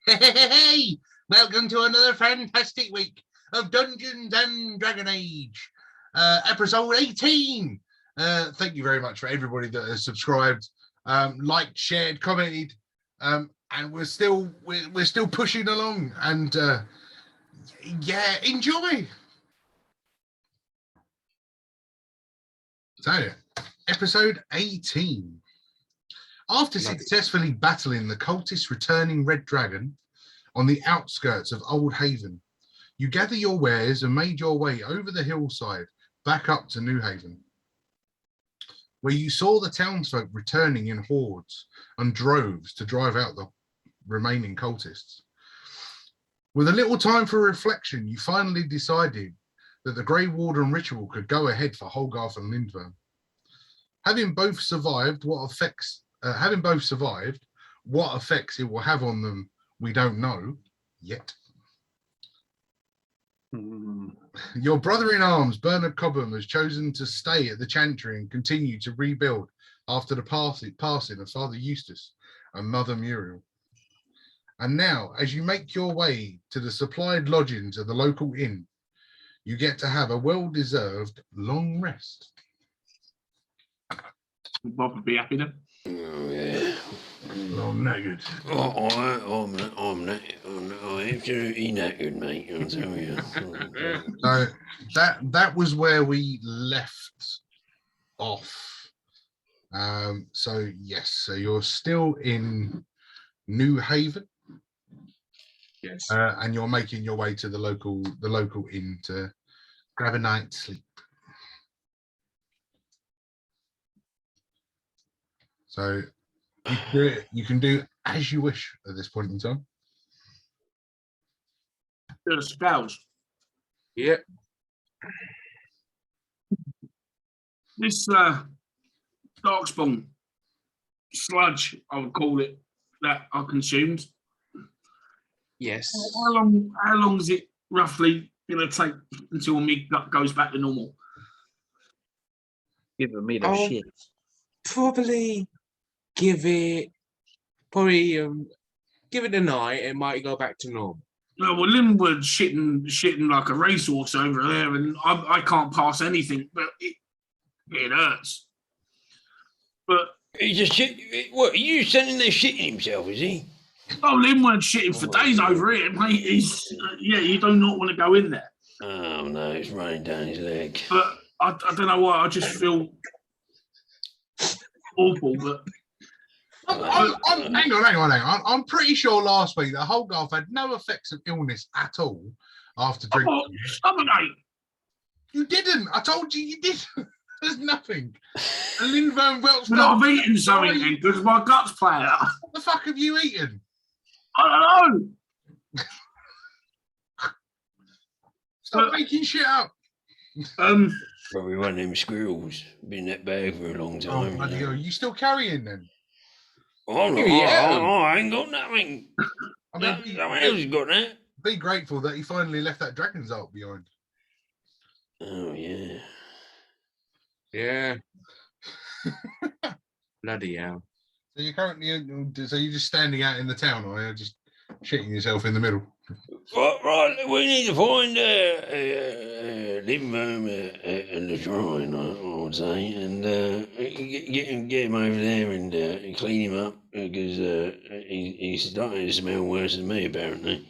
Hey, welcome to another fantastic week of Dungeons and Dragon Age, episode 18. Thank you very much for everybody that has subscribed, liked, shared, commented, and we're still pushing along. And yeah, enjoy. So, episode 18. After successfully battling the cultist returning Red Dragon on the outskirts of Old Haven, you gather your wares and made your way over the hillside back up to New Haven, where you saw the townsfolk returning in hordes and droves to drive out the remaining cultists. With a little time for reflection, you finally decided that the Grey Warden ritual could go ahead for Holgarth and Lindvern. Having both survived, what effects it will have on them, we don't know yet. Your brother-in-arms, Bernard Cobham, has chosen to stay at the Chantry and continue to rebuild after the passing of Father Eustace and Mother Muriel. And now, as you make your way to the supplied lodgings of the local inn, you get to have a well-deserved long rest. Bob would be happy then. Oh, yeah. Long naked. I'm absolutely knackered, mate. I'll tell you. So that was where we left off. So yes, so you're still in New Haven. Yes. And you're making your way to the local inn to grab a night's sleep. So you can do as you wish at this point in time. The spells. Yep. This darkspawn sludge, I would call it, that I consumed. Yes. How long is it roughly going to take until my gut goes back to normal? Giving me the shit. Probably give it a night. It might go back to normal. No, well, Linwood's shitting like a racehorse over there, and I can't pass anything, but it hurts. But He's a shit. What, are you sending there shitting himself, is he? oh, Linwood's shitting for days over here, mate. You do not want to go in there. Oh no, it's running down his leg. But I don't know why. I just feel awful. But hang on. I'm pretty sure last week that Holgarth had no effects of illness at all after drinking. Oh, stomach-ache. You didn't. I told you didn't. There's nothing. And Lindvern Welch. But I've eaten something then because my gut's playing out. What the fuck have you eaten? I don't know. Stop making shit up. Probably one of them squirrels. Been that bad for a long time. Bloody hell. Are you still carrying then? Oh, no, I ain't got nothing. I mean, Someone else has got that. Be grateful that he finally left that dragon's art behind. Oh, yeah. Yeah. Bloody hell. So you're just standing out in the town, or you're just shitting yourself in the middle? Right, we need to find Lindvern and the shrine, I would say, and get him over there and clean him up, because he's starting to smell worse than me, apparently.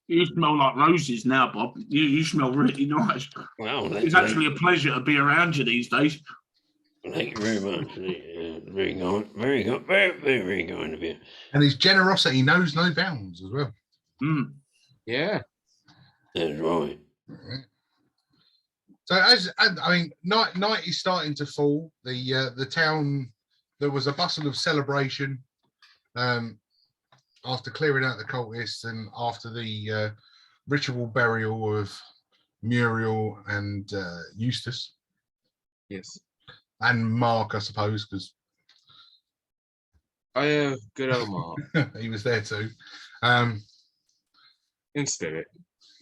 You smell like roses now, Bob. You smell really nice. Well, it's actually a pleasure to be around you these days. Thank you very much. Very kind of you. And his generosity knows no bounds as well. Yeah. That's right. So night is starting to fall. The town, there was a bustle of celebration after clearing out the cultists and after the ritual burial of Muriel and Eustace. Yes. And Mark, I suppose, because good old Mark. he was there too. In spirit.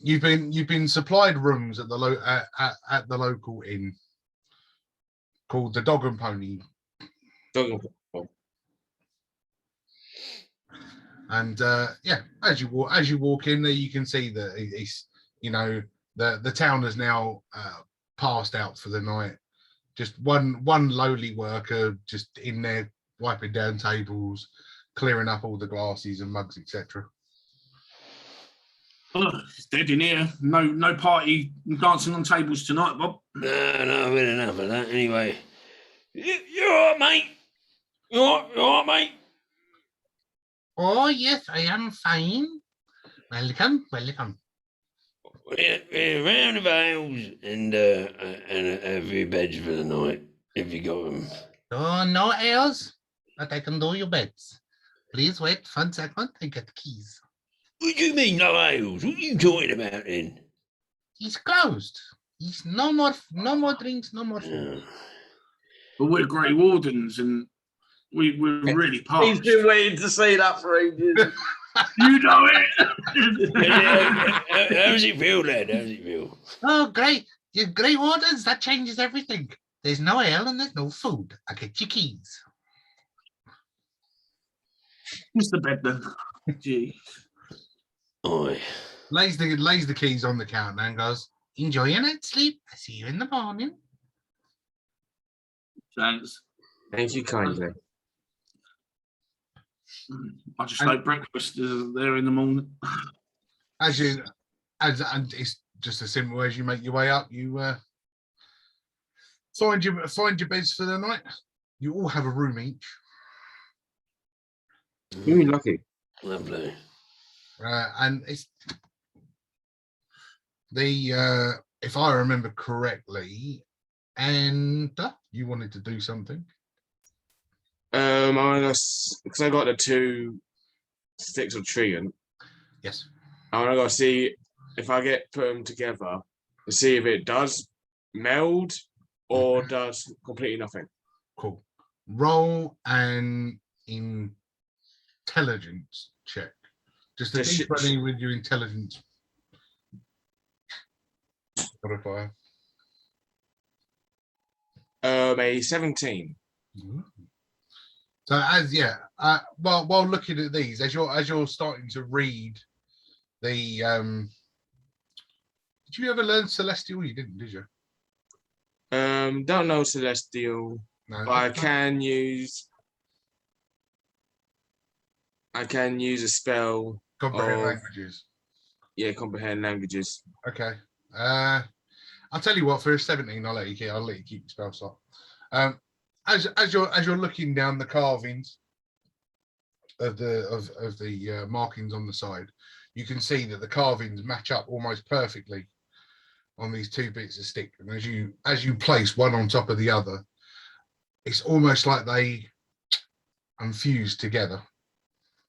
You've been supplied rooms at the local inn called the Dog and Pony. And yeah, as you walk in there, you can see that it's, you know, the town has now passed out for the night. Just one lowly worker just in there wiping down tables, clearing up all the glasses and mugs, etc. Oh, it's dead in here. No party dancing on tables tonight, Bob. No, I've had enough of that. Anyway, you all right, mate? You all right, mate? Oh yes, I am fine. Welcome. We're round of ales and a few beds for the night, if you got them. Oh, no ales, but I can do your beds. Please wait 1 second. I get the keys. What do you mean, no ales? What are you talking about then? He's closed. He's no more drinks, no more food. But we're Grey Wardens, and we're really He's parched. been waiting to say that for ages. You know it. How does it feel, lad? How does it feel? Oh, great. You Grey Wardens, that changes everything. There's no ale and there's no food. I get your keys. What's the bed then? Gee. Oi. Lays the keys on the counter and goes, enjoy your night's sleep. I see you in the morning. Thanks. Thank you kindly. I just like breakfast there in the morning. And it's just as simple as you make your way up, you find your beds for the night. You all have a room each. You're lucky. Lovely. And it's the if I remember correctly, and you wanted to do something. Because I got the 2 sticks of treant. Yes. I want to go see if I put them together to see if it does meld or does completely nothing. Cool. Roll an intelligence check. Just a D20 with your intelligence modifier. A 17. So while looking at these, as you're starting to read the did you ever learn Celestial? You didn't, did you? Don't know Celestial. No. But I can use a spell. Comprehend languages. Yeah, comprehend languages. Okay. I'll tell you what. For a 17, I'll let you keep your spell slot. As you're looking down the carvings of the markings on the side, you can see that the carvings match up almost perfectly on these 2 bits of stick. And as you place one on top of the other, it's almost like they fused together,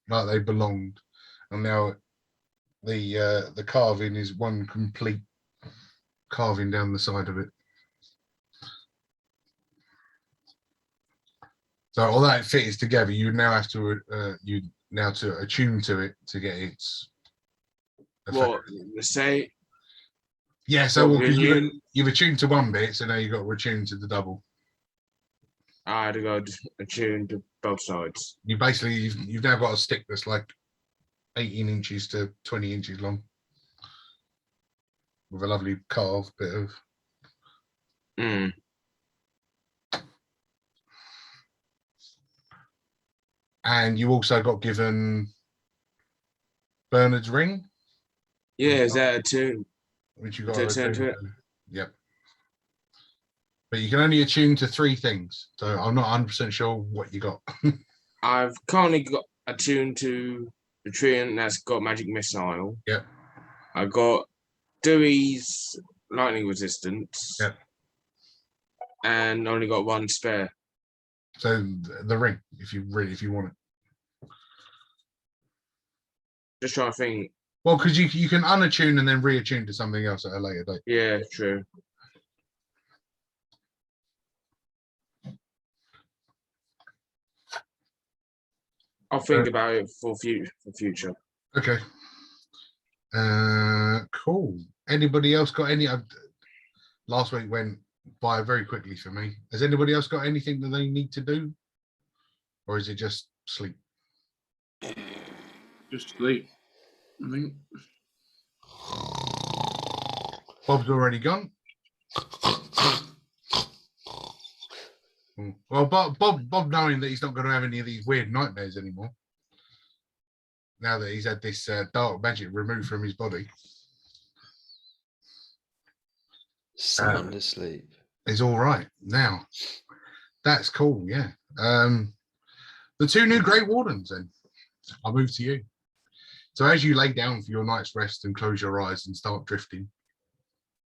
like they belonged. And now the carving is one complete carving down the side of it. So although it fits together, you now have to attune to it to get its effect. What say? Yeah, so you've attuned to one bit, so now you've got to attune to the double. I had to go attune to both sides. You've now got a stick that's like 18 inches to 20 inches long, with a lovely carved bit of. And you also got given Bernard's ring. Yeah, is that a tune? Which you got to attune to it. Yep. But you can only attune to 3 things, so I'm not 100% sure what you got. I've currently got attuned to the treant that's got magic missile. Yep. I got Dewey's lightning resistance. Yep. And only got 1 spare. So the ring, if you want it. Just trying to think. Well, because you can unattune and then reattune to something else at a later date. Yeah, true. I'll think about it for future. Okay. Cool. Anybody else got any? Last week went by very quickly for me. Has anybody else got anything that they need to do, or is it just sleep? Just sleep, I think. Bob's already gone. Well, Bob, knowing that he's not going to have any of these weird nightmares anymore, now that he's had this dark magic removed from his body, Sound asleep. is all right now. That's cool. Yeah. The two new Grey Wardens. Then I'll move to you. So as you lay down for your night's rest and close your eyes and start drifting,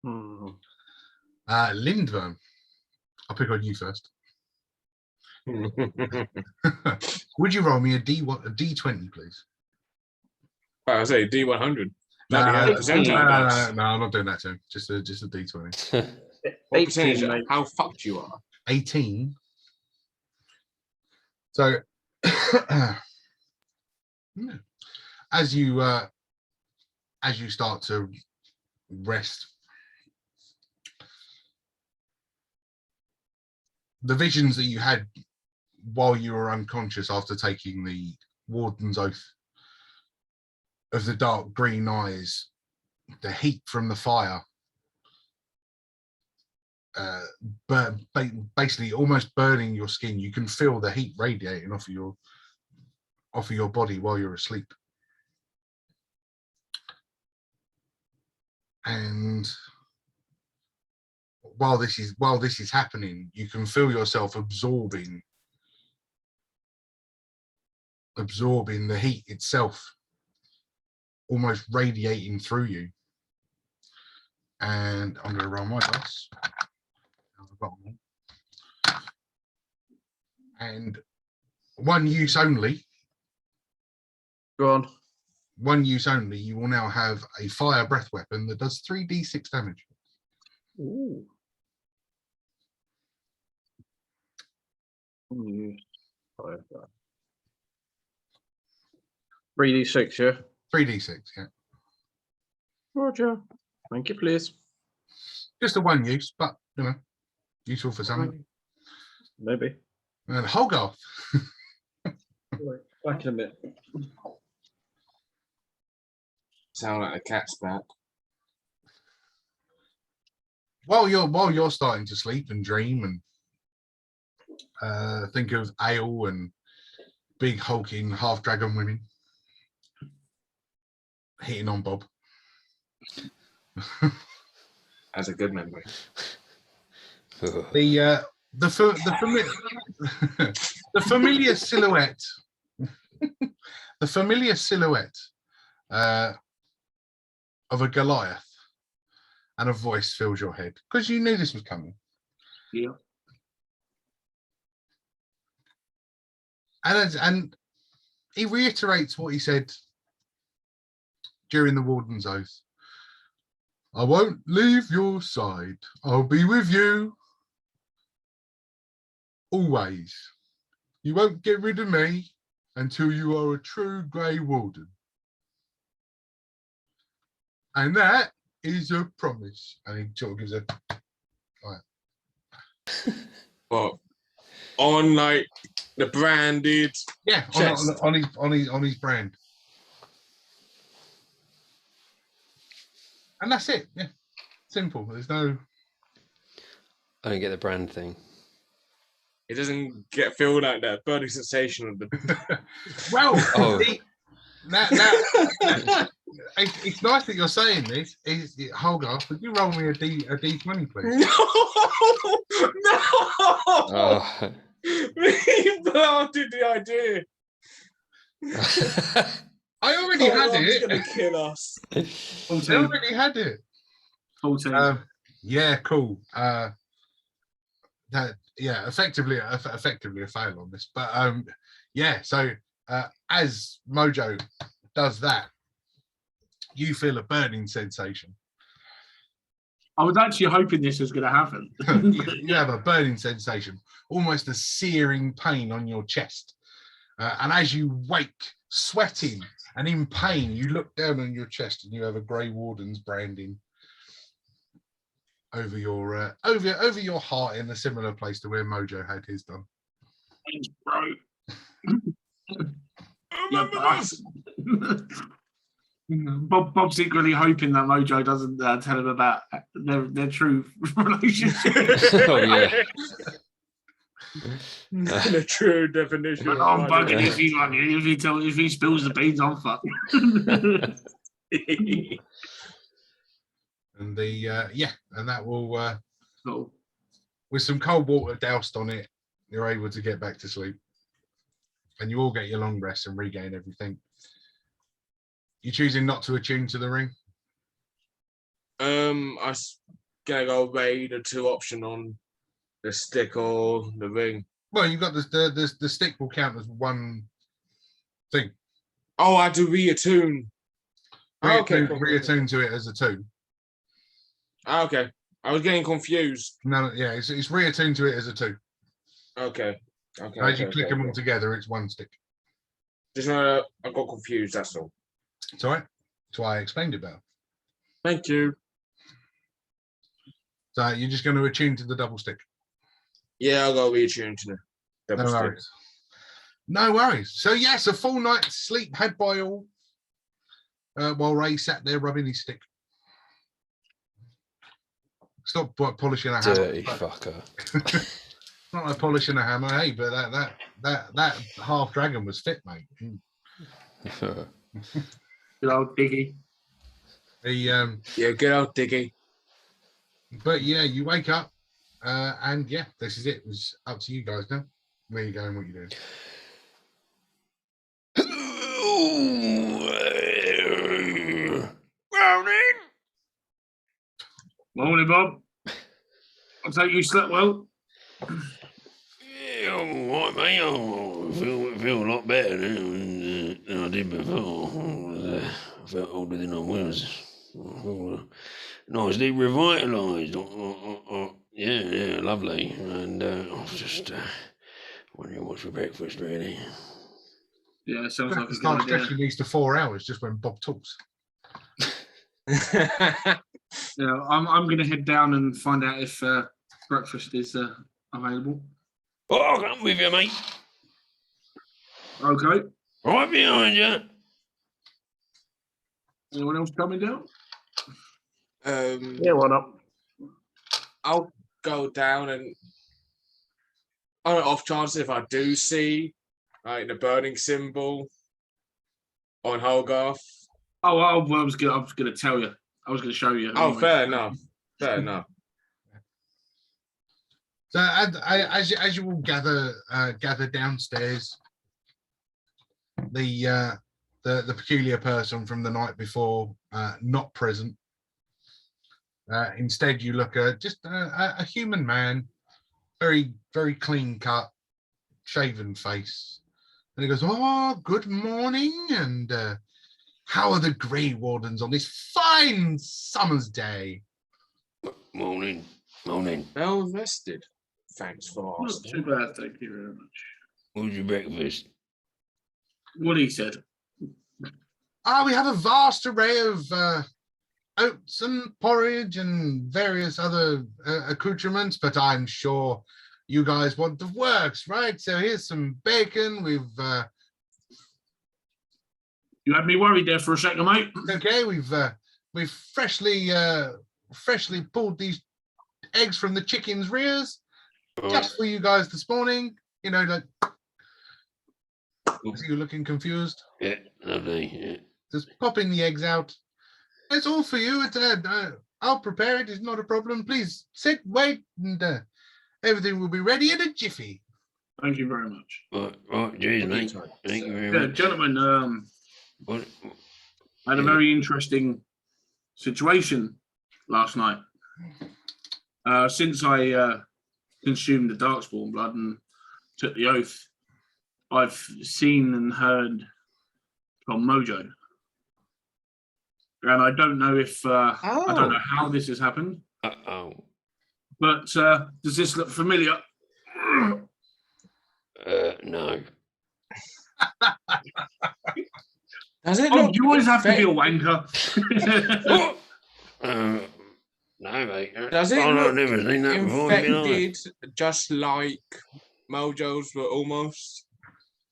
Lindworm, I'll pick on you first. Would you roll me a D20, please? I say D100. No, I'm not doing that to him. Just a D20. What percentage? How fucked you are? 18. So as you start to rest, the visions that you had while you were unconscious after taking the Warden's Oath of the dark green eyes, the heat from the fire, but basically almost burning your skin. You can feel the heat radiating off of your body while you're asleep. And while this is happening, you can feel yourself absorbing the heat itself, almost radiating through you. And I'm going to roll my dice. And one use only. Go on. One use only. You will now have a fire breath weapon that does 3d6 damage. Ooh. 3d6, yeah? 3d6, yeah. Roger. Thank you, please. Just a one use, but useful for something. Maybe. And Hogarth. Back in a bit. Sound like a cat's back. While you're starting to sleep and dream and think of ale and big hulking half dragon women hitting on Bob. That's a good memory. The familiar silhouette, the familiar silhouette of a Goliath, and a voice fills your head because you knew this was coming. Yeah. And he reiterates what he said during the Warden's Oath. I won't leave your side. I'll be with you always. You won't get rid of me until you are a true Grey Warden. And that is a promise. And he sort of gives a But on like the branded chest. on his brand. And that's it. Yeah. Simple. There's no. I don't get the brand thing. It doesn't feel like that burning sensation of the. Well, Oh. now, it's nice that you're saying this. Hogarth, would you roll me a D20, please? No! Oh. We planted the idea. I already had It's it. gonna kill us. I already had it. 14. Yeah, cool. Effectively a fail on this, but yeah. So as Mojo does that, you feel a burning sensation. I was actually hoping this was going to happen. You have a burning sensation, almost a searing pain on your chest, and as you wake, sweating and in pain, you look down on your chest and you have a Grey Warden's branding over your over your heart in a similar place to where Mojo had his done. Thanks, bro. Remember this? Bob's secretly hoping that Mojo doesn't tell him about their true relationship. Oh yeah. The true definition. But of I'm money. bugging if he spills the beans on fuck. And and that will Cool. with some cold water doused on it, you're able to get back to sleep. And you all get your long rest and regain everything. You're choosing not to attune to the ring? I was gonna go weigh the 2 option on the stick or the ring. Well, you've got the stick will count as one thing. Oh, I had to reattune. Okay, cool. Reattune to it as a 2. Okay. I was getting confused. No, yeah, it's reattuned to it as a 2. Okay. As you click them all together, it's one stick. Just I got confused, that's all. It's all right. That's why I explained it better. Thank you. So you're just going to attune to the double stick. Yeah, I'll go reattune to the double stick. Worries. No worries. So yes, a full night's sleep had by all, while Ray sat there rubbing his stick. Stop polishing a hammer. Dirty fucker. Not like polishing a hammer, hey, but that half dragon was fit, mate. Good old Diggy. Yeah, good old Diggy. But yeah, you wake up, and yeah, this is it. It's up to you guys now. Where you going? What you doing? Morning, Bob. I take you slept well. Yeah, I'm all right, mate. I feel a lot better now than I did before. I felt older than I was. I feel nicely revitalised. Yeah, lovely. And I was just wondering what's for breakfast, really. Yeah, sounds like a Start good idea. stretching these to 4 hours just when Bob talks. Yeah, I'm going to head down and find out if breakfast is available. Oh, I'll come with you, mate. Okay. Right behind you. Anyone else coming down? Yeah, why not? I'll go down and on an off chance if I do see like the burning symbol on Holgarth. Oh, I was going to tell you. I was going to show you. Oh, anyway. fair enough. Fair enough. So as you all gather downstairs, the peculiar person from the night before not present. Instead, you look at just a human man, very very clean cut, shaven face, and he goes, "Oh, good morning, and how are the Grey Wardens on this fine summer's day?" Morning. Well rested. Thanks for Not asking. too bad, thank you very much. What was your breakfast? What he said. We have a vast array of oats and porridge and various other accoutrements, but I'm sure you guys want the works, right? So here's some bacon. We've You had me worried there for a second, mate. okay. We've freshly pulled these eggs from the chickens' rears just for you guys this morning. You know, like, so you're looking confused. Yeah, lovely. Yeah. Just popping the eggs out. It's all for you. It's I'll prepare it. It's not a problem. Please sit, wait, and everything will be ready in a jiffy. Thank you very much. Right, cheers, mate. Thank you very much. Gentlemen, What? I had a very interesting situation last night. Since I consumed the Darkspawn blood and took the oath, I've seen and heard from Mojo. And I don't know if, I don't know how this has happened, Uh-oh. but does this look familiar? No. Does it Oh, look you always have to be a infect- wanker. No, mate. Does it I've look never seen that before. in my life. infected just like Mojo's were almost?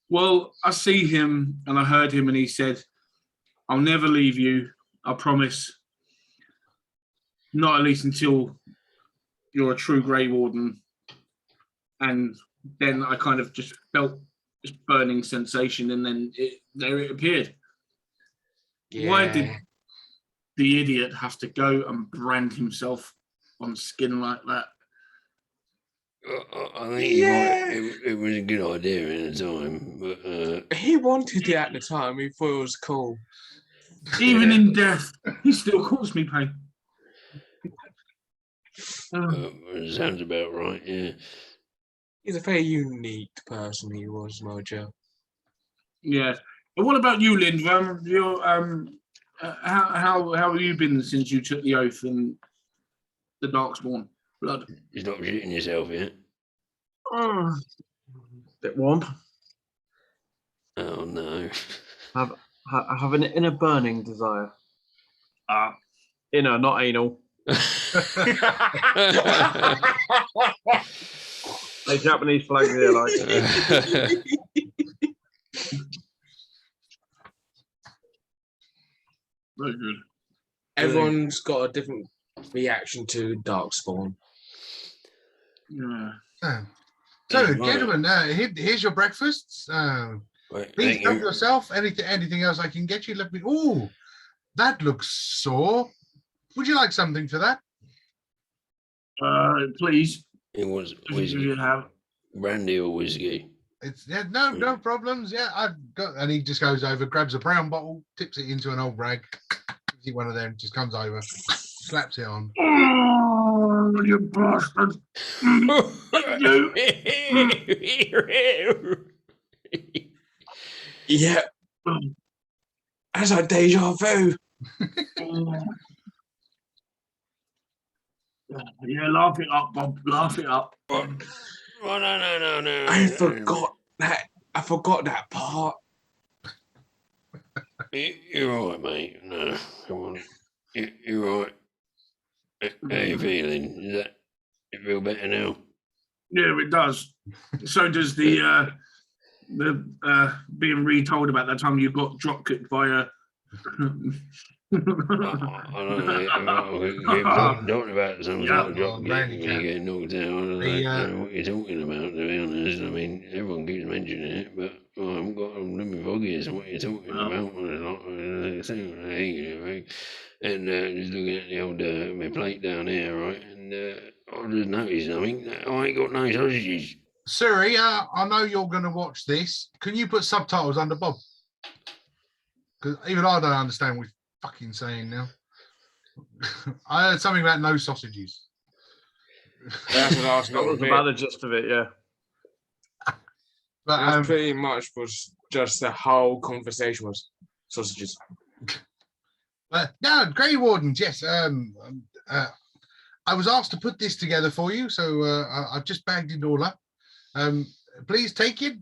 Well, I see him and I heard him and he said, I'll never leave you. I promise. Not at least until you're a true Grey Warden. And then I kind of just felt this burning sensation, and then there it appeared. Yeah. Why did the idiot have to go and brand himself on skin like that? I think it was a good idea at the time, but He wanted it at the time. He thought it was cool. Even in death, he still caused me pain. it sounds about right. Yeah. He's a very unique person. He was, Mojo. Yeah. But what about you, Lindworm? You're how have you been since you took the oath in the Darkspawn blood? You stop shitting yourself yet? Bit warm. Oh no. I have an inner burning desire. Inner, not anal. The Japanese flag here, like. Very good. Everyone's got a different reaction to Darkspawn. Yeah. So, Right. gentlemen, here's your breakfasts. Right, Please thank help you. yourself. Anything else I can get you? Let me. Oh, that looks sore. Would you like something for that? Please. It was If whiskey, you have. brandy or whiskey. It's no problems. Yeah, I've got. And he just goes over, grabs a brown bottle, tips it into an old rag. Gives you one of them. Just comes over, slaps it on. Oh, you bastard! Yeah. That's a deja vu. Yeah, laugh it up, Bob. Laugh it up. Oh, no. I forgot that. I forgot that part. You're all right, mate. No, come on. You're all right. How you feeling? You feel better now? Yeah, it does. So does the being retold about that time you got drop kicked by a. I don't know. We keep talking about some sort of drop Brandy kick when you get knocked out. I don't know what you're talking about, to be honest. I mean, everyone keeps mentioning it, but I haven't got a blooming foggy as to what you're talking about. And just looking at the old my plate down there, right? And I just noticed something. I ain't got no sausages. Siri, I know you're going to watch this. Can you put subtitles under Bob? Because even I don't understand what we're fucking saying now. I heard something about no sausages. That's what I was That going was to about the gist of it, yeah. But That's pretty much was just the whole conversation was sausages. no, Grey Wardens, yes. I was asked to put this together for you, so I've just bagged it all up. Please take it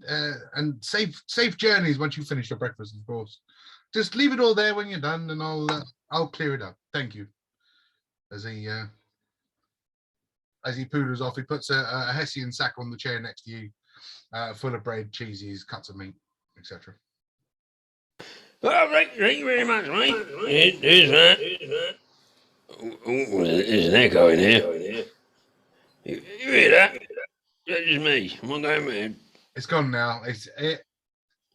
and safe journeys once you finish your breakfast, of course. Just leave it all there when you're done, and I'll clear it up. Thank you. As he poodles off, he puts a Hessian sack on the chair next to you, full of bread, cheeses, cuts of meat, etc. Well, thank you very much, mate. Here's that. Oh, there's an echo in here. You hear that? That's just me. I'm not going mad. It's gone now.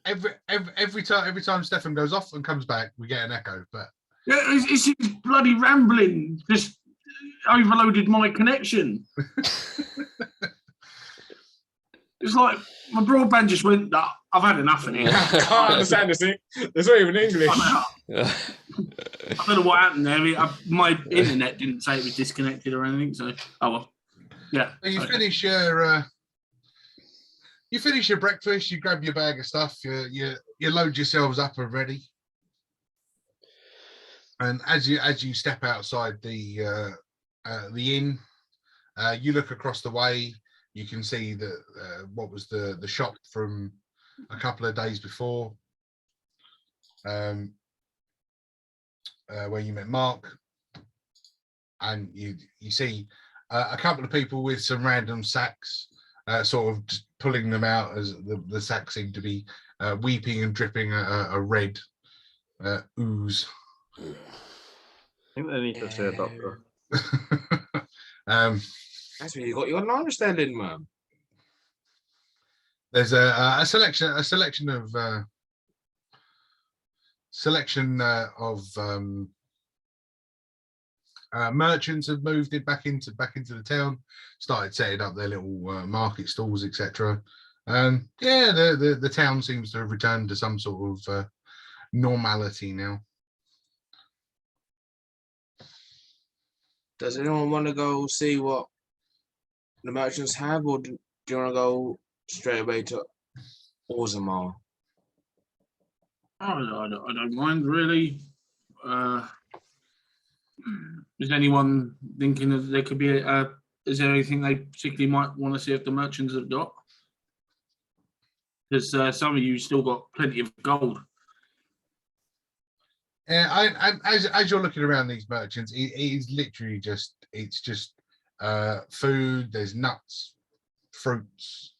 Every time Stefan goes off and comes back, we get an echo. But Yeah, it's his bloody rambling. Just overloaded my connection. It's like my broadband just went. Nah, I've had enough of it. I can't understand this thing. There's not even English. I don't know what happened there. My internet didn't say it was disconnected or anything. So, oh well. Yeah. so you finish your breakfast. You grab your bag of stuff. You load yourselves up and ready. And as you step outside the inn, you look across the way. You can see what was the shop from a couple of days before, where you met Mark, and you see a couple of people with some random sacks, sort of just pulling them out as the sacks seem to be weeping and dripping a red ooze. I think they need to see a doctor. That's what you got. You got an understanding, man. There's a selection of merchants have moved it back into the town, started setting up their little market stalls, etc. Yeah, the town seems to have returned to some sort of normality now. Does anyone want to go see what the merchants have, or do you want to go straight away to Orzammar? I don't mind really. Is anyone thinking that there could be is there anything they particularly might want to see if the merchants have got? Because some of you still got plenty of gold. Yeah, as you're looking around these merchants, it is literally just food. There's nuts, fruits.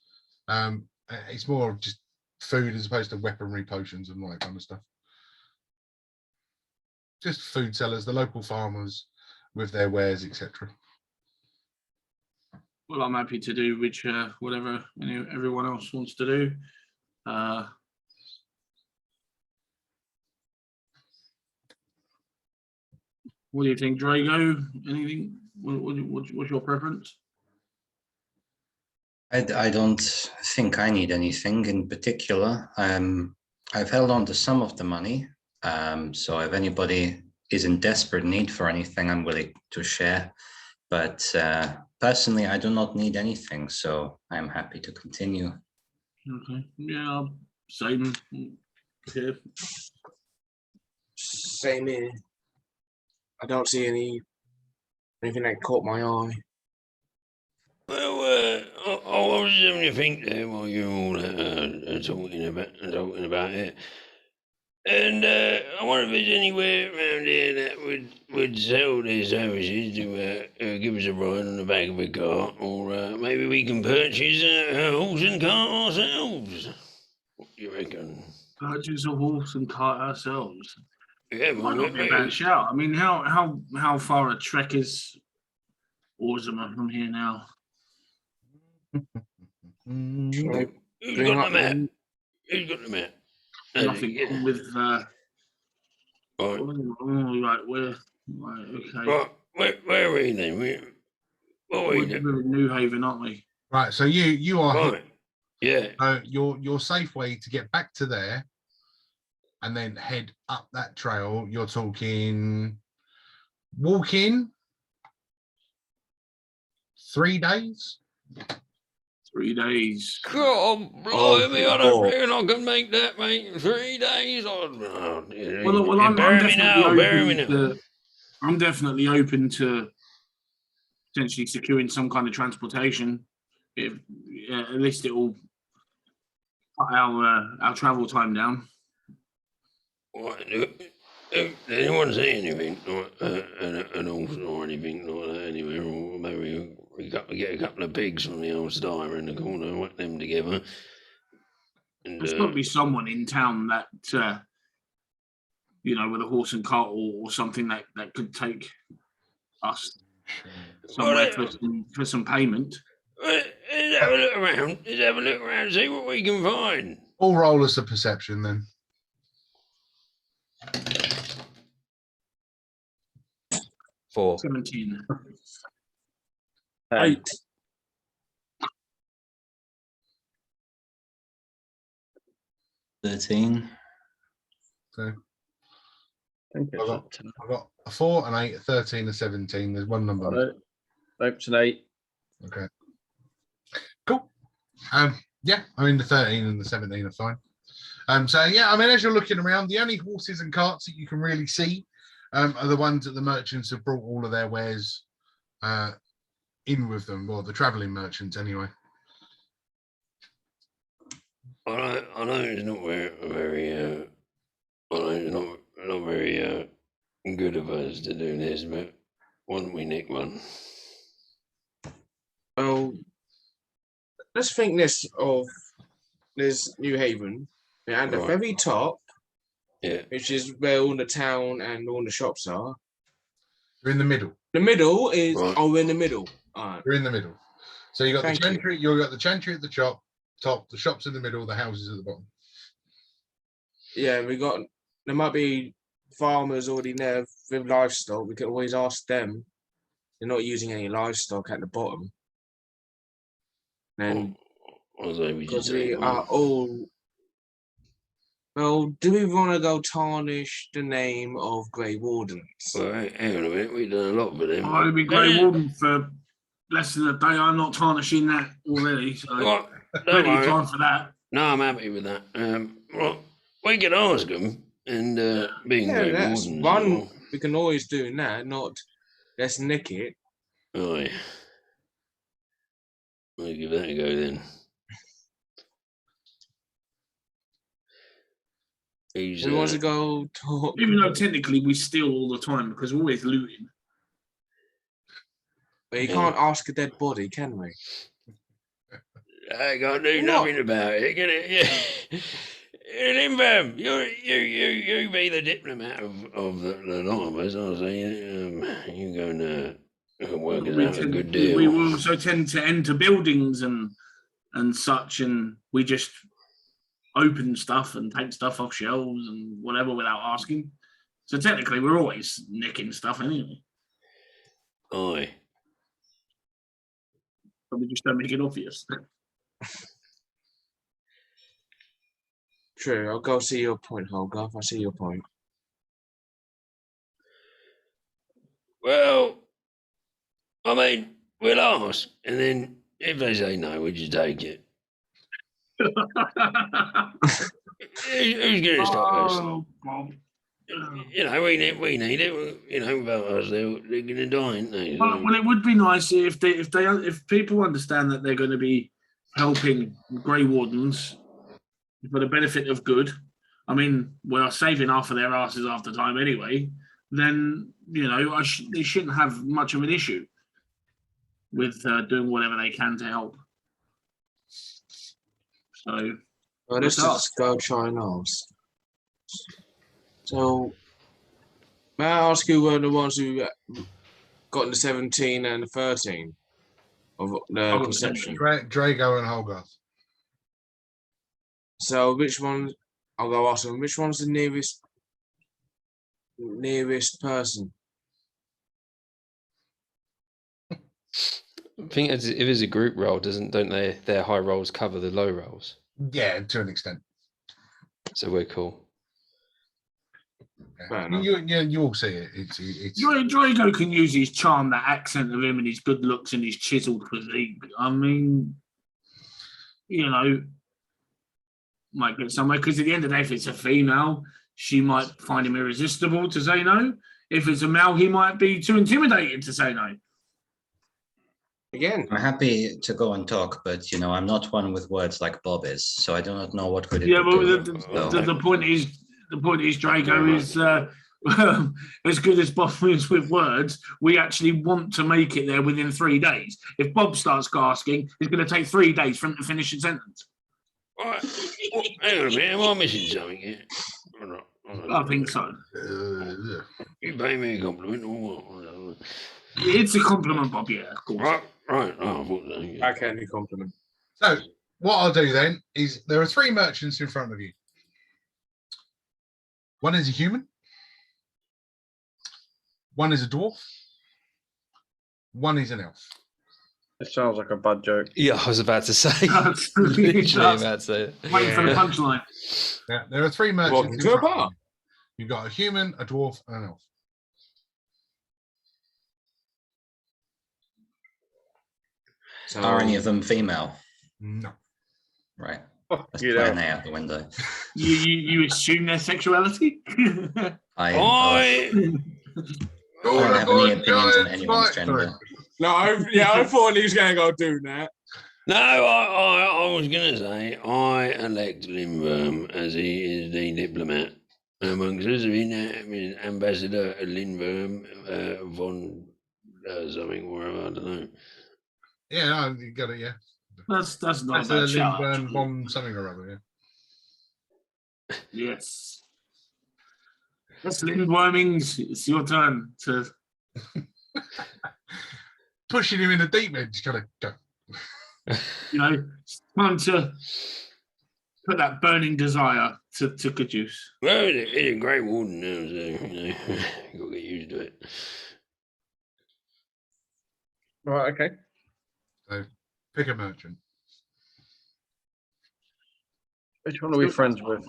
It's more of just food as opposed to weaponry, potions, and all that kind of stuff. Just food sellers, the local farmers with their wares, etc. Well, I'm happy to do which whatever everyone else wants to do. What do you think, Drago? Anything? What's your preference? I don't think I need anything in particular. I've held on to some of the money, so if anybody is in desperate need for anything, I'm willing to share. But personally, I do not need anything, so I'm happy to continue. Okay. Yeah, same here. Same here. I don't see anything that caught my eye. Well, I was having to think there while you're all talking about it. And I wonder if there's anywhere around here that would sell their services to give us a ride on the back of a cart, or maybe we can purchase a horse and cart ourselves. What do you reckon? Purchase a horse and cart ourselves. Yeah, Might not be a bad shout. I mean, how far a trek is Orzammar from here now? Who's got the map? Who's got the map? Nothing with Right. right, where? Right, okay. Right, where are we then? We're in New Haven, aren't we? Right, so you are right. Yeah. Your safe way to get back to there and then head up that trail. You're talking walk in 3 days. 3 days. God, blimey, I don't reckon I can make that, mate. 3 days. Well, I'm definitely open to potentially securing some kind of transportation. At least it will cut our travel time down. What? Did anyone say anything? An horse or anything like that anywhere? Or maybe we get a couple of pigs from the old sty in the corner, whack them together. And, There's got to be someone in town that, with a horse and cart or something that could take us somewhere for some payment. Let's have a look around. See what we can find. All roll us a perception then. 4. 17. 8. 13. So I think it's I've got a 4, an 8, a 13, a 17. There's one number. Nope, it's an 8. Okay. Cool. Yeah, I mean the 13 and the 17 are fine. So yeah, I mean as you're looking around, the only horses and carts that you can really see are the ones that the merchants have brought all of their wares in with them, or the travelling merchants anyway. I know it's not very good of us to do this, but why don't we nick one? Well, let's think this New Haven. And at the Right. very top Yeah. which is where all the town and all the shops are. You're in the middle. The middle is Right. we're in the middle. All right. You're in the middle. So you got Thank the you. chantry. You've got the chantry at the top. The shops in the middle. The houses at the bottom. Yeah, there might be farmers already there with livestock. We could always ask them. They're not using any livestock at the bottom. And because we are all, well, do we want to go tarnish the name of Grey Wardens? Well, hang on a minute. We've done a lot for them. I've been Grey Warden for less than a day. I'm not tarnishing that already. So Well, don't plenty of worry. time for that. No, I'm happy with that. Well, we can ask them, and being Yeah, Grey that's Wardens. one. We can always do that. Not let's nick it. Oh, yeah. I'll give that a go then. He's, Who wants to go talk? Even though technically we steal all the time because we're always looting. But you can't ask a dead body, can we? I can't do nothing about it, can it? Yeah. Limbo, you be the diplomat of the lot of us. I'll say you go and work us out a good deal. We will also tend to enter buildings and such, and we just open stuff and take stuff off shelves and whatever without asking. So technically, we're always nicking stuff anyway. Aye. But we just don't make it obvious. True. I'll go see your point, Hogarth. I see your point. Well, I mean, we'll ask, and then if they say no, we just take it. Who's going to stop us? Oh, Bob. You know, we need it. You know, without us, they're going to die, aren't they? Well, it would be nice if people understand that they're going to be helping Grey Wardens for the benefit of good. I mean, we're saving half of their asses half the time anyway. Then they shouldn't have much of an issue with doing whatever they can to help. So, Well, let's just go try and ask. So, may I ask who were the ones who got the 17 and the 13 of the conception? Drago and Hogarth. So, which one? I'll go ask them. Which one's the nearest person? I think if it's a group role, don't their high rolls cover the low rolls? Yeah, to an extent. So we're cool. Yeah. You all see it. It's Drago can use his charm, that accent of him, and his good looks and his chiseled physique. I mean, might get somewhere, because at the end of the day, if it's a female, she might find him irresistible to say no. If it's a male, he might be too intimidated to say no. Again, I'm happy to go and talk, but I'm not one with words like Bob is, so I do not know what could it Yeah, do. but the point is, Drago is as good as Bob is with words. We actually want to make it there within 3 days. If Bob starts gasking, it's going to take 3 days for him to finish a sentence. Right. Well, hang on a minute, am I missing something here? I think so. You pay me a compliment or what? It's a compliment, Bob. Yeah, of course. Right. Oh, I thought that. Yeah. backhanded compliment. So what I'll do then is there are 3 merchants in front of you. One is a human. One is a dwarf. One is an elf. It sounds like a bad joke. Yeah, I was about to say. That's Literally just about to say it. waiting for the punchline. Yeah, there are 3 merchants. Welcome in to a front of bar. you. You've got a human, a dwarf, and an elf. So, Are any of them female? No. Right. Oh, Let's you play know. an A out the window. You assume their sexuality? I Oh, don't have any opinions on anyone's gender. I thought he was going to go do that. No, I was going to say, I elect Lindworm as he is the diplomat amongst us. Ambassador Lindworm von something, wherever, I don't know. Yeah, no, you got it, yeah. That's not That's a a bad shout. Lindburn bomb something or other, yeah. Yes. Yes, Lindwormings, it's your turn to. Pushing him in the deep end. Just gotta go. It's time to put that burning desire to good use. Well, it's a Grey Warden now, so you got to get used to it. Right, okay. So pick a merchant. Which one are we friends with?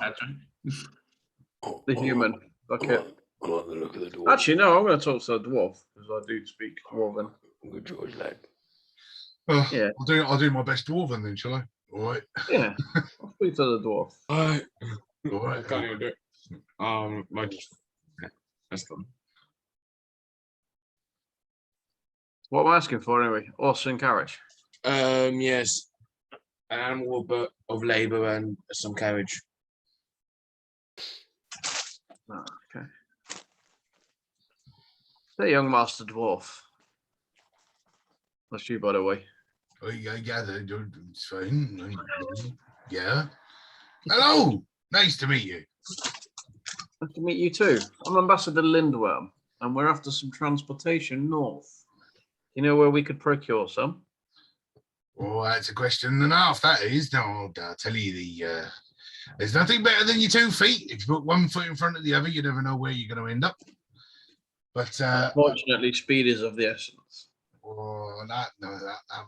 The human. I Okay. like the look of the dwarf. Actually, no, I'm going to talk to the dwarf because I do speak dwarven. Good choice, lad. Well, Yeah. I'll do my best dwarven then, shall I? All right. Yeah, I'll speak to the dwarf. All I right. can't even do it. That's fun. What am I asking for anyway? Horse and carriage. Yes. An animal of labour and some carriage. Oh, okay. The young master dwarf. That's you, by the way. I gather it's fine. Yeah. Hello. Nice to meet you. Nice to meet you too. I'm Ambassador Lindworm, and we're after some transportation north. You know where we could procure some? Well, that's a question and a half. That is. No, I'll tell you there's nothing better than your 2 feet. If you put one foot in front of the other, you never know where you're going to end up. But Unfortunately, speed is of the essence. well, that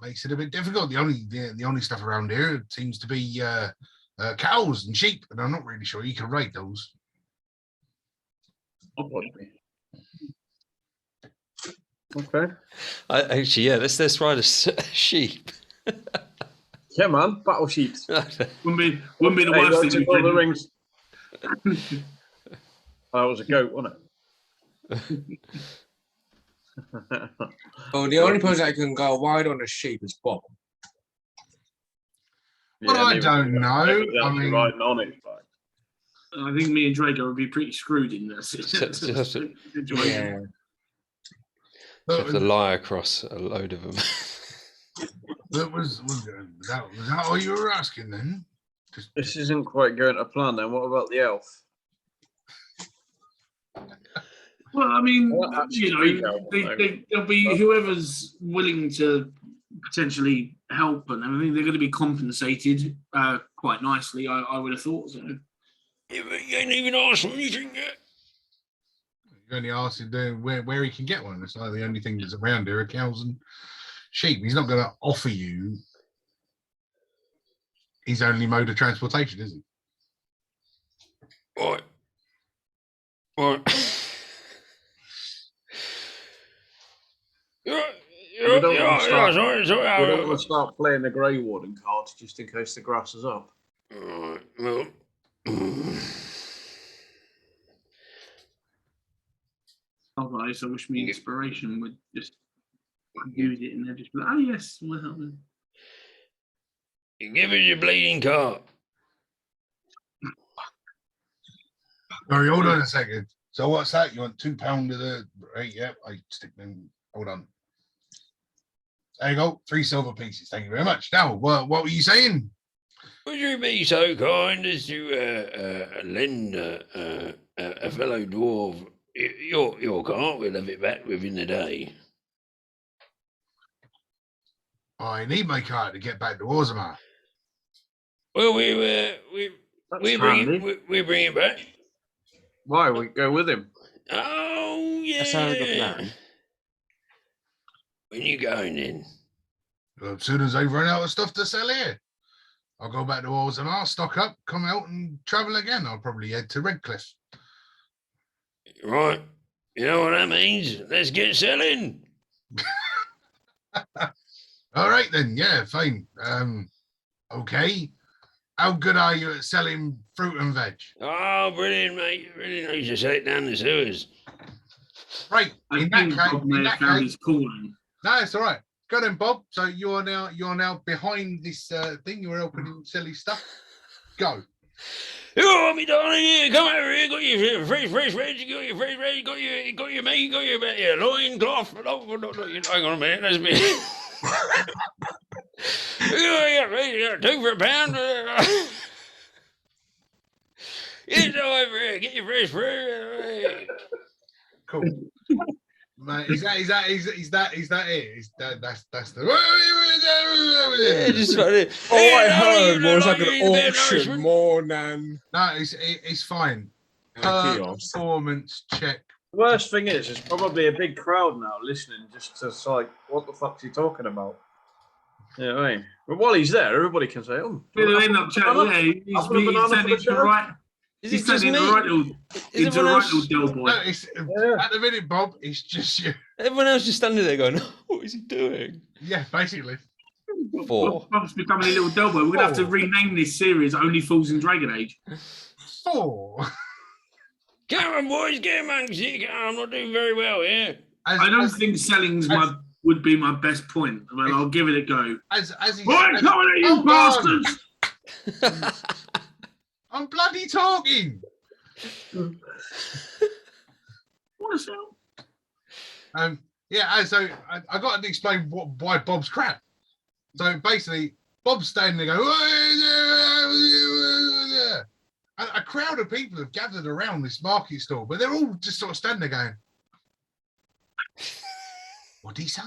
makes it a bit difficult. The only stuff around here seems to be cows and sheep, and I'm not really sure you can rate those. Unfortunately. Okay. Actually, yeah, let's ride a sheep. Yeah, man. Battle sheets. Wouldn't be the Hey, worst Lord thing. of the Rings. That was a goat, wasn't it? Oh, the only person that can go wide on a sheep is Bob. Well, I don't know. I mean, riding on it. But... I think me and Draco would be pretty screwed in this situation. Yeah. Have to lie across a load of them. Was that all you were asking then? This isn't quite going to plan then. What about the elf? Well, I mean, Well, actually, there'll be whoever's willing to potentially help, and I mean, they're going to be compensated quite nicely. I would have thought so. You ain't even asked for anything yet. You only asked him where he can get one. It's like the only thing that's around here are cows and sheep. He's not going to offer you his only mode of transportation, is he? Right. We don't want to start playing the Grey Warden card just in case the grass is up. Right, well. Otherwise, I wish me inspiration would just use it and they'd just be like, oh, yes, we'll help them. You give us your bleeding cart. Sorry, hold on a second. So what's that? You want £2 of the right? Yeah, I stick them. Hold on. There you go. 3 silver pieces. Thank you very much. Now, what were you saying? Would you be so kind as to lend a fellow dwarf your cart? We'll have it back within the day. I need my cart to get back to Orzammar. Well, we bring it back. Why? We go with him. Oh yeah. That sounds like a plan. When you going then? Well, as soon as I've run out of stuff to sell here, I'll go back to Orzammar, stock up, come out and travel again. I'll probably head to Redcliffe. Right. You know what that means? Let's get selling. All right then. Yeah, fine. Okay. How good are you at selling fruit and veg? Oh, brilliant, mate. Brilliant. I used to sell it down the sewers. Right. In that case, His calling. no, it's all right. Go then, Bob. So you're now behind this thing. You're helping him sell his stuff. Go. Oh, me darling, here, come over here. Got your fresh veg. You got your fresh veg. Got your meat. Got your loin cloth. Hang on a minute. That's me. You got 2 for £1. It's over here. Get your fresh fruit. Cool. Mate, is that it? That's the. Yeah, just funny. All I heard you was look like you an need a bit of auction nourishment. more than No, it's fine. a kiosk. Performance check. The worst thing is, there's probably a big crowd now listening just to like, what the fuck's he talking about? Yeah, right. But while he's there, everybody can say, "Oh, He'll end up chatting. Yeah, he's Apple and banana turned for the into the show? right. Is He's it just turned me? into right little, Is into a everyone right else? little Del boy. No, it's at the minute, Bob. It's just you. Everyone else just standing there going, "What is he doing?" Yeah, basically. 4. Bob's becoming a little Del boy. We're gonna have to 4. rename this series "Only Fools in Dragon Age." 4. Come on, boys, get amongst it. I'm not doing very well here. I don't think selling's would be my best point, but I'll give it a go. As he Right, said- coming at you, Hold on. bastards! I'm bloody talking. What a sell. Yeah, so I got to explain why Bob's crap. So basically, Bob's standing there going, a crowd of people have gathered around this market stall, but they're all just sort of standing there going, what did he say?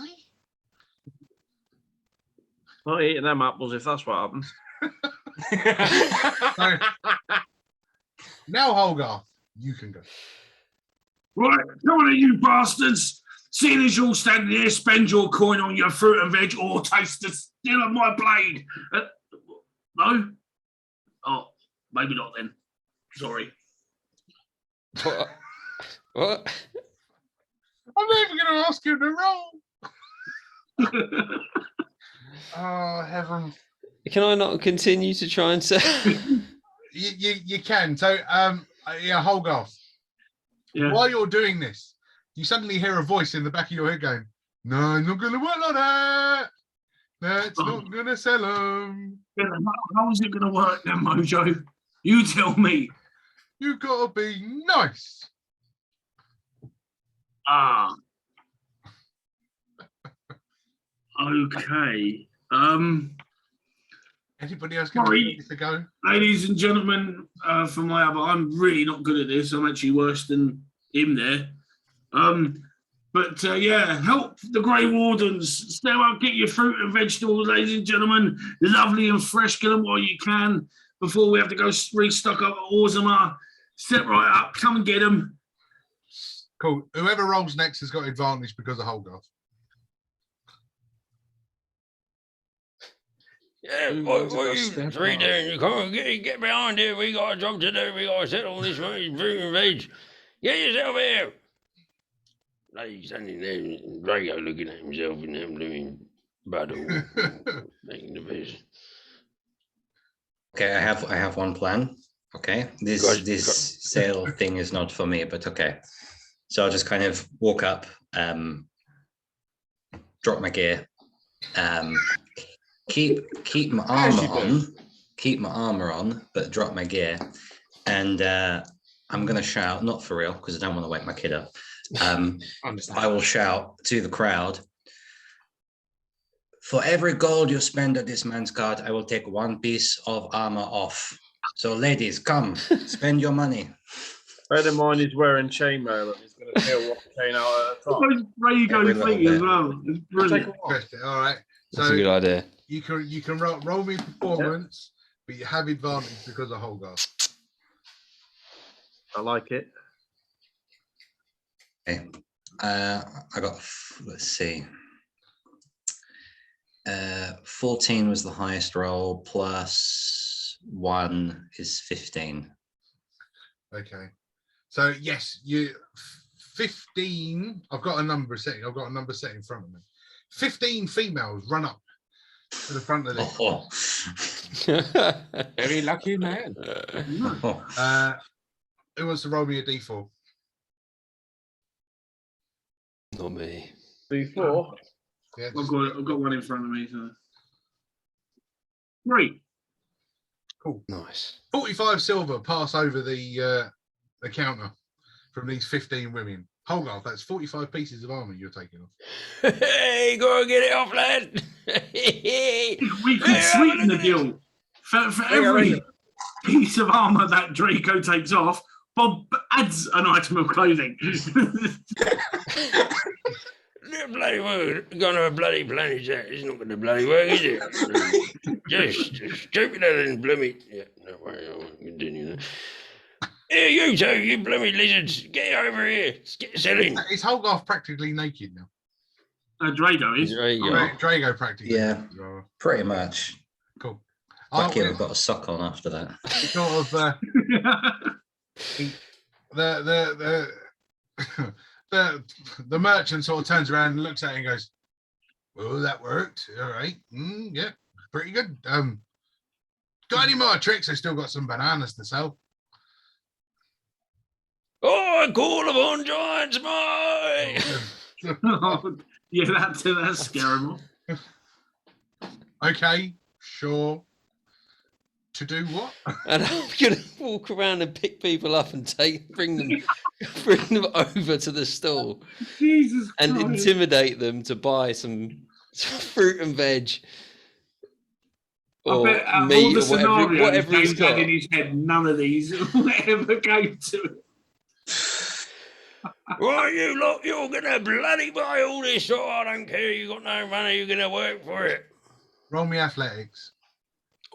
Not eating them apples if that's what happens. So, now, Holgar, you can go. Right, come on, you bastards! Seeing as you're all standing here, spend your coin on your fruit and veg, or taste the steel of my blade. No? Oh, maybe not then. Sorry. What? What? I'm never going to ask you to roll. Oh, heaven. Can I not continue to try and say? You can. So, yeah, Holgar, Yeah. while you're doing this, you suddenly hear a voice in the back of your head going, no, it's not going to work like that. That's not going to sell them. How is it going to work then, Mojo? You tell me. You've got to be nice. Ah. Okay. Anybody else going Sorry. to go? Ladies and gentlemen, from my other, I'm really not good at this. I'm actually worse than him there. But yeah, help the Grey Wardens. Stay out, get your fruit and vegetables, ladies and gentlemen, lovely and fresh. Get them while you can before we have to go restock up at Orzammar. Step right up, come and get them. Cool. Whoever rolls next has got advantage because of Holgar. Yeah, Who what wants to are go you step three up? doing? You can't get behind here. We got a job to do. We got to settle this fruit and veg. Get yourself here. Like standing there, and Drago looking at himself and them doing battle, making the best. Okay, I have one plan. Okay, this sale thing is not for me, but okay. So I'll just kind of walk up, drop my gear, keep my armor on, but drop my gear, and I'm gonna shout, not for real, because I don't want to wake my kid up. I will shout to the crowd, for every gold you spend at this man's cart, I will take 1 piece of armor off. So ladies, come, spend your money. Bear in mind he's wearing chainmail and he's going to peel one chain out at a time. Drago Every feet little as bit. well. It's brilliant. All right. That's a good So idea. you can roll me performance, but you have advantage because of Holgar. I like it. Okay. I got, let's see. 14 was the highest roll, plus 1 is 15. Okay. So yes, you 15. I've got a number set in front of me. 15 females run up to the front of this. Oh. Very lucky man. Who wants to roll me a d4? Not me. D4. Yeah. I've got one in front of me. So. Great. Cool. Nice. 45 silver pass over the counter from these 15 women. Holgar, that's 45 pieces of armor you're taking off. Hey, go and get it off, lad. We could sweeten the deal for every piece of armor that Draco takes off, Bob adds an item of clothing. Bloody work. Gone to a bloody planet that. It's not going to bloody work, is it? Just stupider than bloody. Yeah, no worry, I won't continue that. Here, you two, you bloody lizards, get over here. Let's get selling. Is Holgarth practically naked now? Draco is. There you go. Drago practically. Yeah. naked as well. Pretty much. Cool. Lucky Oh, I've got a sock on after that. sort of the merchant sort of turns around and looks at it and goes, "Well, that worked. All right. Yeah, pretty good. Got any more tricks? I still got some bananas to sell." Oh, I call upon giants, my. Yeah, that's scary. Okay, sure. To do what? And I'm gonna walk around and pick people up and bring them over to the stall Jesus and Christ. intimidate them to buy some fruit and veg I or bet out of all meat the or scenarios whatever he's James had got. in his head, none of these ever came to it. Right, you lot, you're going to bloody buy all this. Oh, I don't care. You got no money. You're going to work for it. Roll me athletics.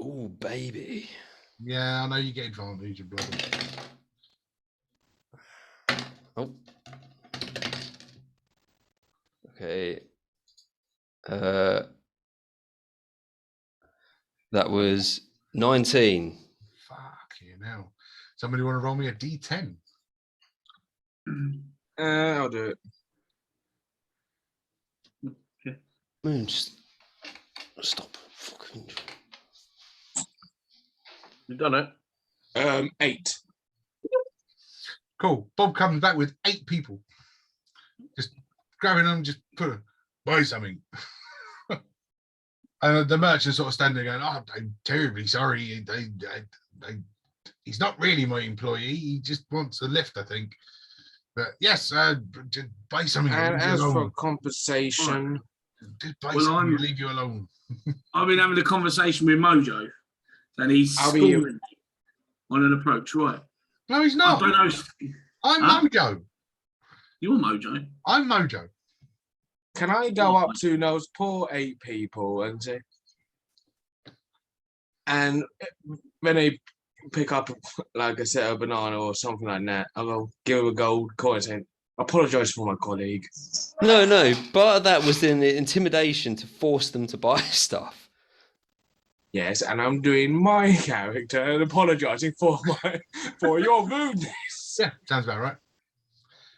Oh, baby. Yeah, I know you get advantage of blood. Oh. Okay. That was 19. Fuck you now. Somebody want to roll me a D10? I'll do it. Moon, just stop. Fucking. You've done it. 8. Cool. Bob comes back with 8 people. Just grabbing them, just buy something. And the merchant sort of standing there going, "Oh, I'm terribly sorry. He's not really my employee. He just wants a lift, I think. But yes, just buy something. And leave you as for alone. compensation, Just buy Well, something, I'm- leave you alone." I've been having a conversation with Mojo, and he's I'll be- schooling me on an approach. Right. No, he's I not. don't know. I'm Huh? Mojo. You're Mojo. I'm Mojo. can I go up to those poor 8 people and say, and when they pick up like a set of banana or something like that, I'll go give them a gold coin saying, "Apologise for my colleague." No. Part of that was the intimidation to force them to buy stuff. Yes, and I'm doing my character and apologising for your rudeness. Yeah, sounds about right.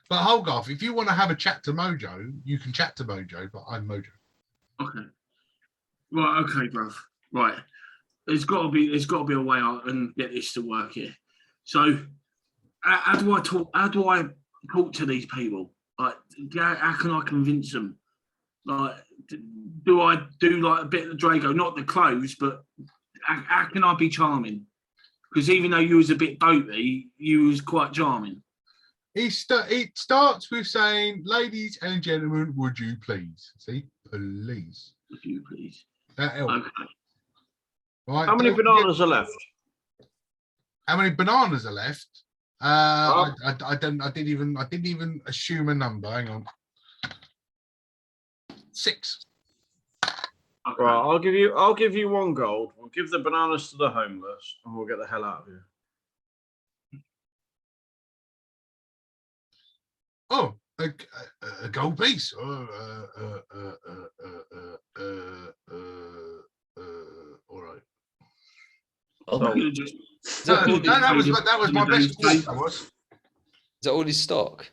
But Holgarth, if you want to have a chat to Mojo, you can chat to Mojo, but I'm Mojo. Okay. Right. Okay, bruv. Right. There's got to be a way I can get this to work here. So, how do I talk? How do I talk to these people? Like, how can I convince them? Like, do I do like a bit of Draco, not the clothes, but how can I be charming? Because even though you was a bit dopey, you was quite charming. It starts with saying, "Ladies and gentlemen, would you please?" See, please. If you please. That helps. Okay. Right, How many don't forget- bananas are left? How many bananas are left? I didn't even assume a number. Hang on. 6. Okay. Right, I'll give you 1 gold. We'll give the bananas to the homeless, and we'll get the hell out of here. Oh, a gold piece. All right. Oh, So- You just- That was my best piece. That was. Is that all his stock?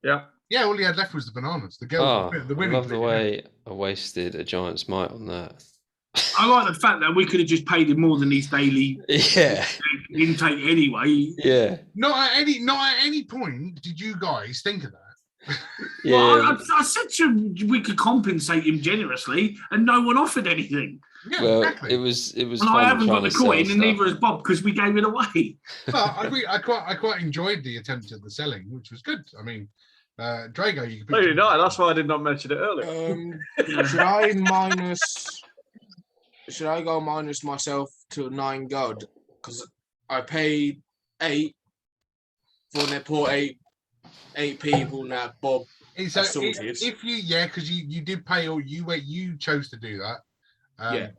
Yeah. Yeah, all he had left was the bananas. The girls, Oh, the I women. love the way I wasted a giant's might on that. I like the fact that we could have just paid him more than his daily Yeah, intake anyway. yeah, Not at any point did you guys think of that. yeah. Well, I said to him we could compensate him generously, and no one offered anything. Yeah, Well, exactly. it was And fun I haven't got trying the to sell coin, and stuff. neither has Bob because we gave it away. But I quite enjoyed the attempt at the selling, which was good. I mean, Drago, you could Maybe not. That's why I did not mention it earlier. Should I go minus myself to 9 gold because I paid 8 for their poor eight people now, Bob. So sorted. if you, because you did pay, or you chose to do that,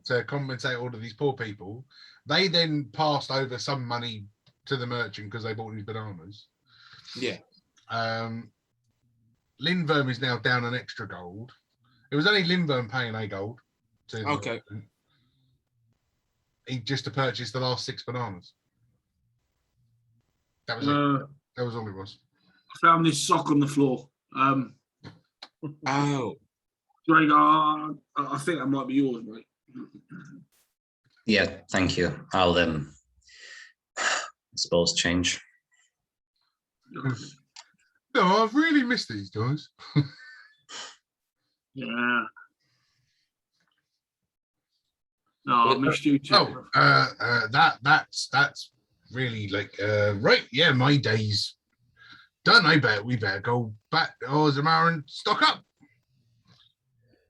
to compensate all of these poor people. They then passed over some money to the merchant because they bought these bananas. Yeah. Lindworm is now down an extra gold. It was only Lindworm paying a gold. Okay. He just to purchase the last 6 bananas. That was it. That was all it was. I found this sock on the floor. Oh. Greg, I think that might be yours, mate. Yeah, thank you. I'll I suppose change. No, I've really missed these guys. Yeah. No, I missed you too. That's really like right. Yeah, my day's done. We better go back to Orzammar and stock up.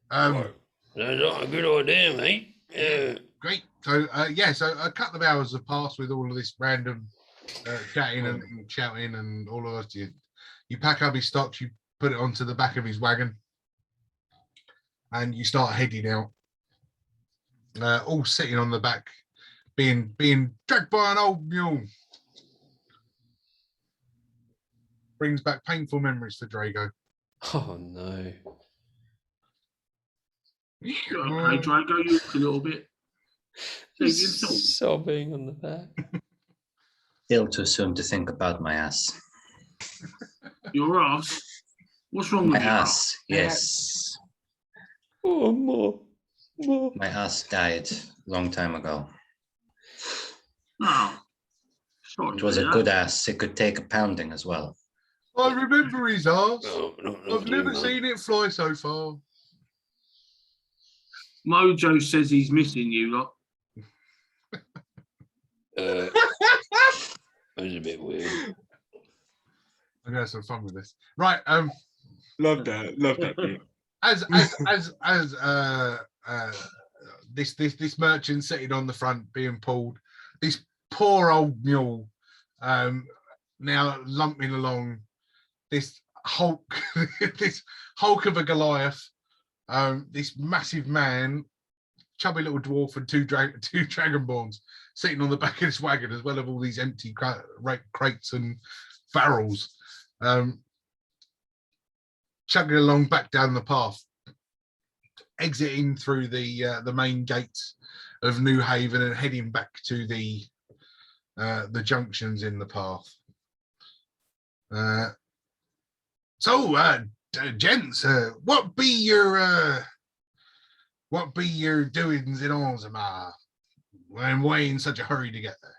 Right. That's not a good idea, mate. Yeah. Great. So so a couple of hours have passed with all of this random chatting and shouting and all of that. You pack up his stocks, you put it onto the back of his wagon, and you start heading out. All sitting on the back, being dragged by an old mule. Brings back painful memories for Drago. Oh no. Hey, Drago, you look a little bit. Sobbing on the back. Still too soon to think about my ass. Your ass? What's wrong My with your ass, yes. Oh, more. My ass died a long time ago. Oh, sorry. It was a good ass. It could take a pounding as well. I remember his ass. No, I've never seen it fly so far. Mojo says he's missing you, lot. That was a bit weird. I'm gonna have some fun with this. Right. Love that bit. As this merchant sitting on the front being pulled, this poor old mule now lumping along, this hulk this hulk of a Goliath, this massive man, chubby little dwarf, and two dragonborns sitting on the back of this wagon, as well as all these empty crates and barrels, chugging along back down the path, exiting through the main gates of New Haven and heading back to the junctions in the path. So, gents, what be your doings in Orzammar, and why in such a hurry to get there?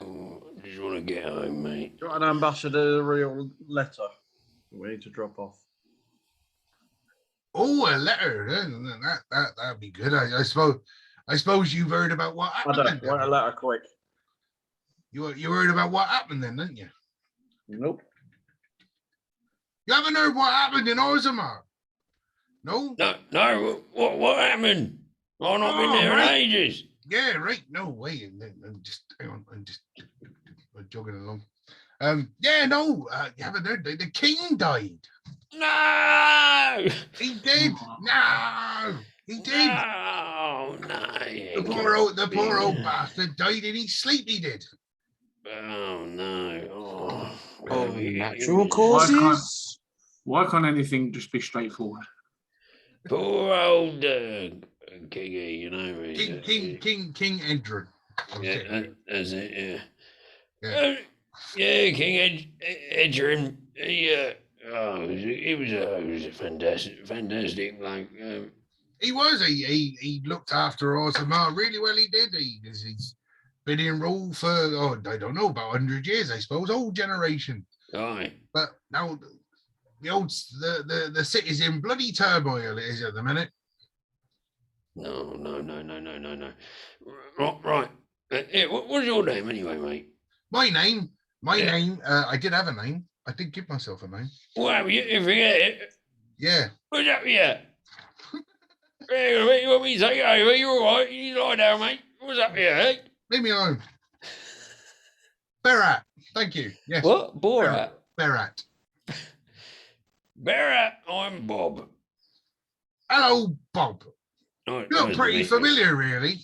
Oh, I just want to get home, mate. Got an ambassadorial letter we need to drop off. Oh, a letter. That'd be good. I suppose you've heard about what happened. I don't want a letter quick. You heard about what happened then, didn't you? Nope. You haven't heard what happened in Orzammar? No? No. What happened? I've not been there in ages. Yeah, right. No way. I'm just hang on. I'm just jogging along. Yeah, no. You haven't heard. The king died. No. He did. No, he did. No. The poor old bastard died in his sleep. He did. Oh no. Natural causes? Why can't anything just be straightforward? Poor old Kingy, you know. King Edred. Yeah, that's it. Yeah. Yeah, King Edred. He was a fantastic. Like He was. He looked after Orzammar really well. He did. He's been in rule for I don't know, about 100 years, I suppose, old generation. Aye. But now the city's in bloody turmoil. It is at the minute. No. Right. What's your name anyway, mate? My name. I did have a name. I did give myself a name. Well, you forget it. Yeah. What's up here? Hey, what we take over? You all right? You lie down, mate. What's up here, eh? Leave me alone. Berat. Thank you. Yes. What? Borat? Berat. Barrett, I'm Bob. Hello, Bob. Nice You look to pretty meet you. familiar, really.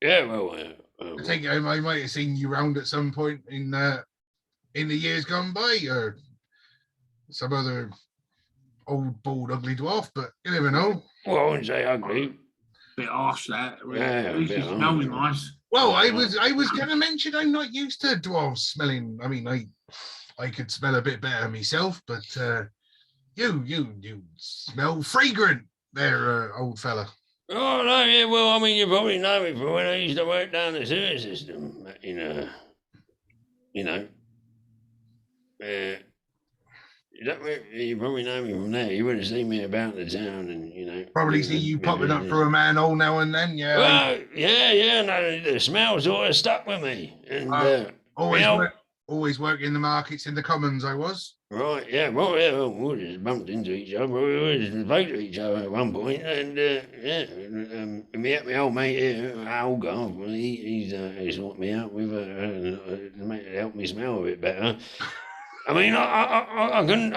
Yeah, well, I think I might have seen you round at some point in the years gone by, or some other old, bald, ugly dwarf, but you never know. well, I wouldn't say ugly. Bit harsh that. Yeah, At least a it bit smells harsh. nice. Well, I was going to mention I'm not used to dwarves smelling. I mean, I could smell a bit better myself, but you smell fragrant there, old fella. Oh, no, yeah, well, I mean, you probably know me from when I used to work down the sewer system you probably know me from there. You would have seen me about the town and, Probably see you popping up through a manhole now and then, yeah. Well, yeah, no, the smell sort of stuck with me. And, always work in the markets in the commons, I was. right, yeah, well, we just bumped into each other. We always spoke to each other at one point, and me old mate here, Algar, he sorted me out with to help me smell a bit better. I mean, I couldn't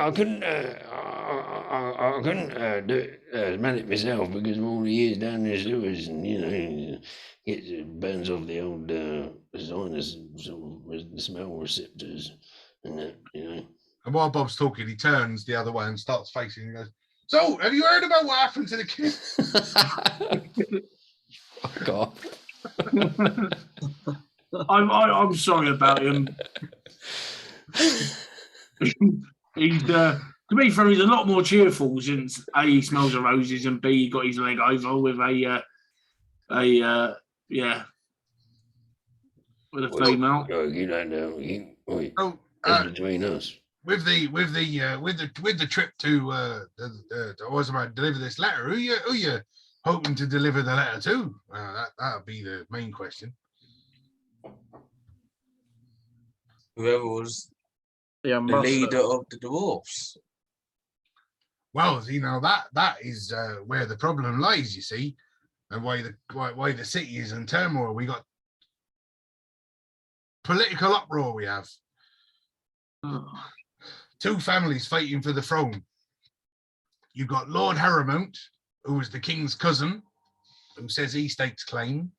do it, smell it myself because of all the years down the sewers, and it burns off the old sinus the smell receptors and that, And while Bob's talking, he turns the other way and starts facing and goes, "So, have you heard about what happened to the kid?" Fuck off. I'm sorry about him. He's to be fair, he's a lot more cheerful since A, he smells of roses, and B, he got his leg over with a female. You don't know. So, That's between us. with the trip to Orzammar to deliver this letter, who you hoping to deliver the letter to? That'll be the main question. Whoever was The the ambassador. leader of the dwarfs. Well, that is where the problem lies, you see, and why the city is in turmoil. We got political uproar. We have two families fighting for the throne. You've got Lord Harrowmount, who is the king's cousin, who says he stakes claim.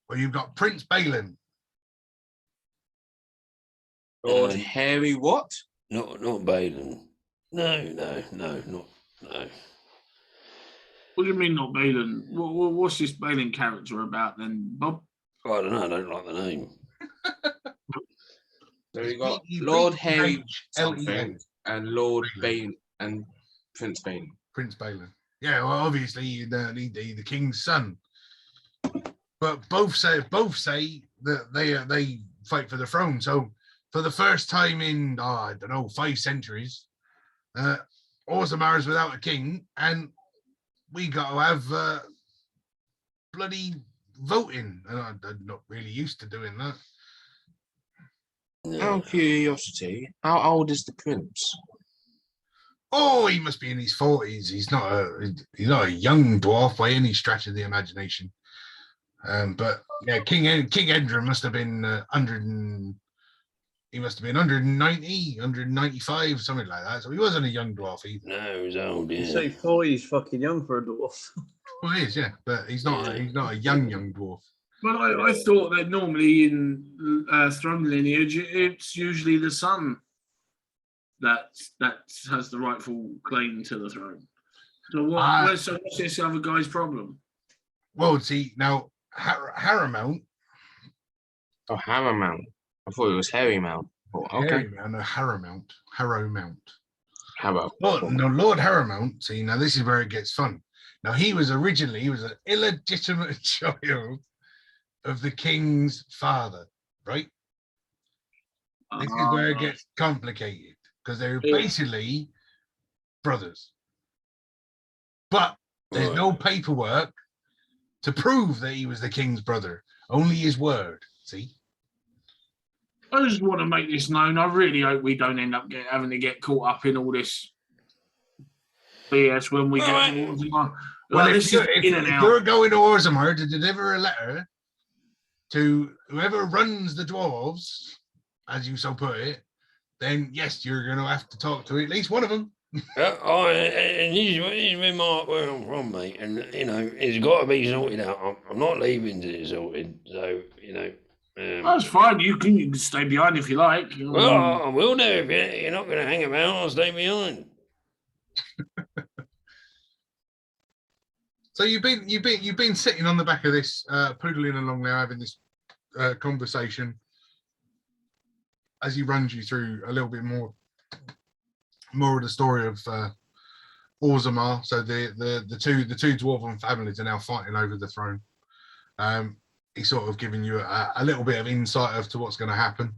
Or you've got Prince Balin. Lord Harry what? Not Balin. No, not. What do you mean not Balin? What's this Balin character about then, Bob? I don't know. I don't like the name. So we got Lord Harry something and Lord Bane and Prince Bane. Prince Balin. Yeah, well, obviously the king's son. But both say that they fight for the throne. So for the first time in 5 centuries, Orzammar is without a king, and we got to have bloody voting. And I'm not really used to doing that. Out of curiosity, how old is the prince? Oh, he must be in his 40s. He's not a young dwarf by any stretch of the imagination. But yeah, King Edrin must have been 100. He must have been 190, 195, something like that. So he wasn't a young dwarf either. No, he was old. Yeah. You say 40 is fucking young for a dwarf. Well, he is, yeah, but he's not a young dwarf. Well, I thought that normally in throne lineage, it's usually the son that has the rightful claim to the throne. So what's this other guy's problem? Well, see, now Harrowmount. Oh, Harrowmount. I thought it was Harrymount. Oh, okay. Harrowmount. Harrow. Lord Harrowmount. See, now this is where it gets fun. Now he was an illegitimate child of the king's father, right? This is where it gets complicated because they're basically brothers. But there's no paperwork to prove that he was the king's brother. Only his word. See? I just want to make this known. I really hope we don't end up having to get caught up in all this. But yes, when we get Alright. to Orzammar. Well, Like, if, this you're, is if, in and if out. you're going to Orzammar to deliver a letter to whoever runs the dwarves, as you so put it, then yes, you're going to have to talk to at least one of them. And he's been marked where I'm from, mate. And, you know, it's got to be sorted out. I'm not leaving till it's sorted. So, you know. That's fine. You can stay behind if you like. Well, I will do. If you're not going to hang about, I'll stay behind. So you've been sitting on the back of this, poodling along there, having this conversation as he runs you through a little bit more of the story of Orzammar. So the two dwarven families are now fighting over the throne. He's sort of giving you a little bit of insight as to what's going to happen.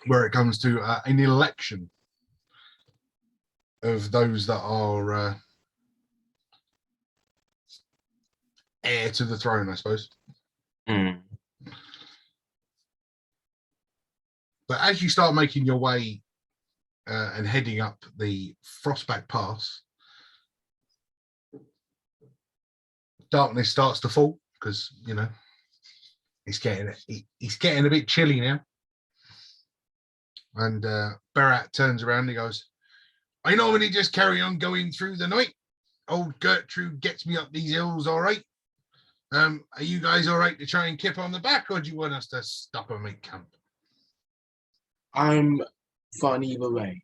Where it comes to an election of those that are heir to the throne, I suppose. Mm. But as you start making your way and heading up the Frostback Pass, darkness starts to fall because, you know, it's getting a bit chilly now. And Barat turns around and he goes, I normally just carry on going through the night. Old Gertrude gets me up these hills all right. Are you guys all right to try and kip on the back, or do you want us to stop and make camp? I'm fine either way.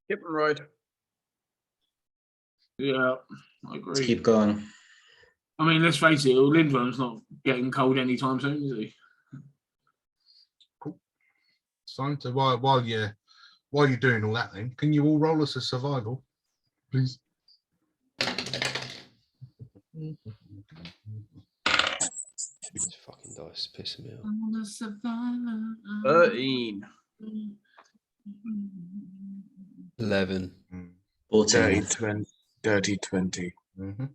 Keep it right. Yeah, I Let's agree. keep going. I mean, let's face it, Lindworm's not getting cold anytime soon, is he? Cool. It's fine. So while you're doing all that, then can you all roll us a survival, please? These fucking dice pissing me off. 13. 11. 14. Dirty 20. Mm-hmm.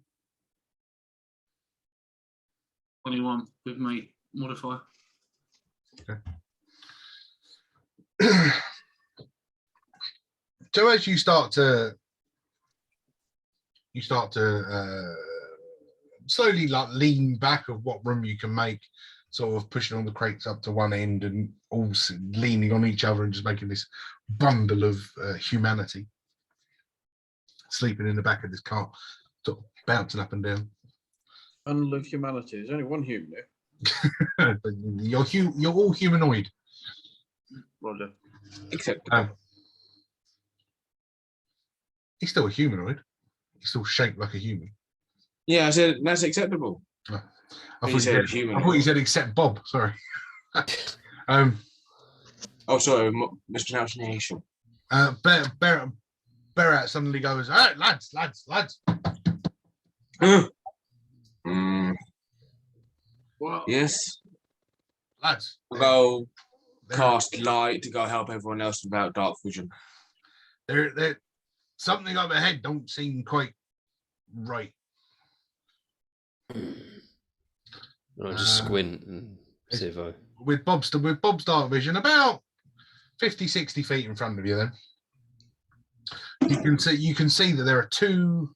21 with me modifier. So as you start to slowly like lean back of what room you can make, sort of pushing all the crates up to one end and all leaning on each other and just making this bundle of humanity sleeping in the back of this cart, sort of bouncing up and down. Bundle of humanity. There's only one human there. But you're all humanoid. Roger. Except He's still a humanoid. He's still shaped like a human. yeah, I said that's acceptable. I You thought said I thought you said except Bob. Sorry. Oh, sorry, mispronunciation. Berat suddenly goes, all right, lads. Well, Yes, Lads. I'll go cast light to go help everyone else without dark vision. There, something up ahead don't seem quite right. I just squint and see if I. With Bob's dark vision, about 50, 60 feet in front of you, then you can see that there are two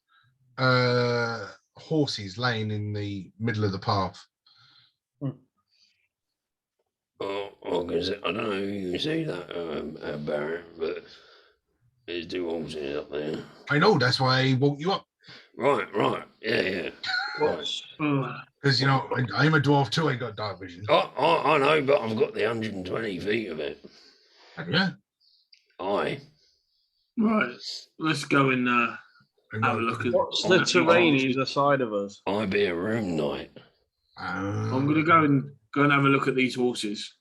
horses laying in the middle of the path. Oh, I don't know if you can see that, Baron, but there's two horses up there. I know, that's why I woke you up. Right, yeah. Right. Because, you know, I'm a dwarf too, I got dark vision. I know, but I've got the 120 feet of it. Yeah. Aye. right, let's go and have a look at. What's the terrain either side of us? I be a room knight. I'm going to go and have a look at these horses.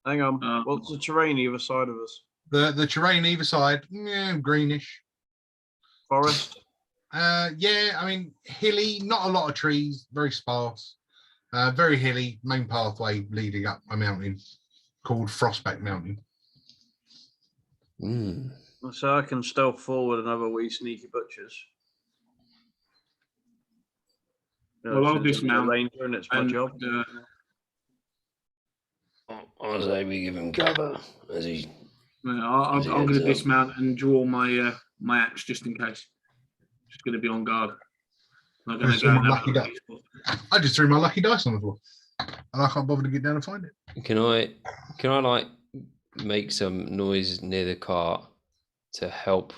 Hang on. What's the terrain either side of us? The terrain either side, greenish. Forest? Yeah, I mean, hilly, not a lot of trees, very sparse. Very hilly, main pathway leading up a mountain called Frostback Mountain. So I can stealth forward and have a wee sneaky butchers. Well, I'll since I'm a dismount ranger and it's my job. I say we give him cover as he I'm going to dismount and draw my my axe just in case. Just going to be on guard. I'm going to go. I just threw my lucky dice on the floor, and I can't bother to get down and find it. Can I like make some noise near the cart to help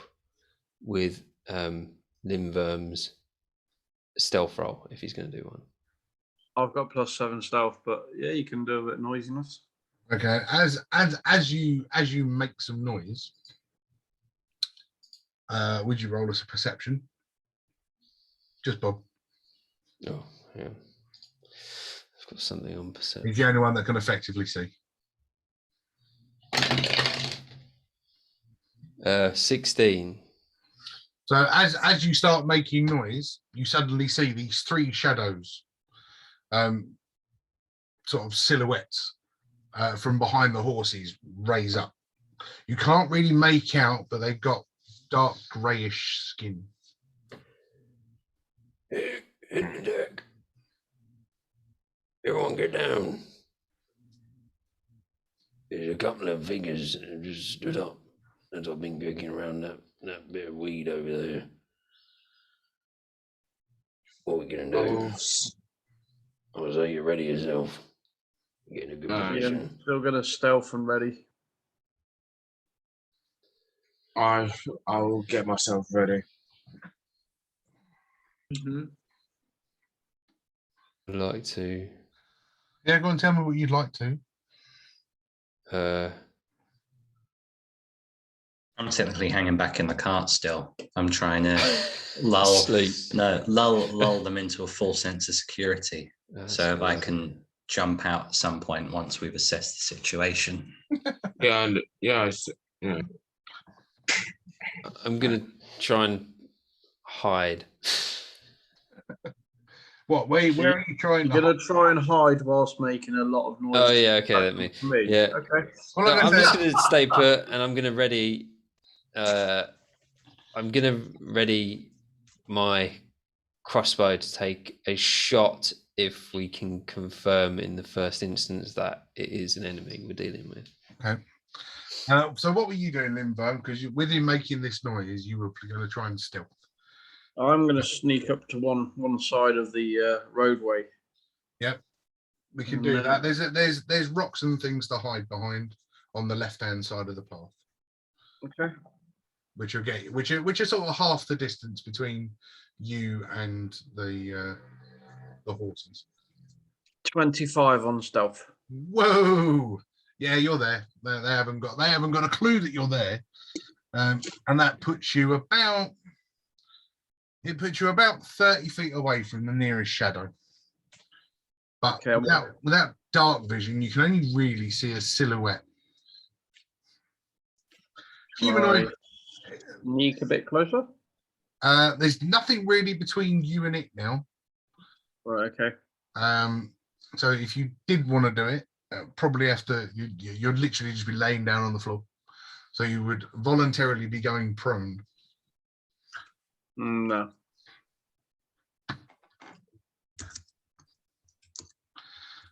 with Limverm's stealth roll if he's going to do one? I've got +7 stealth, but yeah, you can do a bit of noisiness. Okay, as you make some noise, would you roll us a perception? Just Bob. Oh yeah, I've got something on perception. He's the only one that can effectively see. 16. So as you start making noise, you suddenly see these 3 shadows, sort of silhouettes from behind the horses raise up. You can't really make out, but they've got dark greyish skin. Hit the deck. Everyone get down. There's a couple of figures that just stood up as I've been kicking around that bit of weed over there. What are we gonna do? Oh, so you ready yourself? Getting a good position. Yeah, still gonna stealth and ready. I will get myself ready. I'd like to. Yeah, go and tell me what you'd like to. I'm technically hanging back in the cart still. I'm trying to lull Sleep. lull them into a full sense of security. So if I good. can jump out at some point once we've assessed the situation. Yeah. I'm gonna try and hide. What? Where are you trying? You're gonna try and hide whilst making a lot of noise. Oh yeah, okay, let me. Yeah. Okay. Well, So like I I'm said, just gonna stay put, and I'm gonna ready. I'm gonna ready my crossbow to take a shot if we can confirm in the first instance that it is an enemy we're dealing with. Okay. So what were you doing, Limbo? Because with him making this noise, you were going to try and stealth. I'm gonna sneak up to one side of the roadway. Yep, we can do that. There's rocks and things to hide behind on the left-hand side of the path. Okay. Which are sort of half the distance between you and the horses. 25 on stealth. Whoa! Yeah, you're there. They haven't got a clue that you're there, and that puts you about 30 feet away from the nearest shadow. But Okay, without dark vision, you can only really see a silhouette. Humanoid. Right. Sneak a bit closer. There's nothing really between you and it now. Right. Okay. So if you did want to do it, probably have to. You'd literally just be laying down on the floor. So you would voluntarily be going prone. No.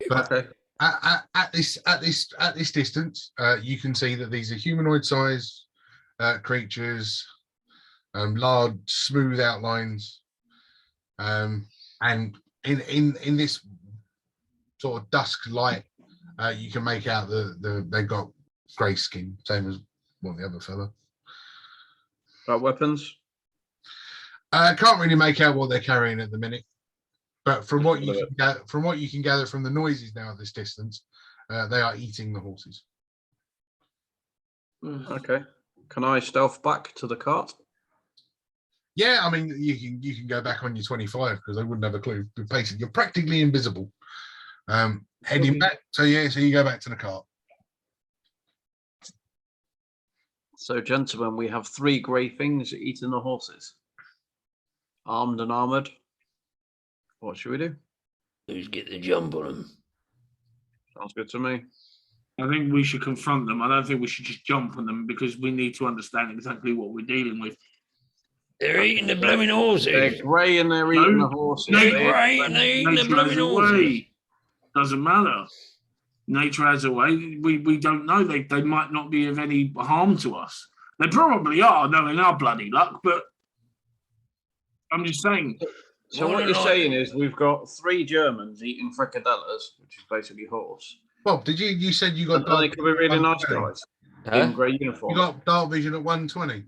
But Okay. at this distance, you can see that these are humanoid-sized creatures, large, smooth outlines, and in this sort of dusk light, you can make out they've got grey skin, same as the other fella. Got weapons? Can't really make out what they're carrying at the minute, but from what you can gather from the noises now at this distance, they are eating the horses. Okay. Can I stealth back to the cart? Yeah, I mean you can go back on your 25 because they wouldn't have a clue. But basically, you're practically invisible. Heading back, so you go back to the cart. So, gentlemen, we have 3 grey things eating the horses. Armed and armoured. What should we do? Let's get the jump on them. Sounds good to me. I think we should confront them. I don't think we should just jump on them because we need to understand exactly what we're dealing with. They're eating the blooming horses. They're grey and they're eating the horses. They're grey and they're eating the blooming horses. Doesn't matter. nature has a way. We don't know. They might not be of any harm to us. They probably are, knowing our bloody luck, but I'm just saying. So what you're saying is we've got 3 Germans eating frikadellas, which is basically horse. Bob, you said you got And they could be really nice 120. guys Huh? in grey uniforms. You got dark vision at 120.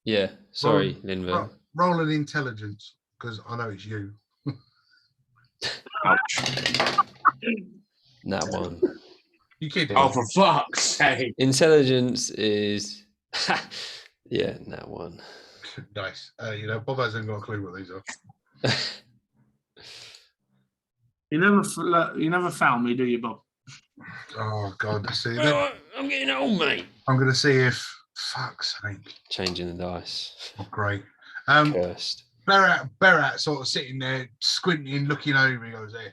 Yeah. Sorry, Linver. Roll an intelligence, because I know it's you. That one. You kidding? Oh, for fuck's sake. Intelligence is yeah, that one. Nice. Bob hasn't got a clue what these are. You never found me, do you, Bob? Oh God, let's see. Well, I'm getting old, mate. I'm going to see if. Fuck's sake. Changing the dice. Oh, great. Cursed. Berat sort of sitting there, squinting, looking over. He goes, there.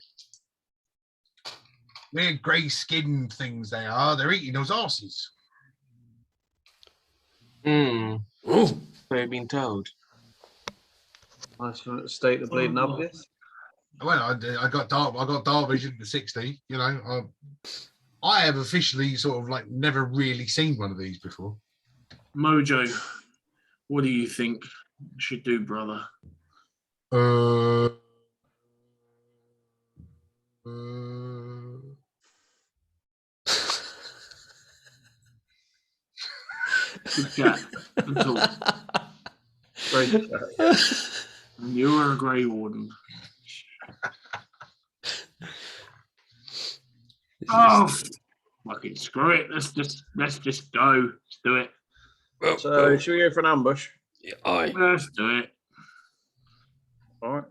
They're grey-skinned things they are. They're eating those arses. Hmm. Oh, We've been told. Nice one at the state of bleeding obvious. Well, I got dark vision to 60. I have officially sort of like never really seen one of these before. Mojo, what do you think we should do, brother? Good chat. Good talk. Great chat. And you are a Grey Warden. Oh, fuck it, screw it. Let's just go. Let's do it. well, So should we go for an ambush? yeah, aye. Let's do it. All right.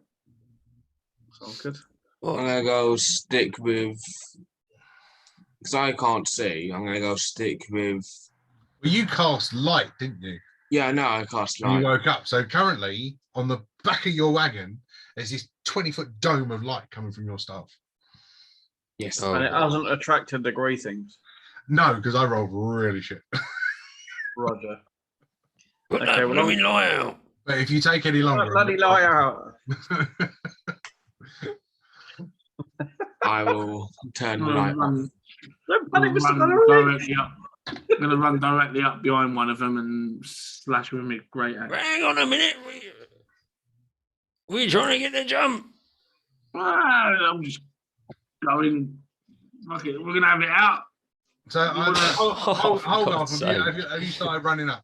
Sounds good. I'm gonna go stick with, because I can't see. I'm gonna go stick with. Well, you cast light, didn't you? Yeah, no, I cast When you light. woke up. So currently, on the back of your wagon, there's this 20-foot dome of light coming from your staff. Yes. Oh, And it hasn't attracted the grey things. No, because I rolled really shit. Roger. Put Okay, that well, blooming light out. But if you take any longer, Bloody lie out. I will turn the I'm light gonna off. run, Don't panic, Mr. run Connery. directly up. I'm gonna run directly up behind one of them and slash with my great axe. Hang on a minute. We're trying to get the jump. I'm just going. Fuck it, we're gonna have it out. So hold for off. God's Have you started running up?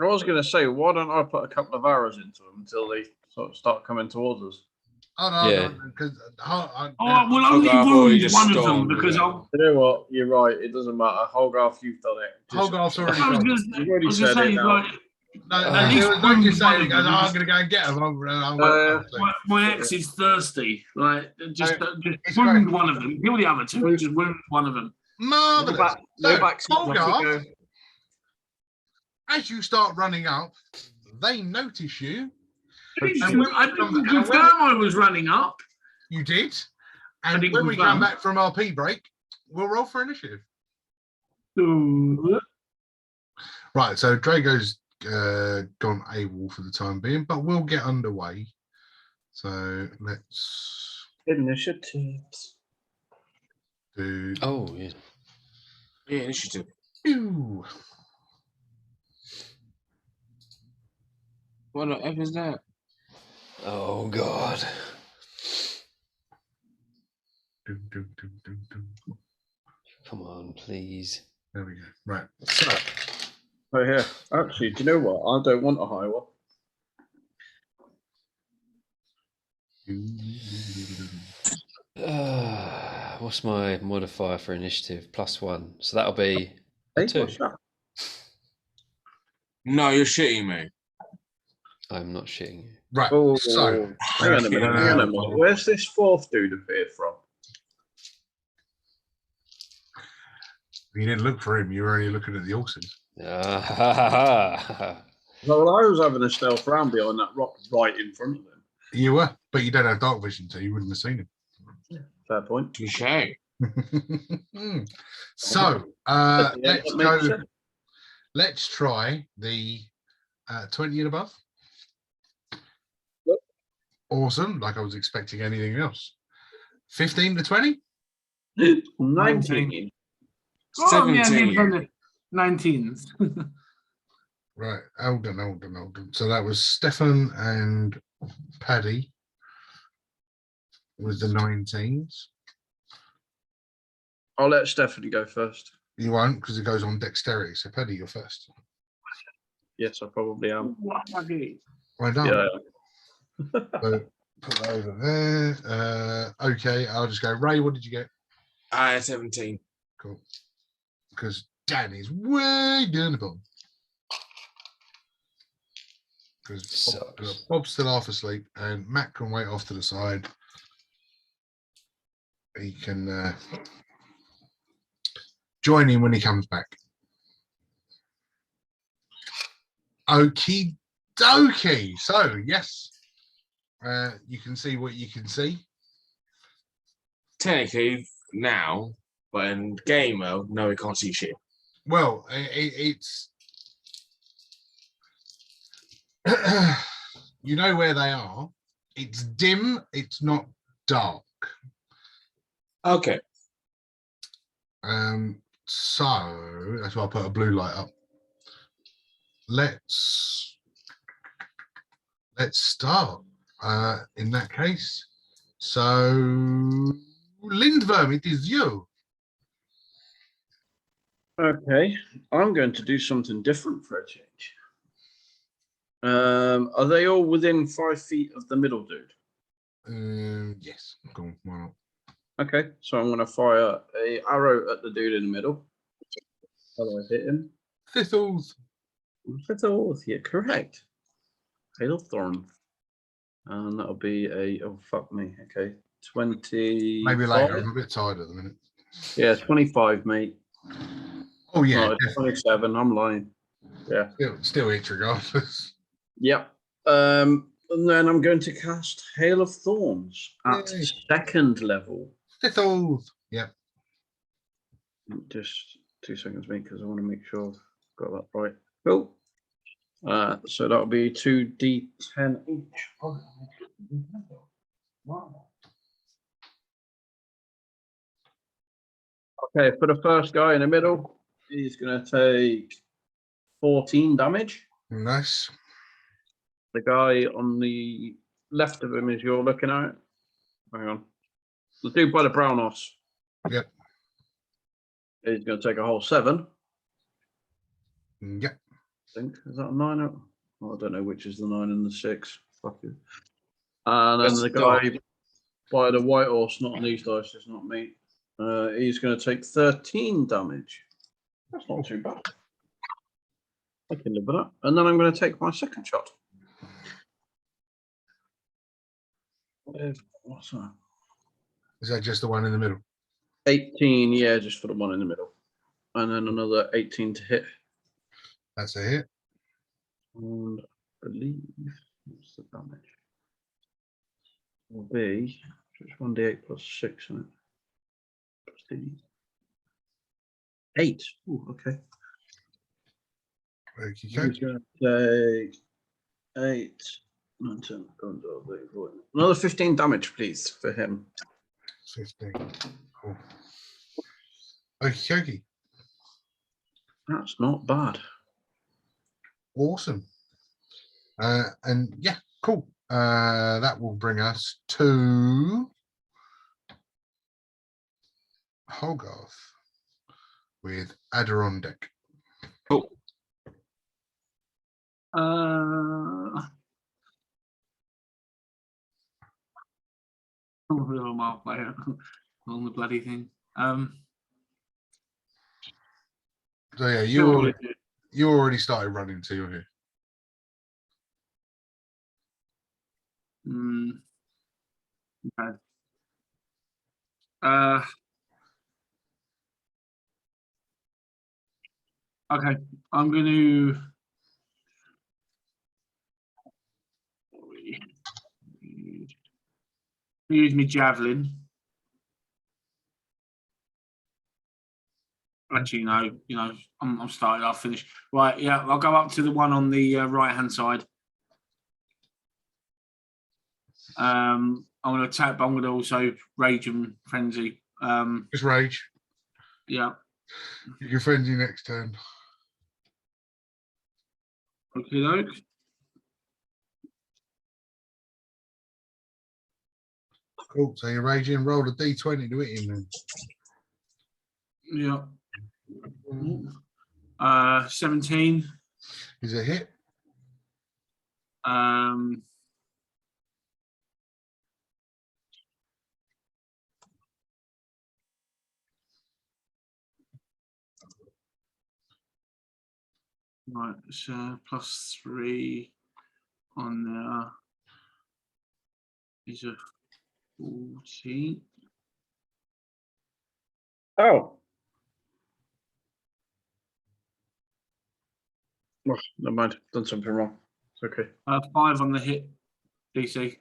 I was going to say, why don't I put a couple of arrows into them until they sort of start coming towards us? Oh no, Yeah. because Oh, we'll only I've already wound just one of them stormed because it. I'll. You know what? You're right. It doesn't matter. Holgarth, you've done it. Just- Holgarth's already I was gone. gonna, You've already I was said gonna say, it now. like, No, at least don't wound just say one it. of Goes, them. I'm going to go and get them. my axe is thirsty. Like, just it's wound great. one of them. Kill the other two. Just wound one of them. Marvelous. No So, back. Holgarth, as you start running up, they notice you. I didn't confirm I was running up. You did. I And didn't when we confirm. come back from RP break, we'll roll for initiative. So, Right, so Drago's gone AWOL for the time being, but we'll get underway. So let's Initiatives. do. Oh, yeah. Yeah, initiative. Ew. What the F is that? Oh, God. Dum, dum, dum, dum, dum. Come on, please. There we go. Right. So Oh, yeah. Actually, do you know what? I don't want a high one. What's my modifier for initiative? +1. So that'll be a Hey, 2. what's that? No, you're shitting me. I'm not shitting you. right. Oh, So hang on a minute. Hang on a minute. Where's this fourth dude appeared from? you didn't look for him. You were only looking at the horses. Ah, Well, I was having a stealth round behind that rock right in front of him. You were, but you don't have dark vision, so you wouldn't have seen Fair point. Touche. him. So Yeah, let's that makes go. sense. Let's try the 20 and above. Yep. Awesome. Like I was expecting anything else. 15 to 20. 19. Oh, yeah, 17. 19s. Right, hold on. So that was Stefan and Paddy with the 19s. I'll let Stephanie go first. You won't, because it goes on dexterity. So Paddy, you're first. Yes, I probably am. Well done. Yeah. So put that over there. Okay, I'll just go. Ray, what did you get? I had 17. Cool. Because Dan is way down the bottom. Because Sucks. Bob's still half asleep, and Matt can wait off to the side. He can join in when he comes back. Okie dokie. So, yes, you can see what you can see. Technically, now, but in game mode, no, we can't see shit. Well, it's you know where they are. It's dim. It's not dark. Okay. So that's why I put a blue light up. Let's start. In that case, so Lindworm, it is you. Okay, I'm going to do something different for a change. Are they all within 5 feet of the middle dude? Yes. Cool. Why not? Okay, so I'm going to fire a arrow at the dude in the middle. How do I hit him? Thistles. Thistles, yeah, correct. Hailthorn. And that'll be a, oh, fuck me. Okay, 20. Maybe later. I'm a bit tired at the minute. Yeah, 25, mate. Oh yeah, No, 27. I'm lying. Yeah. Still hit regardless. Yep. And then I'm going to cast Hail of Thorns at Yay. 2nd level. Thistles. Yep. Just 2 seconds, mate, because I want to make sure I've got that right. Cool. So that'll be 2d10 each. Wow. Okay, for the first guy in the middle, he's going to take 14 damage. Nice. The guy on the left of him is you're looking at. Hang on. The dude by the brown horse. Yep. He's going to take a whole 7. Yep. I think. Is that a 9? Oh, I don't know which is the 9 and the 6. Fuck it. And then That's the guy by the white horse, not on these dice, it's not me. He's going to take 13 damage. That's not too bad. I can live with that. And then I'm going to take my second shot. What's that? Is that just the one in the middle? 18, yeah, just for the one in the middle. And then another 18 to hit. That's a hit. And I believe what's the damage? Will be just 1d8 plus 6 on it. Plus 8. Ooh, okay. Okay. He's going to take 8, 9, 10, 11, 12, 13, 14. Another 15 damage, please, for him. 15. Cool. Okay. That's not bad. Awesome. And yeah, cool. That will bring us to Hogarth with Adirondack. Cool. I'm a little mile away on the bloody thing. So yeah, Sure. you already started running to here. Okay. Okay, I'm going to use my javelin. Actually, no, I'm started. I'll finish. Right, yeah, I'll go up to the one on the right hand side. I'm going to attack, but I'm going to also rage and frenzy Just rage. Yeah. You can frenzy next turn. Okay, doke. Cool. So you're raging. Roll a d20 to hit him. Yeah. Then. 17. Is a hit. Right, so +3 on there is a 14. Oh. Oh, never mind. Done something wrong. It's okay. 5 on the hit DC.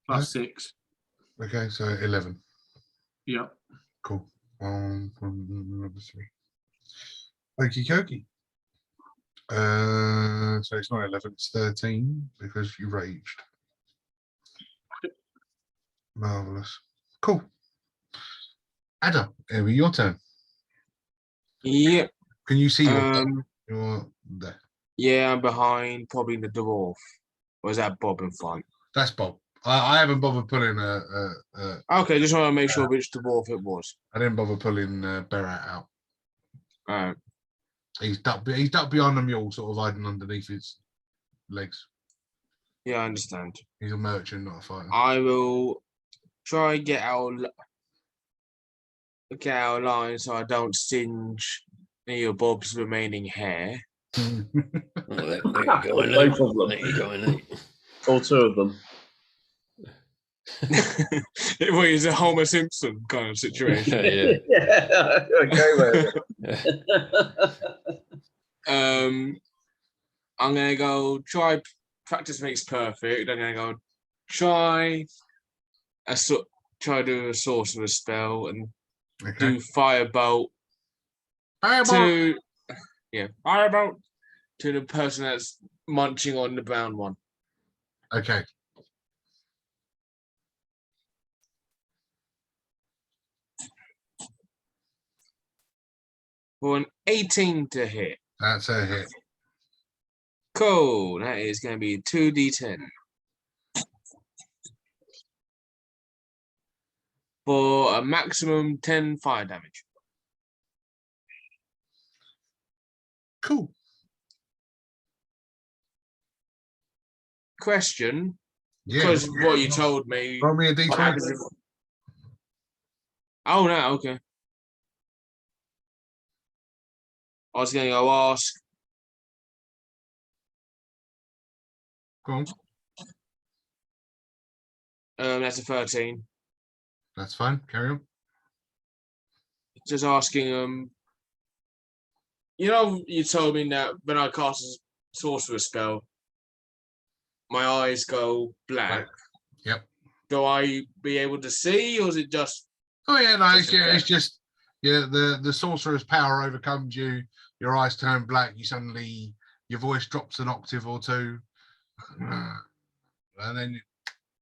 +6. Okay, so 11. Yeah. Cool. From number 3. Okie dokie. So it's not 11, it's 13 because you raged. Marvelous. Cool. Ada, it'll be your turn. Yep. Can you see you're there? Yeah, I'm behind probably the dwarf. Or is that Bob in front? That's Bob. I haven't bothered pulling Okay, just want to make sure which dwarf it was. I didn't bother pulling Berat out. Alright. He's ducked behind the mule, sort of hiding underneath his legs. Yeah, I understand. He's a merchant, not a fighter. I will try and get out of line so I don't singe any of Bob's remaining hair. There you go, Both of them. There you go, Nate. All 2 of them. It was a Homer Simpson kind of situation. Yeah. Yeah. Okay, well. I'm gonna go try. Practice makes perfect. I'm gonna go try to do a sorcerer spell and do firebolt to firebolt to the person that's munching on the brown one. Okay. For an 18 to hit. That's a hit. Cool. That is going to be 2d10. For a maximum 10 fire damage. Cool. Question. Yeah. Because what you told me. Roll me a what d20. happens if... Oh, no. Okay. I was going to go ask. Go on. That's a 13. That's fine. Carry on. Just asking you told me that when I cast a sorcerer spell, my eyes go black. Yep. Do I be able to see, or is it just? Oh yeah, no, it's just the sorcerer's power overcomes you. Your eyes turn black. Your voice drops an octave or two, and then it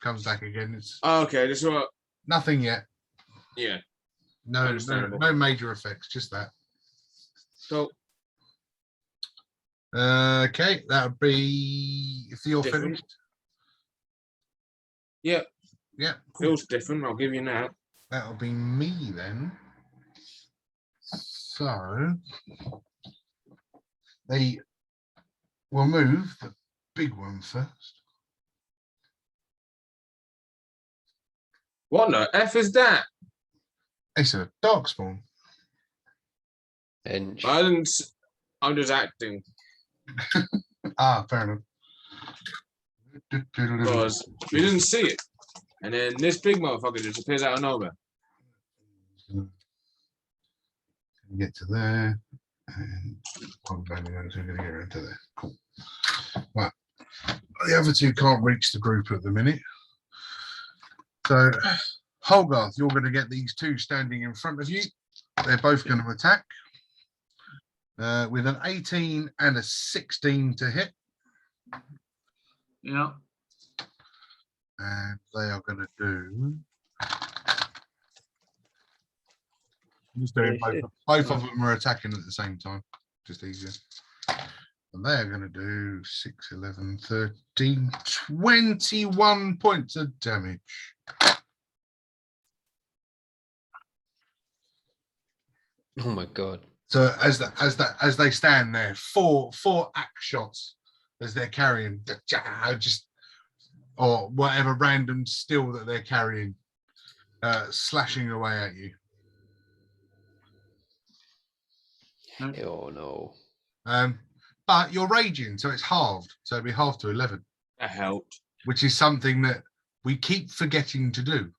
comes back again. It's okay. Just what? Nothing yet. Yeah. No major effects. Just that. So. Okay, that would be if you're different. finished. Yeah. Yeah. Cool. Feels different. I'll give you that. That'll be me then. So we'll move the big one first. What the F is that? It's a darkspawn. And I'm just acting. Fair enough. Because we didn't see it. And then this big motherfucker just appears out of nowhere. Get to there. And I'm going to get into there. Cool. Right. The other two can't reach the group at the minute. So, Holgarth, you're going to get these two standing in front of you. They're both going to attack with an 18 and a 16 to hit. Yeah. And they are going to do Just doing both of them are attacking at the same time. Just easier. And they're going to do 6, 11, 13, 21 points of damage. Oh my god. So as they stand there, four axe shots as they're carrying just or whatever random steel that they're carrying, slashing away at you. Oh no. But you're raging, so it's halved. So it'll be halved to 11. That helped. Which is something that we keep forgetting to do.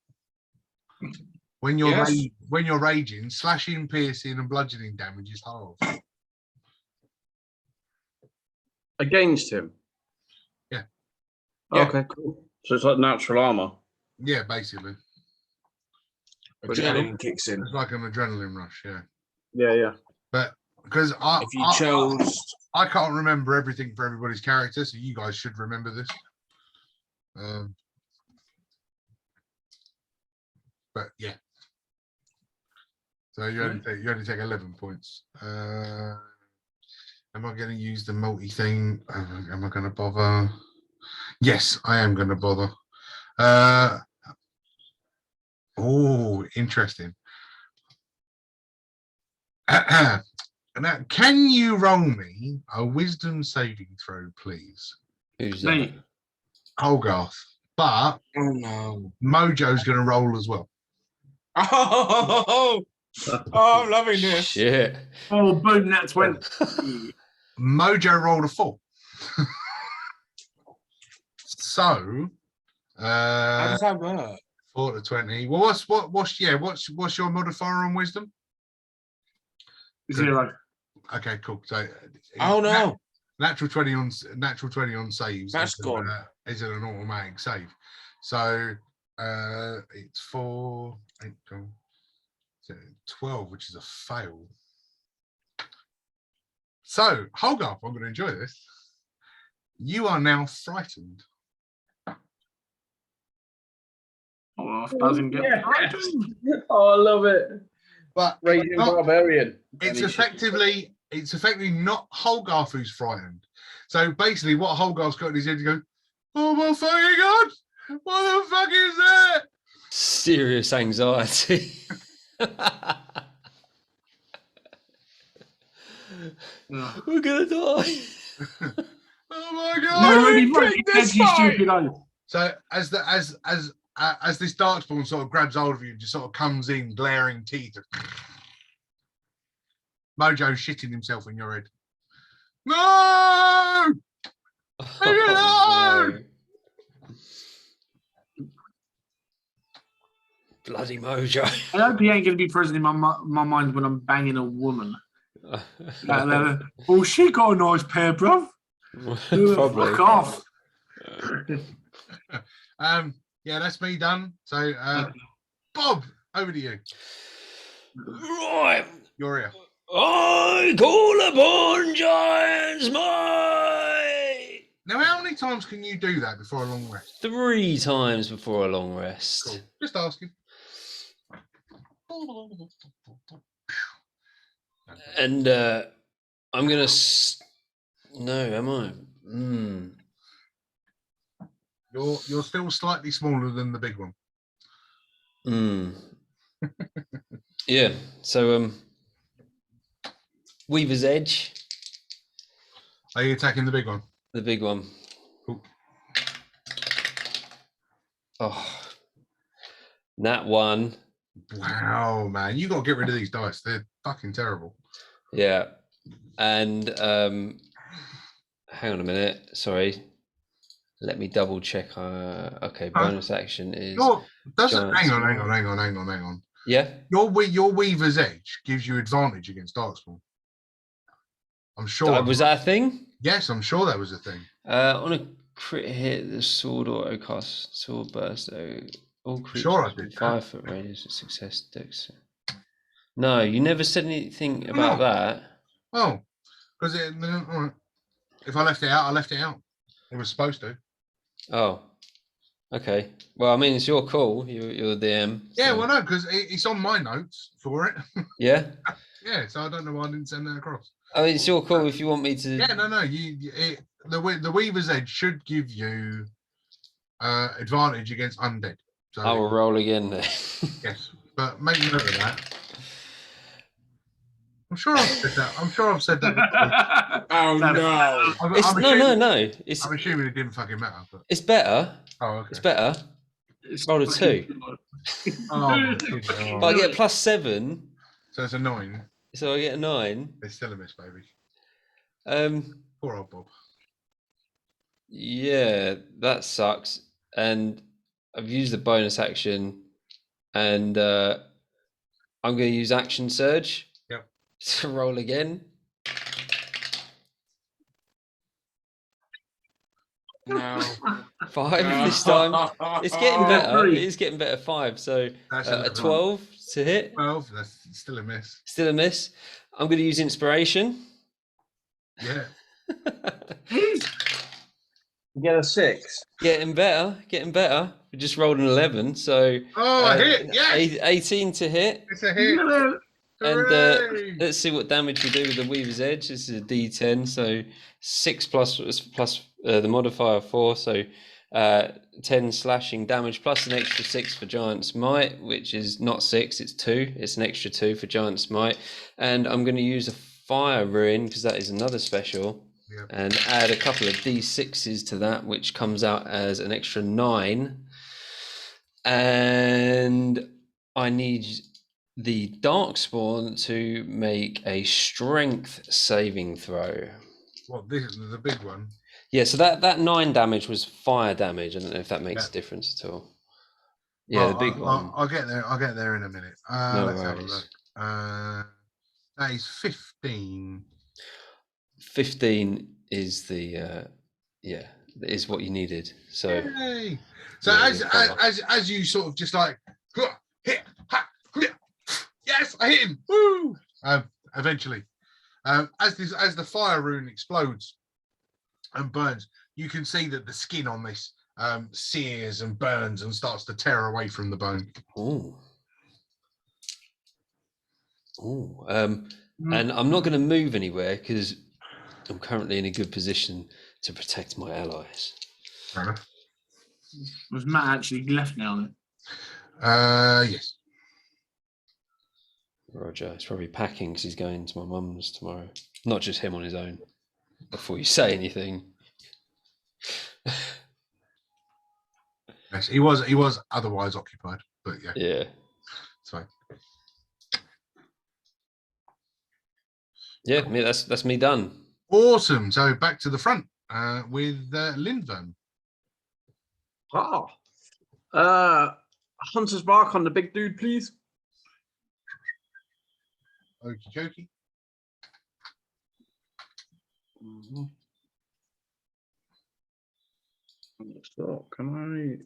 When you're Yes. when you're raging, slashing, piercing, and bludgeoning damage is halved. Against him. Yeah. Okay, cool. So it's like natural armor. Yeah, basically. Adrenaline kicks in. It's like an adrenaline rush, yeah. Yeah. But because If you chose, I can't remember everything for everybody's character, so you guys should remember this. But yeah. So you only take 11 points. Am I going to use the multi thing? Am I going to bother? Yes, I am going to bother. Oh, interesting. Now, can you roll me a wisdom saving throw, please? Who's that? Me. Holgarth. But oh no. Mojo's going to roll as well. Oh, I'm loving this. Shit. Oh, boom, that's 20. Mojo rolled a 4. So, How does that work? 4 to 20. Well, what's your modifier on wisdom? 0. Okay, cool. So, Oh no. natural 20 on saves. That's gone. Is it an automatic save? So, it's 4, 8, 12, which is a fail. So, Holgarth, I'm going to enjoy this. You are now frightened. Oh, doesn't get Oh, I love it. But Raging barbarian. it's effectively not Holgarth who's frightened. So basically, what Holgarth's got in his head, he goes, "Oh my fucking god! What the fuck is that?" Serious anxiety. We're gonna die. Oh my You're god! already right. You stupid oath. So as this darkspawn sort of grabs hold of you and just sort of comes in, glaring teeth. Mojo shitting himself in your head. No! Oh, no. Bloody Mojo. I hope he ain't going to be present in my mind when I'm banging a woman. Oh, she got a nice pair, bruv. Probably. Fuck off. Yeah, that's me done. So, Bob, over to you. Right. You're here. I call upon giants might. Now, how many times can you do that before a long rest? 3 times before a long rest. Cool. Just asking. And I'm gonna. No, am I? You're still slightly smaller than the big one. Yeah. So Weaver's Edge. Are you attacking the big one? The big one. Cool. Oh, that one. Wow, man, you got to get rid of these dice. They're fucking terrible. Yeah. And hang on a minute. Sorry. Let me double check. Okay, bonus action is. Hang on. Yeah. Your Weaver's Edge gives you advantage against Darkspawn. I'm sure. Was that a thing? Yes, I'm sure that was a thing. On a crit hit, the sword auto cast sword burst. All creatures Sure, I did. 5 foot radius of success. Dex. No, you never said anything about that. Oh, because if I left it out, I left it out. It was supposed to. Oh, Okay. Well, I mean, it's your call. You're the DM. Yeah, so- well, no, because it's on my notes for it. Yeah. Yeah, so I don't know why I didn't send that across. I mean, it's your call if you want me to. Yeah, no. The Weaver's Edge should give you advantage against undead. So I will roll again there. yes, but make note of that. I'm sure I've said that. Before. Oh no! It's, no. It's I'm assuming it didn't fucking matter. But it's better. oh, okay. It's better. Roll a 2. Oh, my goodness. But I get a +7, So it's a 9. so I get a 9. It's still a miss, baby. Poor old Bob. Yeah, that sucks. And I've used the bonus action, and I'm going to use Action Surge. Yep. To roll again. No. 5 this time. It's getting better. It is getting better. 5. So That's a 12 to hit. 12. That's still a miss. Still a miss. I'm going to use Inspiration. Yeah. Get a 6. Getting better. We just rolled an 11. So Oh, a hit. Yeah. 18 to hit. It's a hit. And Hooray! let's see what damage we do with the Weaver's Edge. This is a D10, so 6 plus the modifier 4, so 10 slashing damage plus an extra 6 for Giant's Might, which is not 6, it's 2. It's an extra 2 for Giant's Might. And I'm going to use a Fire Ruin, because that is another special, Yep. and add a couple of D6s to that, which comes out as an extra 9. And I need the Darkspawn to make a Strength saving throw. What, this is the big one? Yeah, so that 9 damage was fire damage. I don't know if that makes Yeah. a difference at all. Yeah, the big one. I'll get there. I'll get there in a minute. No Let's have a worries. look. That is 15. 15 is the is what you needed. So Yay! So Yeah, as you sort of just like hit, yes, I hit him. Woo! Eventually, as the fire rune explodes and burns, you can see that the skin on this sears and burns and starts to tear away from the bone. Ooh. And I'm not going to move anywhere because I'm currently in a good position to protect my allies. Fair enough. Was Matt actually left now then? Yes. Roger, he's probably packing because he's going to my mum's tomorrow. Not just him on his own. Before you say anything. Yes, he was otherwise occupied, but yeah, Yeah. it's fine. Yeah, that's me done. Awesome. So back to the front with Lindvern. Hunter's Mark on the big dude, please. Okie dokie. So can I?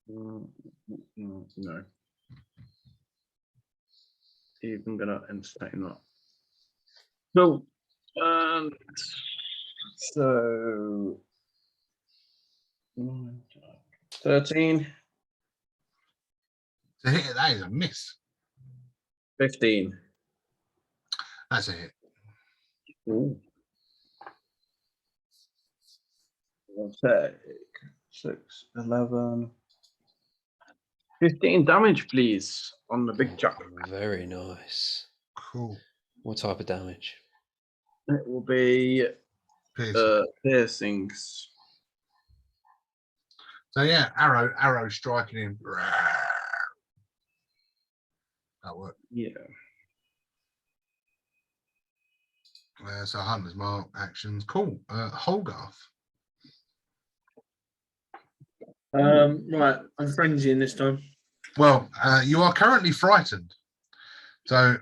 No. Even gonna entertain that. No. So 13, So hit, that is a miss. 15. That's a hit. Ooh. I'll take 6, 11, 15 damage, please, on the big chap. Very nice. Cool. What type of damage? It will be piercings. So yeah, arrow striking him. That worked. Yeah. So Hunter's Mark actions. Cool. Holgarth. Right, I'm frenzying this time. Well, you are currently frightened. So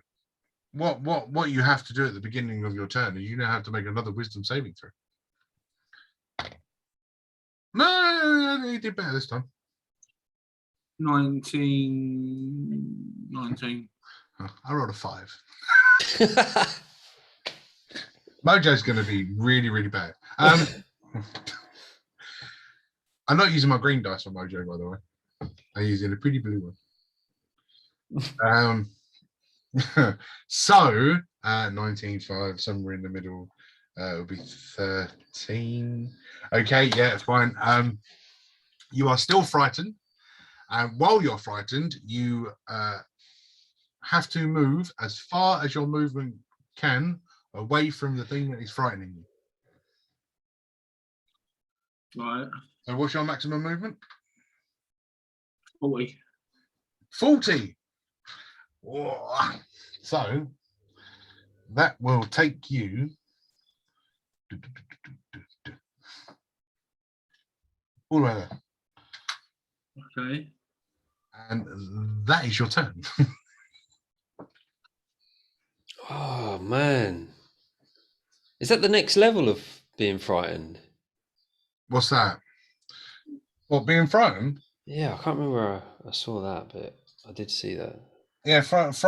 what you have to do at the beginning of your turn is you now have to make another wisdom saving throw. No, he did better this time. 19. I rolled a 5. Mojo's going to be really, really bad. I'm not using my green dice for Mojo, by the way. I'm using a pretty blue one. So 19.5, somewhere in the middle, it will be 13. Okay, yeah, it's fine. You are still frightened, and while you're frightened, you have to move as far as your movement can away from the thing that is frightening you. Right. So what's your maximum movement? 40. 40. Whoa. So that will take you all the way there. Okay. And that is your turn. Oh man, is that the next level of being frightened? What's that? What, being frightened? Yeah, I can't remember where I saw that, but I did see that. Yeah, frightened. It's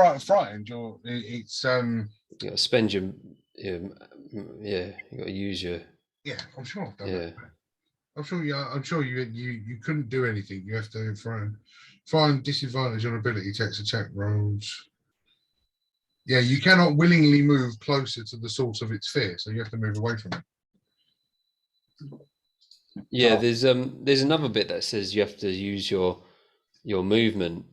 You got to spend your yeah, you got to use your yeah. I'm sure I've done yeah. that. I'm sure you couldn't do anything. You have to find disadvantage on ability checks, attack rolls. Yeah, you cannot willingly move closer to the source of its fear, so you have to move away from it. Yeah, there's another bit that says you have to use your movement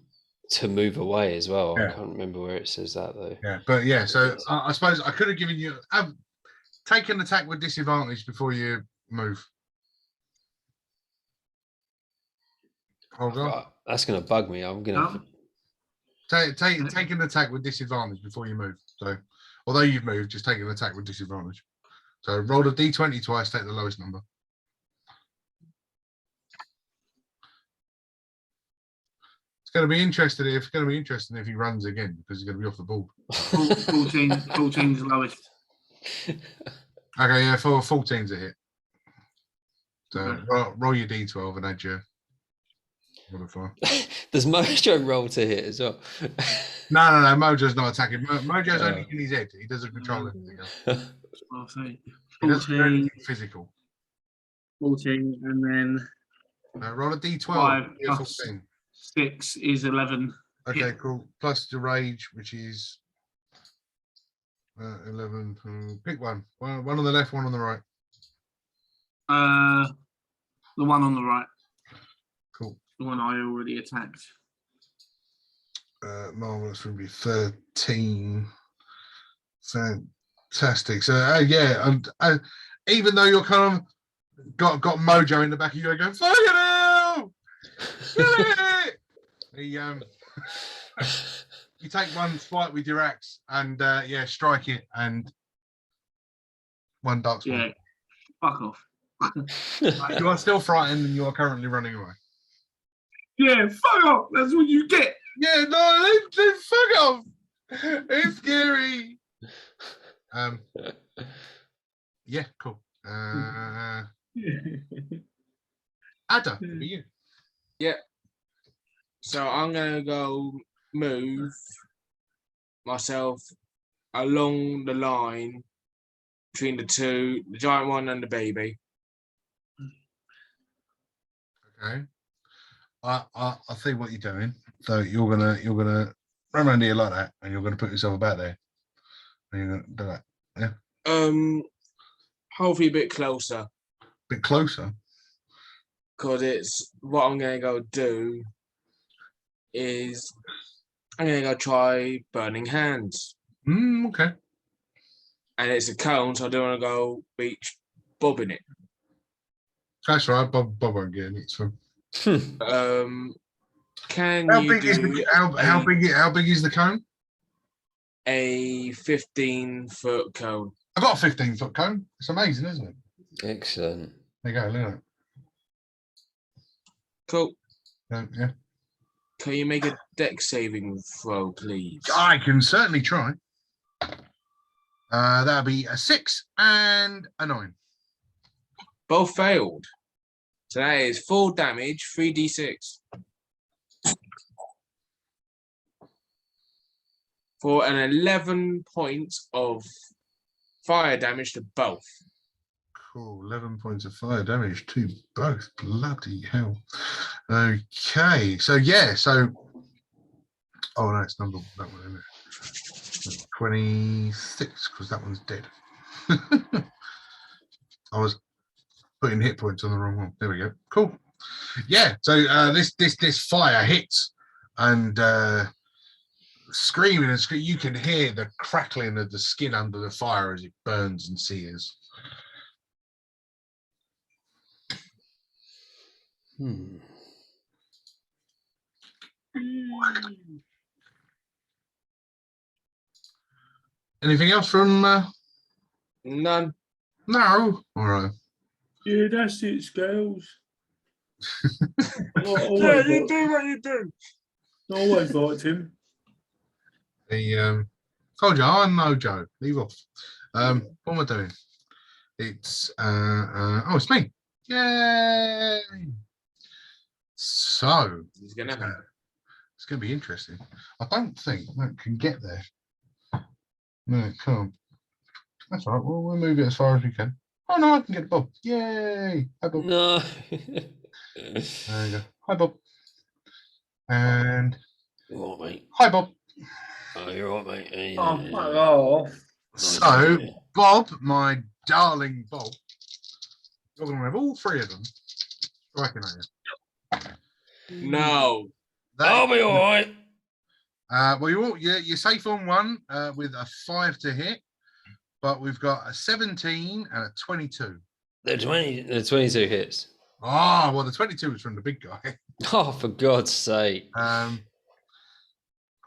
to move away as well. Yeah. I can't remember where it says that though. Yeah, but yeah, so I suppose I could have given you take an attack with disadvantage before you move. Hold on. That's gonna bug me. I'm gonna Take an attack with disadvantage before you move. So although you've moved, just take an attack with disadvantage. So roll a d20 twice, take the lowest number. It's going to be interesting if he runs again, because he's going to be off the board. 14 is the lowest. Okay, yeah, 14's a hit. So Okay. roll your d12 and add your modifier. Does Mojo roll to hit as well? No, Mojo's not attacking. Mojo's only in his head. He doesn't control anything else. I'll say He doesn't do 14, anything physical. 14, and then Roll a d12. 5 Yeah, plus 14. 6 is 11. Okay, cool. Plus the rage, which is 11. Pick one. One on the left, one on the right. The one on the right. Cool. The one I already attacked. Marvelous would be 13. Fantastic. So yeah, and even though you're kind of got Mojo in the back of you, going, fuck it out! Kill it! You take one swipe with your axe and strike it, and one dark spot. Yeah, fuck off. You are still frightened and you are currently running away. Yeah, fuck off. That's what you get. Yeah, no, then fuck off. It's scary. Yeah, cool. Ada, for you. Yeah. So I'm gonna go move myself along the line between the two, the giant one and the baby. Okay. I see what you're doing. So you're gonna run around here like that, and you're gonna put yourself about there, and you're gonna do that. Yeah. Hopefully a bit closer, Bit closer. because it's what I'm gonna go do is I'm gonna go try burning hands, Okay. and it's a cone, so I don't want to go beach bobbing it. That's right. Bob won't get it. It's fine. Can How you big is do how big is the cone? a 15-foot cone? I got a 15-foot cone. It's amazing, isn't it? Excellent. There you go. Look at Cool. it. Yeah. Can you make a deck saving throw, please? I can certainly try. That'll be a 6 and a 9. Both failed. So that is full damage, 3d6. For an 11 points of fire damage to both. Cool. 11 points of fire damage to both. Bloody hell. Okay. So yeah. So. Oh no, it's number that one, isn't it? 26 because that one's dead. I was putting hit points on the wrong one. There we go. Cool. Yeah. So this fire hits and screaming and screaming. You can hear the crackling of the skin under the fire as it burns and sears. Anything else from? None. No. All right. Yeah, that's it, Scales. Yeah, you do what you do. I always liked him. The told you I'm no Joe. Leave off. What am I doing? It's oh, it's me. Yay! So He's gonna it's gonna be interesting. I don't think that can get there. No, it can't. That's all right. We'll move it as far as we can. Oh no, I can get Bob. Yay! Hi Bob. No. There you go. Hi Bob. And You all right, mate? hi Bob. Oh, you're all right, mate. Oh, fuck off. So Bob, my darling Bob, you're gonna have all three of them striking at you. No. I'll be all right. Well, you're safe on one with a 5 to hit, but we've got a 17 and a 22. The 22 hits. Oh, well, the 22 was from the big guy. Oh, for God's sake.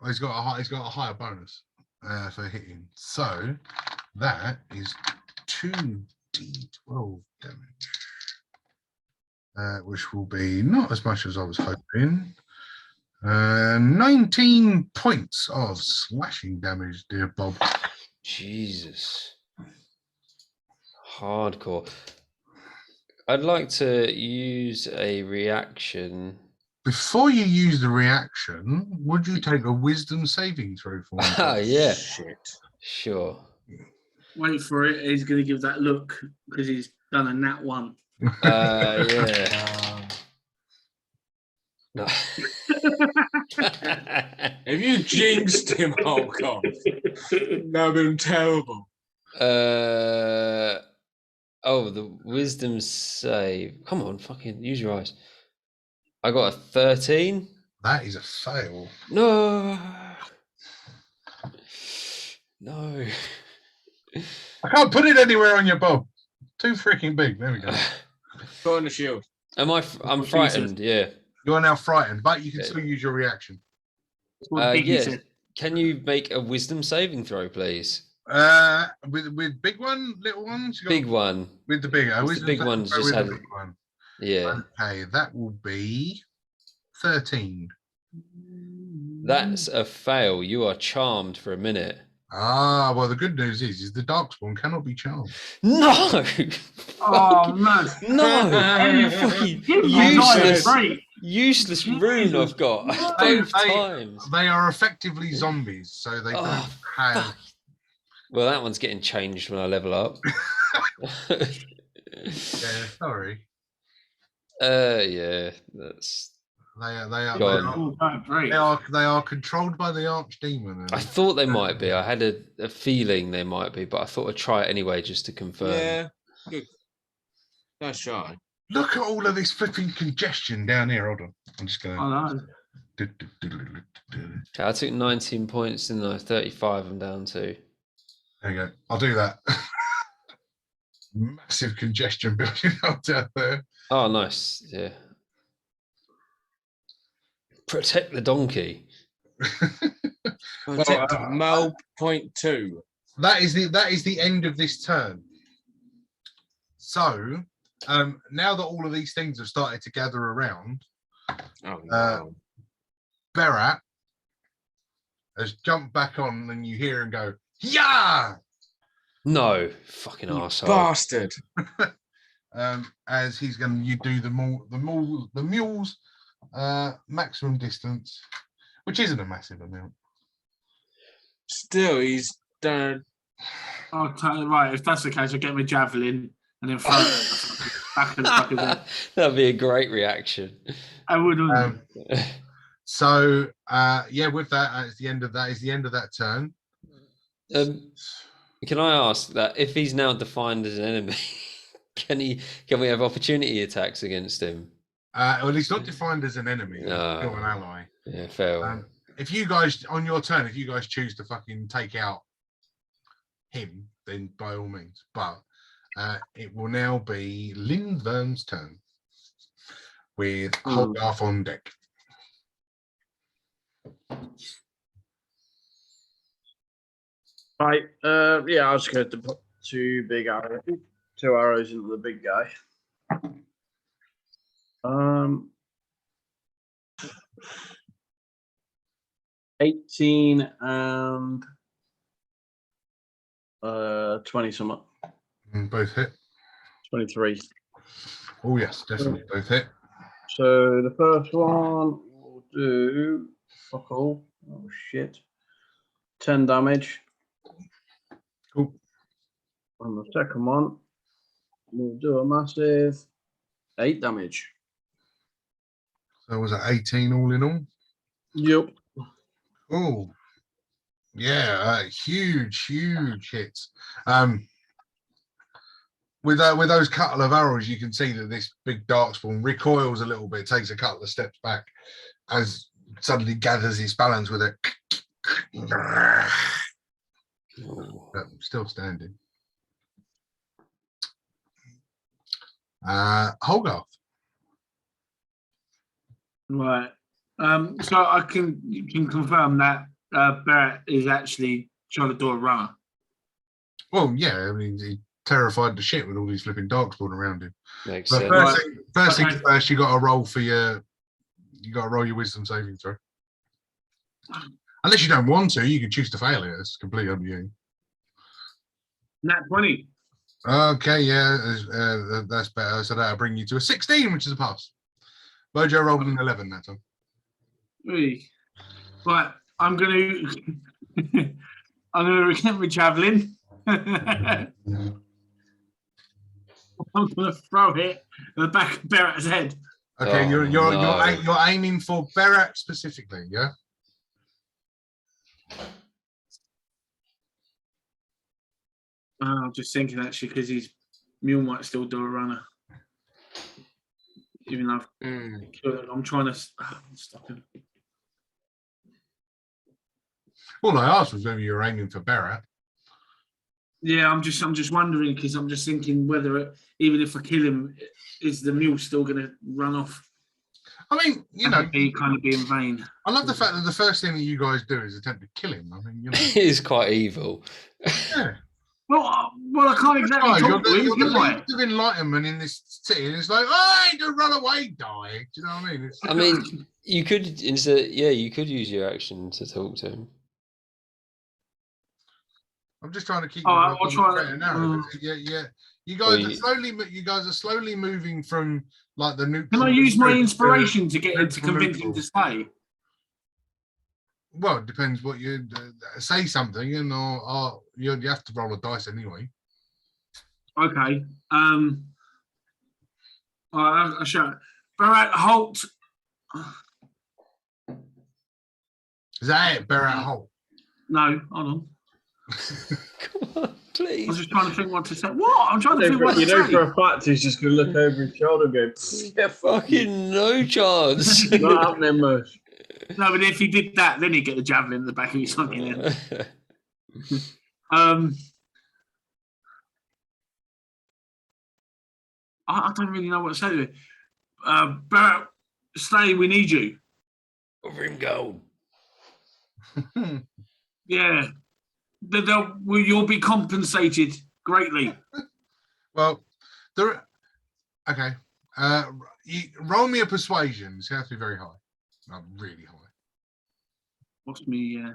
He's got a higher bonus for hitting. So that is 2d12 damage, which will be not as much as I was hoping. 19 points of slashing damage, dear Bob. Jesus. Hardcore. I'd like to use a reaction. Before you use the reaction, would you take a wisdom saving throw for me? Ah, yeah. Shit. Sure. Wait for it. He's going to give that look because he's done a nat 1. Yeah. No. If you jinxed him, oh god, that would have been terrible. Oh, the wisdom save. Come on, fucking use your eyes. I got a 13. That is a fail. No. No. I can't put it anywhere on your Bob. Too freaking big. There we go. Put on the shield. I'm frightened, yeah. You are now frightened, but you can still use your reaction. Yeah. Can you make a wisdom saving throw, please? With big one, little ones? Big one. With the bigger. The big ones just had. One. Yeah. Okay, that will be 13. That's a fail. You are charmed for a minute. Ah, well, the good news is the Darkspawn cannot be charmed. No! Oh, man. No! Fucking useless rune I've got both times. They are effectively zombies, so they don't have... Fuck. Well, that one's getting changed when I level up. Yeah, sorry. Yeah, that's... They are controlled by the archdemon. I thought they might be. I had a feeling they might be, but I thought I'd try it anyway just to confirm. Yeah, good. Nice try. Look at all of this flipping congestion down here. Hold on. I'm just going to... Okay, I took 19 points and 35 I'm down to. There you go. I'll do that. Massive congestion building up down there. Oh, nice. Yeah. Protect the donkey. Mel point 2. That is the end of this turn. So now that all of these things have started to gather around, Berat has jumped back on, and you hear him go, "Yeah!" No, fucking arsehole. Bastard. As he's going to do the mules maximum distance, which isn't a massive amount. Still, he's done. Right, if that's the case, I'll get my javelin and then throw it at the back of the fucking wall. That'd be a great reaction. I would. Wouldn't So yeah, with that, it's the end of that. Is the end of that turn. Can I ask that if he's now defined as an enemy, can we have opportunity attacks against him? Well, he's not defined as an enemy. He's No. still an ally. Yeah, fair. If you guys, on your turn, if you guys choose to fucking take out him, then by all means. But it will now be Lindvern's turn with Hogarth on deck. Right. Yeah, I was going to put two arrows into the big guy. 18 and 20 something. Both hit. 23. Oh yes, definitely both hit. So the first one will do fuck all. Oh shit. 10 damage. Cool. And the second one will do a massive 8 damage. So was it 18 all in all? Yep. Oh, yeah, huge hits. With those couple of arrows, you can see that this big darkspawn recoils a little bit, takes a couple of steps back, as suddenly gathers his balance with it. But still standing. Hogarth. Right. So I can confirm that Barrett is actually trying to do a runner. Well, yeah, I mean, he terrified the shit with all these flipping darkspawn around him. Makes But sense. first things first, you got to roll your wisdom saving throw. Unless you don't want to, you can choose to fail it. It's completely up to you. Nat 20. Okay, yeah, that's better. So that'll bring you to a 16, which is a pass. Bojo rolled an 11 that time. Right, I'm gonna recount my javelin. I'm gonna throw it at the back of Barrett's head. Okay, Oh, you're aiming for Barrett specifically, yeah? I'm just thinking actually because his mule might still do a runner. Even though I've killed him, I'm trying to stop him. All I asked was whether you were aiming for Barrett. Yeah, I'm just wondering because I'm just thinking whether even if I kill him, is the mule still going to run off? I mean, you know, be in vain. I love the fact that the first thing that you guys do is attempt to kill him. I mean, you know, It is quite evil. yeah. Well, I can't exactly Guys, talk to him. you're the Can I? least of enlightenment in this city, and it's like, hey, to run away, die. Do you know what I mean? I mean, you could you could use your action to talk to him. I'm just trying to keep. I'll try straight and narrow. Yeah. You guys are slowly moving from like the neutral. Can I use my inspiration to neutral. convince him to stay? Well, it depends what you say something, and or you have to roll a dice anyway. Okay. I shall. Barrett, halt. Is that it, Barrett Holt? No, hold on. Come on, I please. was just trying to think what to say. What? I'm trying to think what to You know say. for a fact he's just going to look over his shoulder and go, yeah, Fucking no chance. not happening much. No, but if he did that, then he'd get the javelin in the back of his fucking head. I don't really know what to say to it. Barrett, stay, we need you. Over him go. Yeah. You'll be compensated greatly. Well, okay. Roll me a persuasion. It's going to have to be very high. Not really high. What's me? Got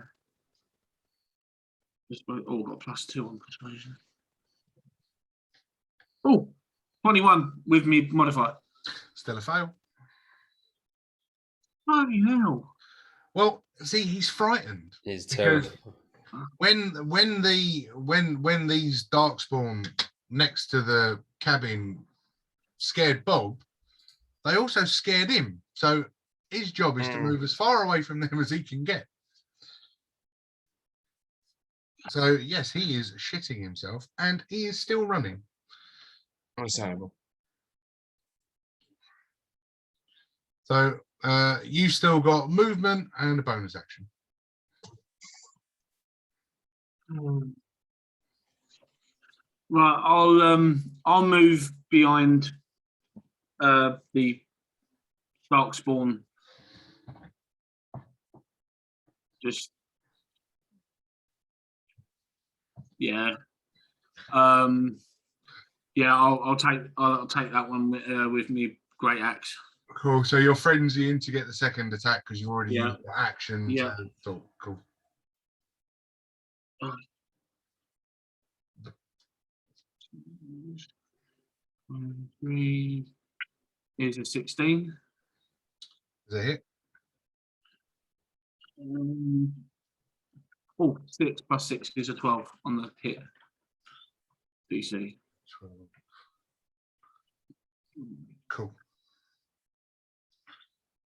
+2 on persuasion. Oh, 21 with me modifier. Still a fail. Bloody hell. Well, see, he's frightened. He's Because terrible. when these darkspawn next to the cabin scared Bob, they also scared him. So his job is to move as far away from them as he can get. So yes, he is shitting himself, and he is still running. Understandable. So you still got movement and a bonus action. Right, I'll move behind the Darkspawn. Just yeah. Yeah, I'll take that one with me great axe. Cool. So you're frenzying to get the second attack because you already used the action. Yeah. So, cool. 3 is a 16. Is a hit? 6 plus 6 is a 12 on the hit. DC. 12. Cool.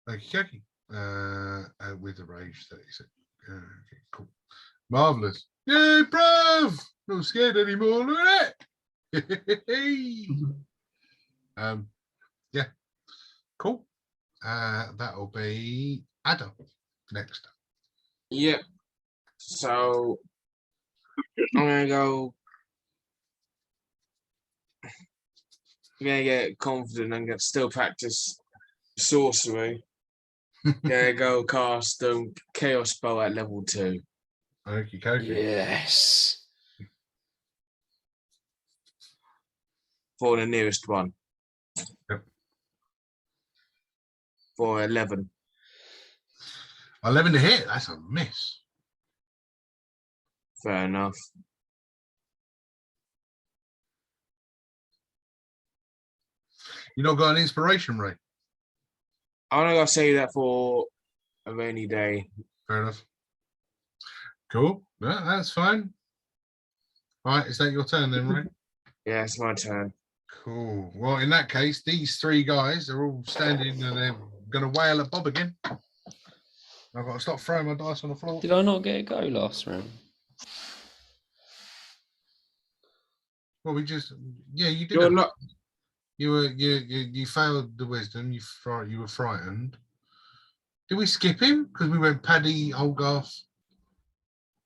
Okay. With the rage 36. Okay, cool. Marvelous. Yay, bruv! Not scared anymore. Look at that. Yeah. Cool. That'll be Adam next. Yep. So I'm gonna go. I'm gonna get confident and still practice sorcery. Gonna go cast chaos spell at level 2. Okay. Yes. For the nearest one. Yep. For 11. 11 to hit. That's a miss. Fair enough. You not got an inspiration, Ray? I'm gonna go save that for a rainy day. Fair enough. Cool. Yeah, that's fine. All right, is that your turn then, Ray? Yeah, it's my turn. Cool. Well, in that case, these 3 guys are all standing and they're going to wail at Bob again. I've got to stop throwing my dice on the floor. Did I not get a go last round? Well, we just, yeah, you did. You're not. You failed the wisdom. You were frightened. Did we skip him because we went Paddy, Olgarth?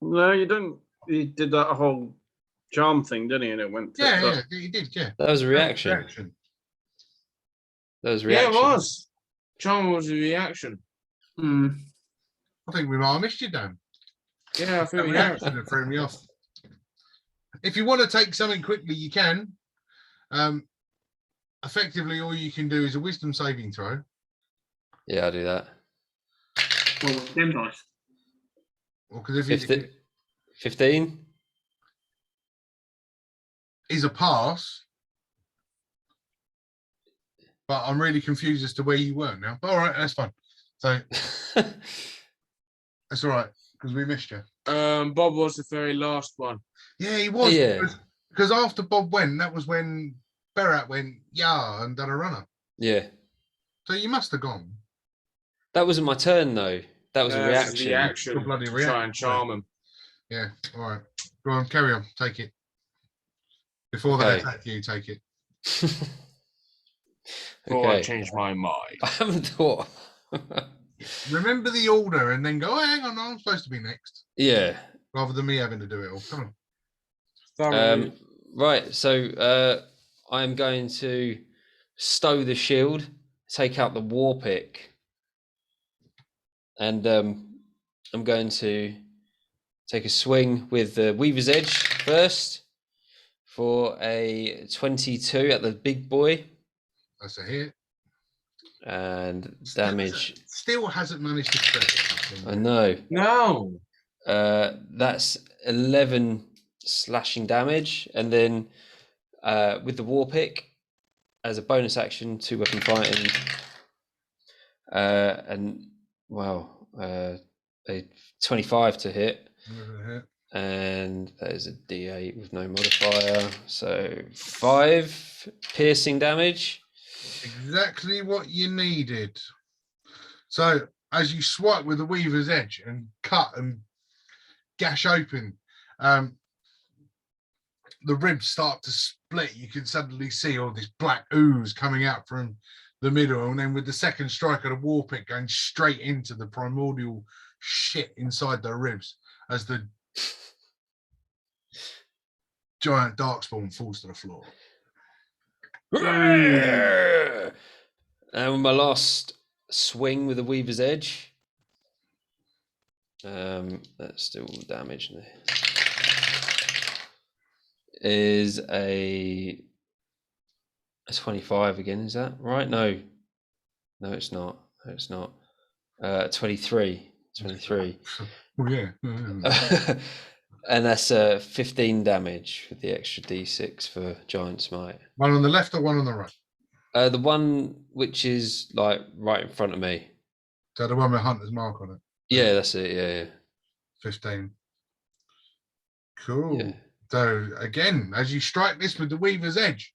No, you don't. He did that whole charm thing, didn't he? And it went. Yeah, he did. Yeah, That was a reaction. That was reaction. Yeah, it was. Charm was a reaction. I think we might have missed you, Dan. Yeah, I think we That have. threw me off. If you want to take something quickly, you can. Effectively, all you can do is a wisdom saving throw. Yeah, I'll do that. Well, them dice. Well, because if 15? is a pass, but I'm really confused as to where you were now. But all right, that's fine. So that's all right because we missed you. Bob was the very last one. Yeah, he was. Yeah. Because after Bob went, that was when Berat went, yeah, and done a runner. Yeah. So you must have gone. That wasn't my turn, though. That was a This is reaction. the action. Bloody to reaction. try and charm him. Yeah, all right. Go on, carry on. Take it. Before they Okay. attack you, take it. Before I Okay. change my mind. I haven't thought. Remember the order and then go, oh, hang on, I'm supposed to be next. Yeah. Rather than me having to do it all. Come on. Thoroughly. Right. So I'm going to stow the shield, take out the war pick, and I'm going to take a swing with the Weaver's Edge first for a 22 at the big boy. That's a hit. And damage. Still hasn't managed to crit. I know. No. That's 11 slashing damage, and then with the war pick as a bonus action, 2 weapon fighting, and wow, a 25 to hit, and that is a D8 with no modifier. So 5 piercing damage. Exactly what you needed. So as you swipe with the Weaver's Edge and cut and gash open, the ribs start to split. You can suddenly see all this black ooze coming out from the middle, and then with the second strike of the war pick going straight into the primordial shit inside the ribs as the giant darkspawn falls to the floor. And my last swing with the Weaver's Edge. That's still damage. Is a 25 again, is that right? No, it's not. 23. Well, yeah. And that's 15 damage with the extra d6 for Giant Smite. One on the left or one on the right? The one which is like right in front of me. So the one with Hunter's Mark on it? Yeah, that's it. Yeah. 15. Cool. Yeah. So again, as you strike this with the Weaver's Edge,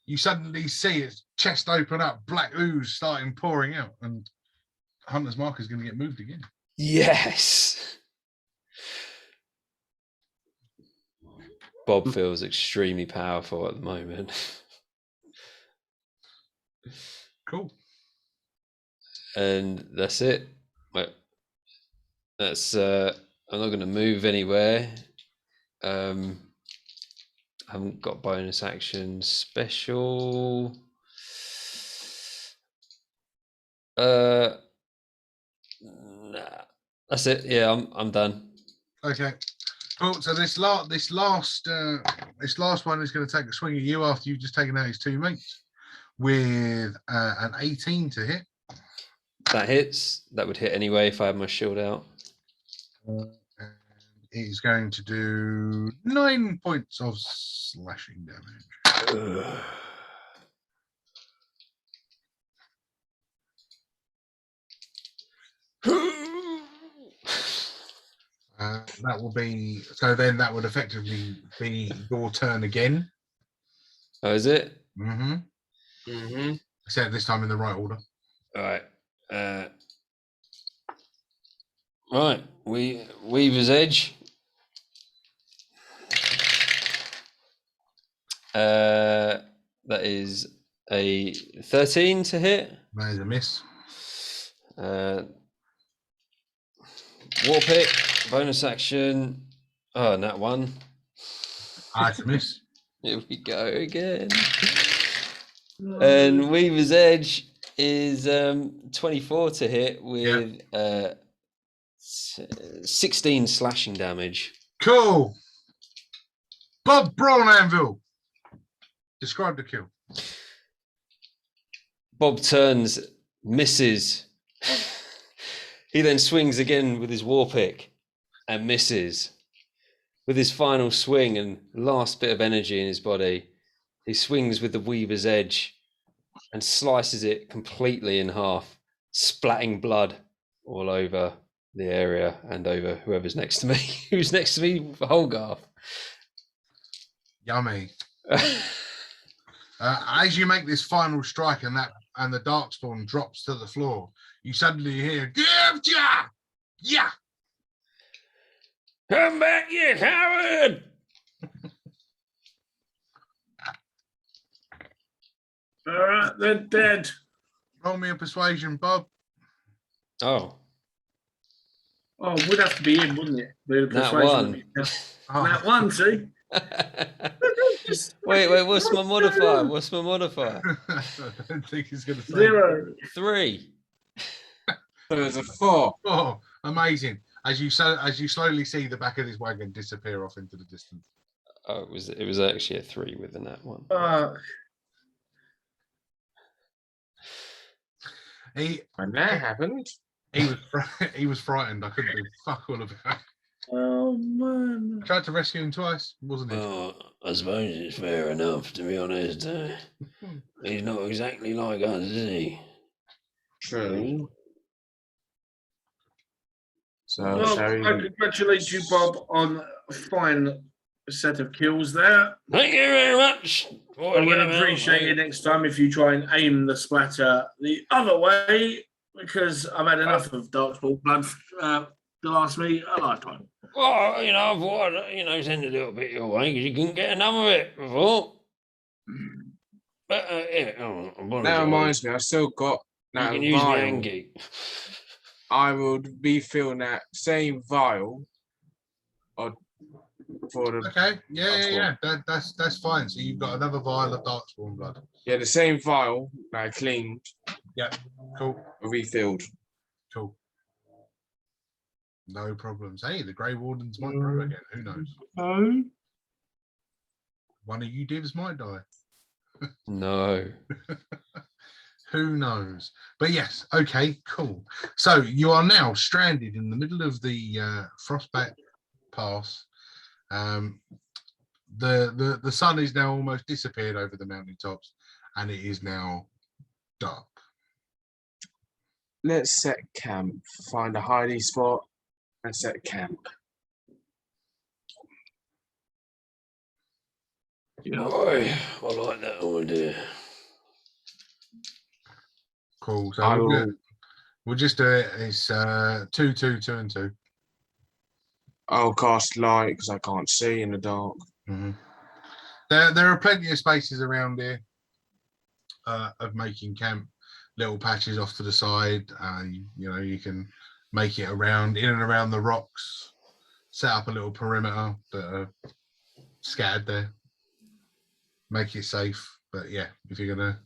you suddenly see its chest open up, black ooze starting pouring out, and Hunter's Mark is going to get moved again. Yes. Bob feels extremely powerful at the moment. Cool. And that's it. That's I'm not going to move anywhere. I haven't got bonus action special. Nah. That's it. Yeah, I'm done. Okay. Cool. So this last one is going to take a swing at you after you've just taken out his 2 mates with an 18 to hit. That hits. That would hit anyway if I had my shield out. And he's going to do 9 points of slashing damage. That will be so. Then that would effectively be your turn again. Oh, is it? Mm-hmm. Except this time in the right order. All right. Right. Weaver's Edge. That is a 13 to hit. That is a miss. War pick, bonus action. Oh, and that one. That's a miss. Here we go again. And Weaver's Edge is 24 to hit with 16 slashing damage. Cool. Bob Braun Anvil. Describe the kill. Bob turns, misses. He then swings again with his war pick and misses. With his final swing and last bit of energy in his body, he swings with the Weaver's Edge and slices it completely in half, splatting blood all over the area and over whoever's next to me. Who's next to me? Holgarth. Yummy. As you make this final strike and the darkspawn drops to the floor, you suddenly hear, "Give ya! Yeah!" Come back, you coward! All right, they're dead. Roll me a persuasion, Bob. Oh. Oh, it would have to be him, wouldn't it? That one. Oh, That one, see? Wait, what's my modifier? I don't think he's going to say 0. 3. So there's a 4. Oh, amazing. As you slowly see the back of this wagon disappear off into the distance. Oh, it was actually a 3 with the nat one. When that happened. He was frightened. I couldn't do fuck all about it. Oh, man. Tried to rescue him twice, wasn't it? Well, I suppose it's fair enough, to be honest. He's not exactly like us, is he? True. So Well, shall I we- congratulate you, Bob, on a fine set of kills there. Thank you very much. I would appreciate it next time if you try and aim the splatter the other way, because I've had enough of Darkspawn blood to last me a lifetime. Well, you know, I thought I'd, send a little bit your way because you couldn't get enough of it before. But yeah, that reminds me, I still got You that can use the vial. Angie. I would be filling that same vial for the Okay, yeah. That's fine. So you've got another vial of Darkspawn blood. the same vial that I cleaned, Yeah, cool. refilled. Cool. No problems. Hey, the Grey Wardens might grow again. Who knows? No. One of you divs might die. No. Who knows? But yes, okay, cool. So you are now stranded in the middle of the Frostback Pass. The sun is now almost disappeared over the mountaintops, and it is now dark. Let's set camp. Find a hiding spot and set camp. Boy, I like that idea. Cool. So I we'll just do it. It's 2, 2, 2, and 2. I'll cast light because I can't see in the dark. Mm-hmm. There are plenty of spaces around here of making camp. Little patches off to the side. You can make it around in and around the rocks. Set up a little perimeter that are scattered there. Make it safe. But yeah, if you're gonna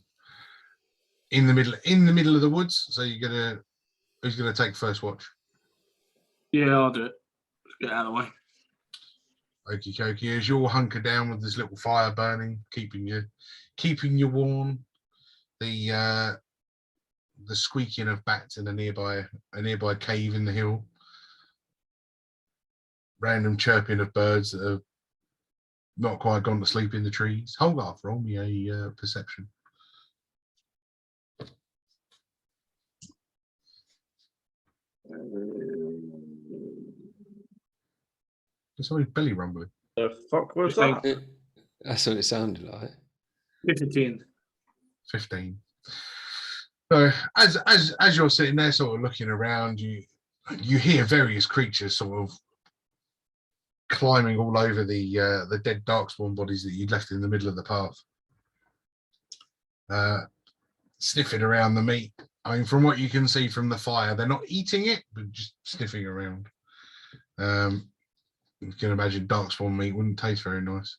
in the middle of the woods, so who's gonna take first watch? Yeah, I'll do it. Let's get out of the way. Okie dokie. As you all hunker down with this little fire burning, keeping you warm. The squeaking of bats in a nearby cave in the hill. Random chirping of birds that have not quite gone to sleep in the trees. Hold off, roll me a perception. There's somebody's belly rumbling. The fuck was that? That's what it sounded like. 15. 15. So as you're sitting there, sort of looking around, you hear various creatures sort of climbing all over the dead darkspawn bodies that you'd left in the middle of the path, sniffing around the meat. I mean, from what you can see from the fire, they're not eating it, but just sniffing around. You can imagine darkspawn meat wouldn't taste very nice,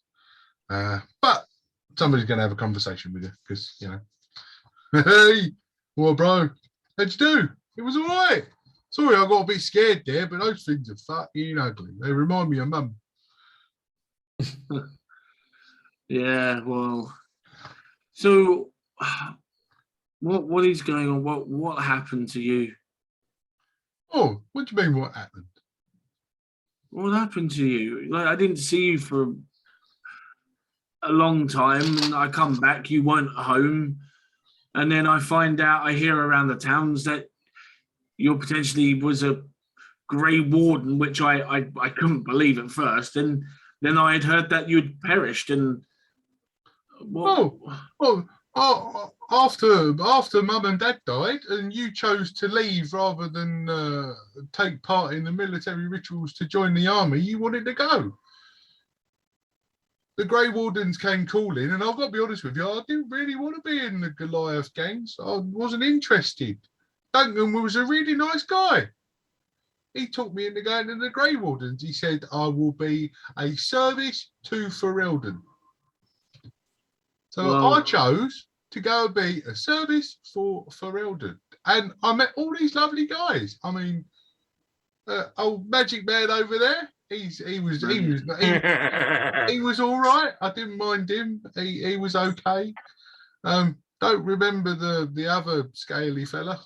but somebody's going to have a conversation with you because hey, well, bro, how'd you do? It was all right. Sorry, I got a bit scared there, but those things are fucking ugly. They remind me of Mum. Yeah, well. So, what is going on? What happened to you? Oh, what do you mean? What happened? What happened to you? Like, I didn't see you for a long time, and I come back, you weren't home, and then I find out, I hear around the towns that you potentially was a Grey Warden, which I couldn't believe at first, and then I had heard that you'd perished, and after Mum and Dad died, and you chose to leave rather than take part in the military rituals to join the army, you wanted to go. The Grey Wardens came calling, and I've got to be honest with you, I didn't really want to be in the Goliath gangs. I wasn't interested. Duncan was a really nice guy. He took me into going to the Grey Wardens. He said, I will be a service to Ferelden. So I chose to go and be a service for Ferelden. And I met all these lovely guys. I mean, old Magic Man over there, he was all right. I didn't mind him. He was okay. Don't remember the other scaly fella.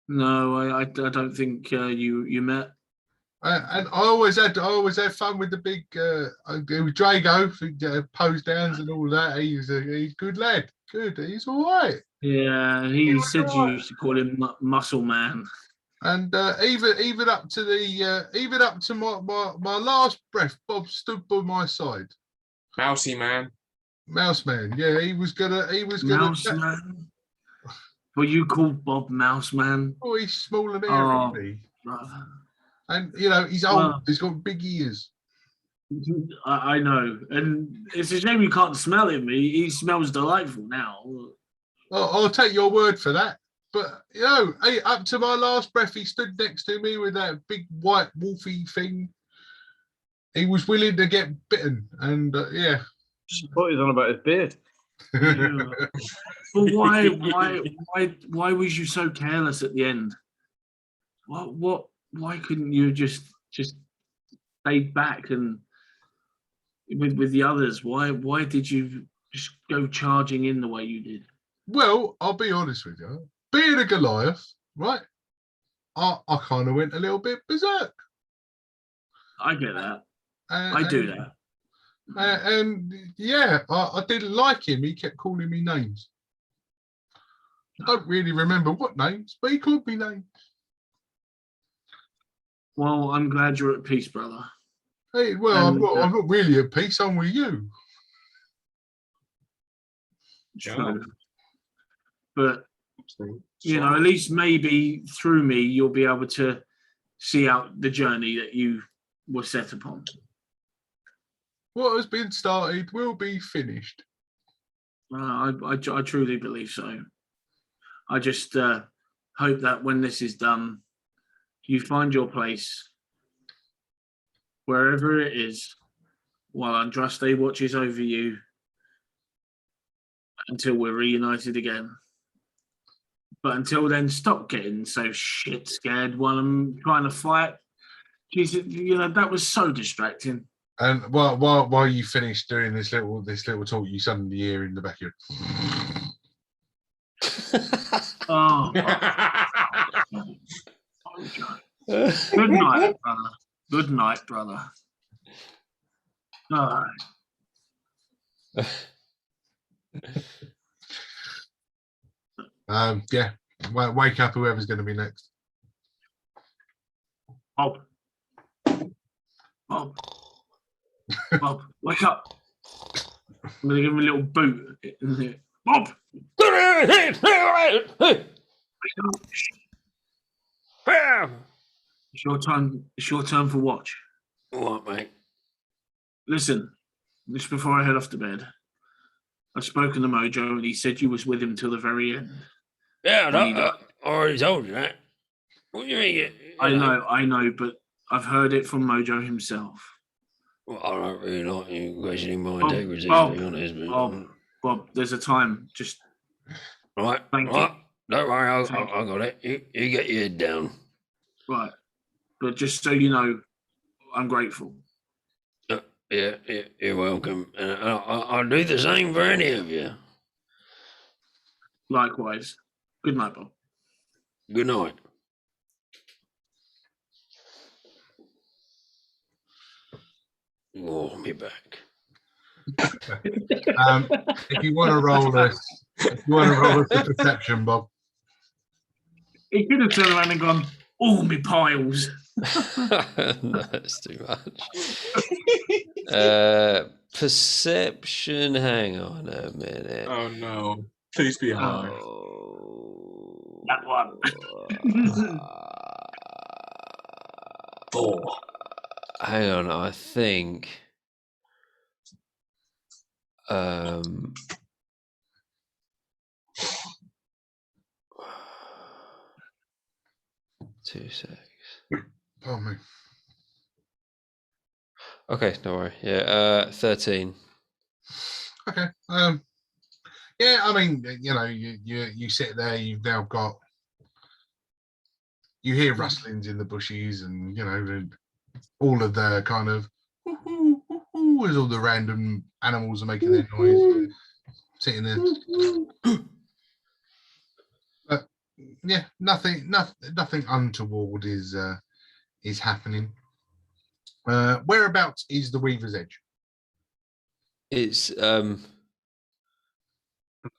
No, I don't think you met. And I always had fun with the big it was Drago who posed downs and all that. He's a good lad. Good, he's all right. Yeah, he said you used to call him Muscle Man. And even up to my last breath, Bob stood by my side. Mousy man. Mouse man, yeah, he was gonna. Mouse man. Were you called Bob Mouse Man? Oh, he's small and Oh, hairy, isn't he? brother. And he's old. Well, He's got big ears. I know, and it's a shame you can't smell him. He smells delightful now. I'll take your word for that. But hey, up to my last breath, he stood next to me with that big white wolfy thing. He was willing to get bitten, and yeah. What he's on about his beard. Yeah. But why was you so careless at the end? Why couldn't you just stay back and with the others? Why did you just go charging in the way you did? Well, I'll be honest with you. Being a Goliath, right? I kind of went a little bit berserk. I get that. I do that. And yeah, I didn't like him. He kept calling me names. I don't really remember what names, but he called me names. Well, I'm glad you're at peace, brother. Hey, well, I'm not really at peace. I'm with you. True. But at least maybe through me, you'll be able to see out the journey that you were set upon. What has been started will be finished. I truly believe so. I just hope that when this is done, you find your place wherever it is, while Andraste watches over you until we're reunited again. But until then, stop getting so shit scared while I'm trying to fight. Jesus, that was so distracting. And while you finish doing this little talk, you suddenly hear in the back of Oh. Good night, brother. Good night, brother. All right. Yeah. Wake up, whoever's going to be next. Bob, wake up. I'm going to give him a little boot. Bob! It's your turn. It's your turn for watch. What, mate? Listen, just before I head off to bed, I've spoken to Mojo and he said you was with him till the very end. Yeah, I already told you that. What do you mean? I know, but I've heard it from Mojo himself. Well, I don't really like you questioning my integrity, Bob, to be honest. But, Bob, there's a time. Just right. Thank you. Don't worry, I got it. You get your head down. Right. But just so you know, I'm grateful. Yeah, you're welcome. I'll do the same for any of you. Likewise. Good night, Bob. Good night. Oh, me back. If you want to roll a perception, Bob. He could have turned around and gone, "Oh, me piles." No, that's too much. Perception. Hang on a minute. Oh no! Please be high. That one. 4. Hang on, I think. 2 seconds. Pardon me. Okay, don't worry. Yeah, 13. Okay. Yeah, I mean, you sit there. You've now got. You hear rustlings in the bushes, and all of the kind of as all the random animals are making their noise, sitting there. But yeah, nothing untoward is happening. Whereabouts is the Weaver's Edge? It's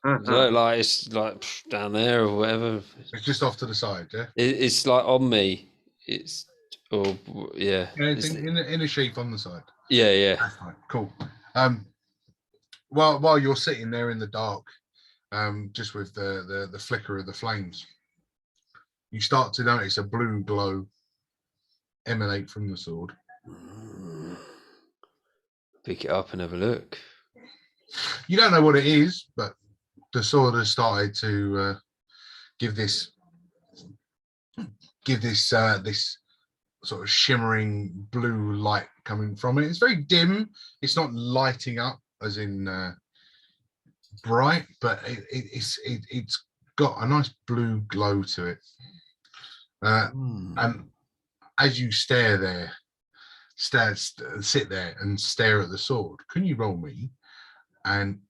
So like it's like down there or whatever. It's just off to the side, yeah? It's like on me. It's yeah. Yeah, it's in a sheath on the side. Yeah. That's fine. Cool. While you're sitting there in the dark, just with the flicker of the flames, you start to notice a blue glow emanate from the sword. Pick it up and have a look. You don't know what it is, but the sword has started to give this sort of shimmering blue light coming from it. It's very dim. It's not lighting up as in bright, but it's got a nice blue glow to it. And as you sit there and stare at the sword, can you roll me? And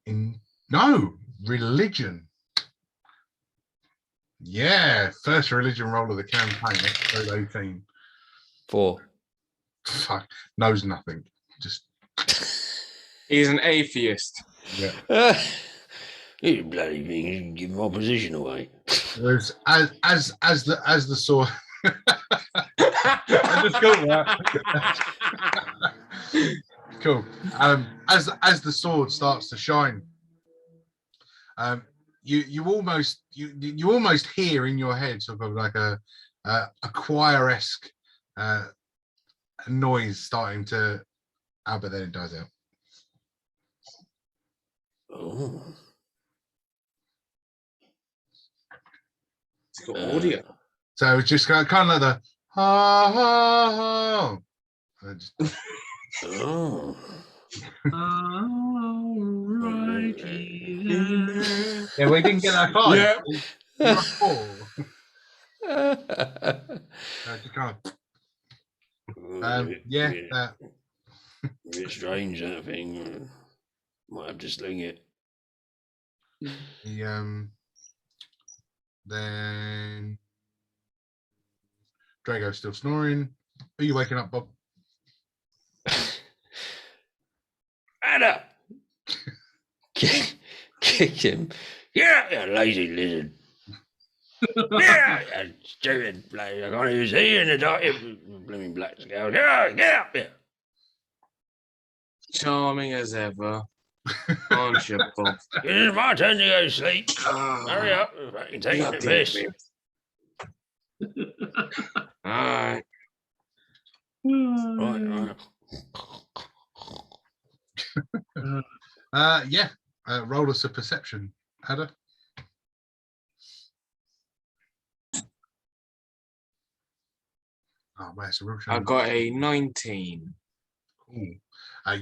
religion. Yeah, first religion roll of the campaign, episode 18. 4. Fuck, knows nothing. Just He's an atheist. yeah. You bloody thing, you can give my position away. There's as the sword. I just got that. Cool. As the sword starts to shine, you almost hear in your head sort of like a choir-esque noise starting to, but then it dies out. Oh. It's got audio. So it's just kind of like the ha ha ha. Oh. Yeah, we didn't get that far. Yeah. Just kind of, yeah. Bit strange, that thing. Might have to sling it. Then Drago's still snoring. Are you waking up, Bob? Anna! Kick him. Yeah, you lazy lizard. Yeah, you stupid bloody. I can't even see you in the dark. You blooming black scales. Yeah, get up there. Charming as ever. Aren't you, Bob? It's my turn to go to sleep. Hurry up. I can take the piss. Alright. Right. Yeah. Roll us a perception, Ada. Oh, where's the real I got a 19. Cool.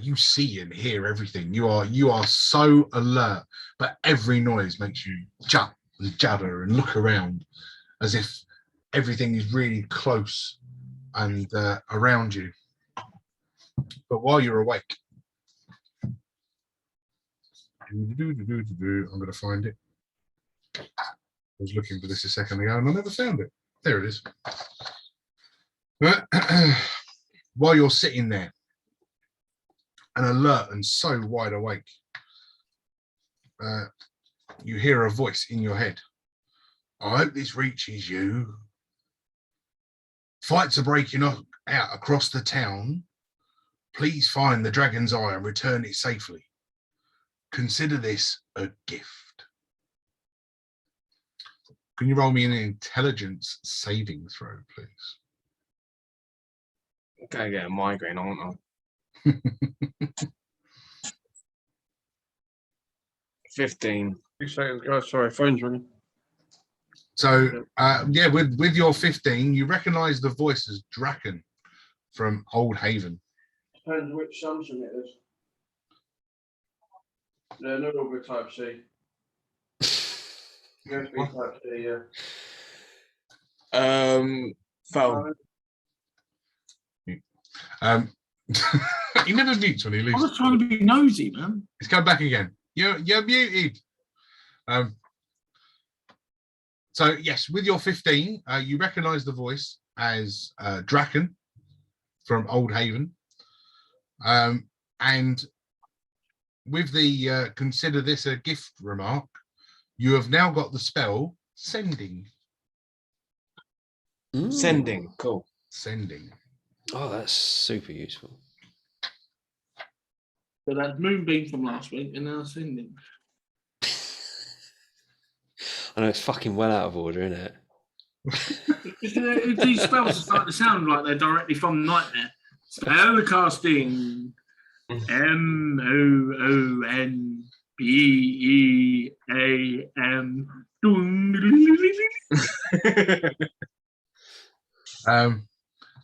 You see and hear everything. You are so alert, but every noise makes you jump and judder and look around as if everything is really close and around you. But while you're awake, I'm going to find it. I was looking for this a second ago and I never found it. There it is. While you're sitting there and alert and so wide awake, you hear a voice in your head. I hope this reaches you. Fights are breaking out across the town. Please find the Dragon's Eye and return it safely. Consider this a gift. Can you roll me an intelligence saving throw, please? I'm gonna get a migraine, aren't I? 15. Sorry, phone's ringing. So, yeah, with your 15, you recognise the voice as Draken from Old Haven. Depends which Samsung it is. Yeah, no longer Type C. USB Type C, yeah. Phone. He never mutes when he I leaves. was trying to be nosy, man. He's come back again. You're muted. So yes, with your 15, you recognise the voice as Draken from Old Haven, and with the consider this a gift remark, You have now got the spell Sending. Sending. Cool. Sending. Oh, that's super useful. So that's Moonbeam from last week, and now Sending. I know it's fucking well out of order, isn't it? These spells are starting to sound like they're directly from Nightmare. Spellcasting. MOONBEAM.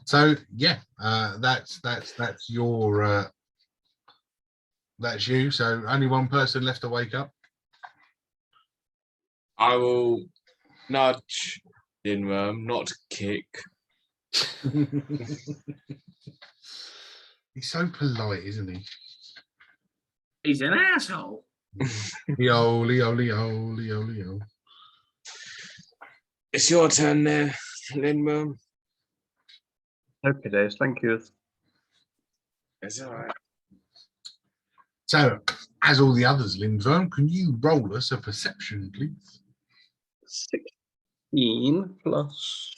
So yeah, that's your that's you. So only one person left to wake up. I will nudge Linworm, not kick. He's so polite, isn't he? He's an asshole. Leo, Leo, Leo, Leo, Leo. It's your turn there, Linworm. Okay, days. Thank you. It's all right. So, as all the others, Lindworm, can you roll us a perception, please? 16 plus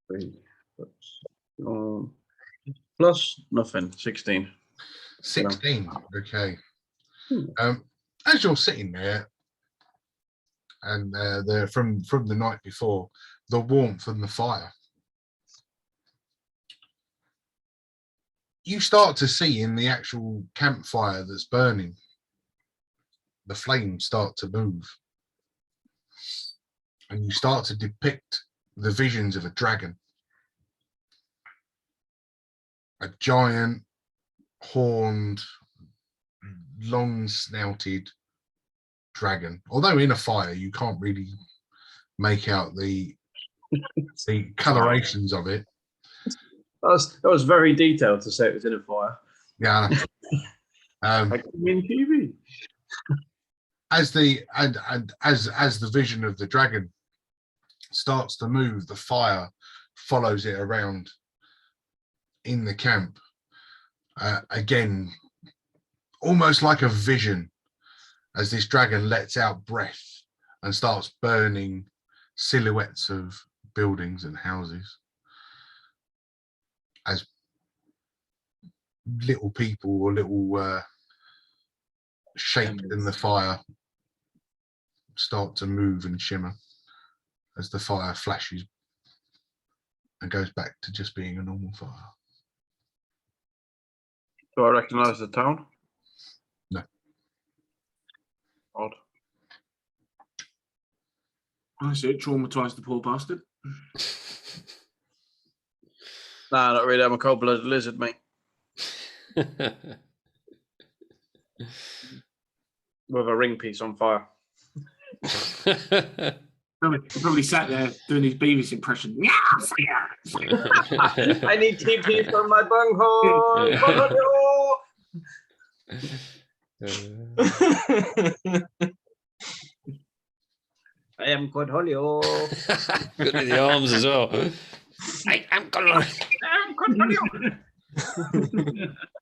3 plus nothing. 16. 16. Okay. As you're sitting there, and from the night before, the warmth and the fire, you start to see in the actual campfire that's burning, the flames start to move, and you start to depict the visions of a dragon, a giant, horned, long-snouted dragon. Although in a fire, you can't really make out the colorations of it. That was very detailed to say it was in a fire. Yeah. Like in TV. As the vision of the dragon starts to move, the fire follows it around in the camp. Again, almost like a vision, as this dragon lets out breath and starts burning silhouettes of buildings and houses, as little people or little shaped in the fire start to move and shimmer as the fire flashes and goes back to just being a normal fire. Do I recognise the town? No. Odd. I see it traumatised the poor bastard. Nah, not really. I'm a cold-blooded lizard, mate. With a ring piece on fire. Probably sat there doing his Beavis impression. I need TP for my bunghole. I am Cornholio. Good with the arms as well. I am Cornholio.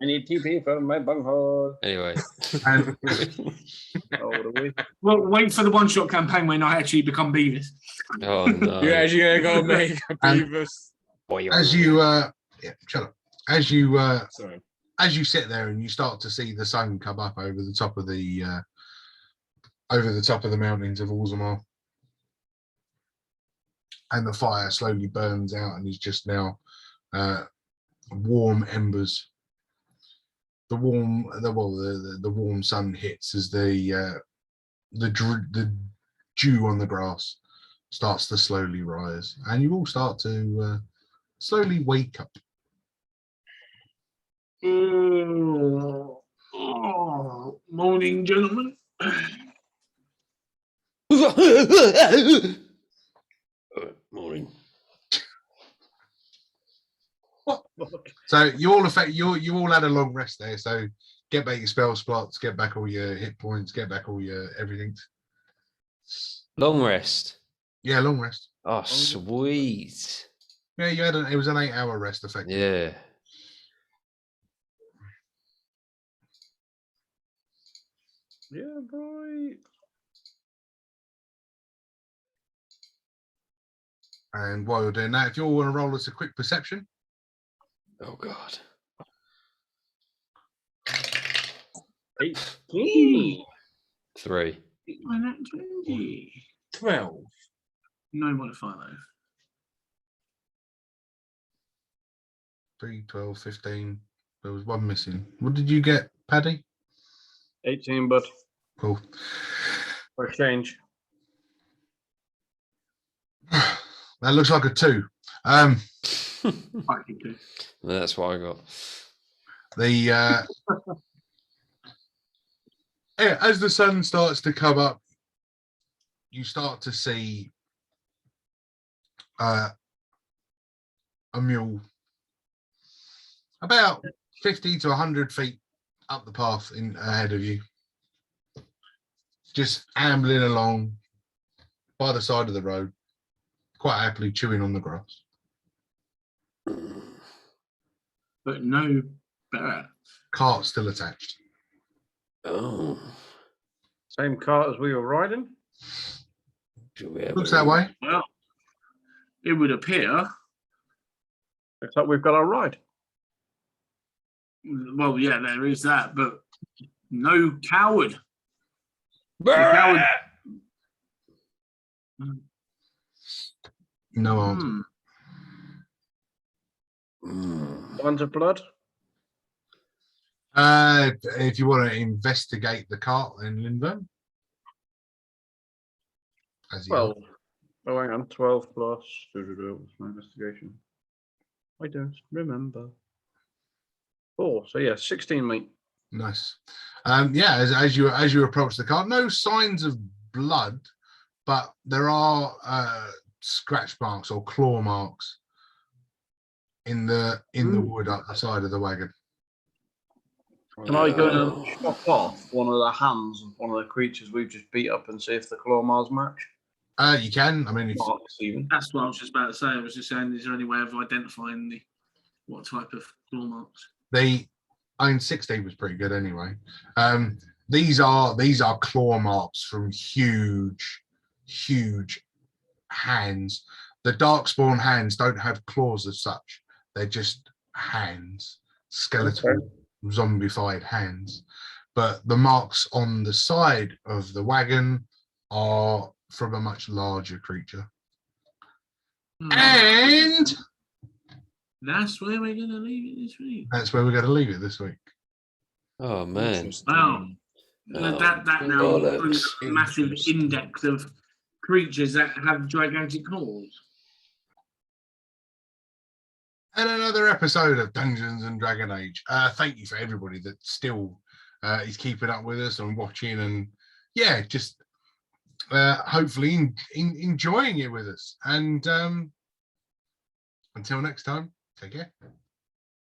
I need TP from my bunghole. Anyway. Well, wait for the one-shot campaign when I actually become Beavis. Oh no! You're actually gonna go make a Beavis. As you shut up. As you Sorry. as you sit there and you start to see the sun come up over the top of the mountains of Orzammar, and the fire slowly burns out and is just now warm embers. The warm sun hits as the dew on the grass starts to slowly rise, and you all start to slowly wake up. Morning, gentlemen. Morning. So you all had a long rest there. So get back your spell slots, get back all your hit points, get back all your everything. Long rest. Yeah, long rest. Oh, sweet. Yeah, you had it was an 8-hour rest, effectively. Yeah. Yeah, boy. And while you're doing that, if you all want to roll us a quick perception. Oh God. 18. 3. 12. No modifier though. 3, 12, 15. There was one missing. What did you get, Paddy? 18, but Cool. for a change. That looks like a 2. That's what I got. Yeah, as the sun starts to come up, you start to see a mule about 50 to 100 feet up the path ahead of you, just ambling along by the side of the road, quite happily chewing on the grass. But no better. Cart still attached. Oh. Same cart as we were riding. Looks that way. Well, it would appear. Looks like we've got our ride. Well, yeah, there is that, but no coward. The coward. No answer. Signs of blood. If you want to investigate the cart, then Lindbergh. Well, oh, hang on. 12 plus. What's my investigation? I don't remember. 4. So yeah, 16, mate. Nice. Yeah, as you approach the cart, no signs of blood, but there are scratch marks or claw marks in the wood up the side of the wagon. Can I go and chop off one of the hands of one of the creatures we've just beat up and see if the claw marks match? You can. I mean, Marks even. That's what I was just about to say. I was just saying, is there any way of identifying what type of claw marks? I mean, 16 was pretty good anyway. These are claw marks from huge hands. The darkspawn hands don't have claws as such. They're just hands, skeletal, zombified hands. But the marks on the side of the wagon are from a much larger creature. And that's where we're going to leave it this week. That's where we're going to leave it this week. Oh man! Wow, that now brings a massive index of creatures that have gigantic claws. And another episode of Dungeons and Dragon Age. Thank you for everybody that still is keeping up with us and watching, and yeah, just hopefully enjoying it with us. And until next time, take care.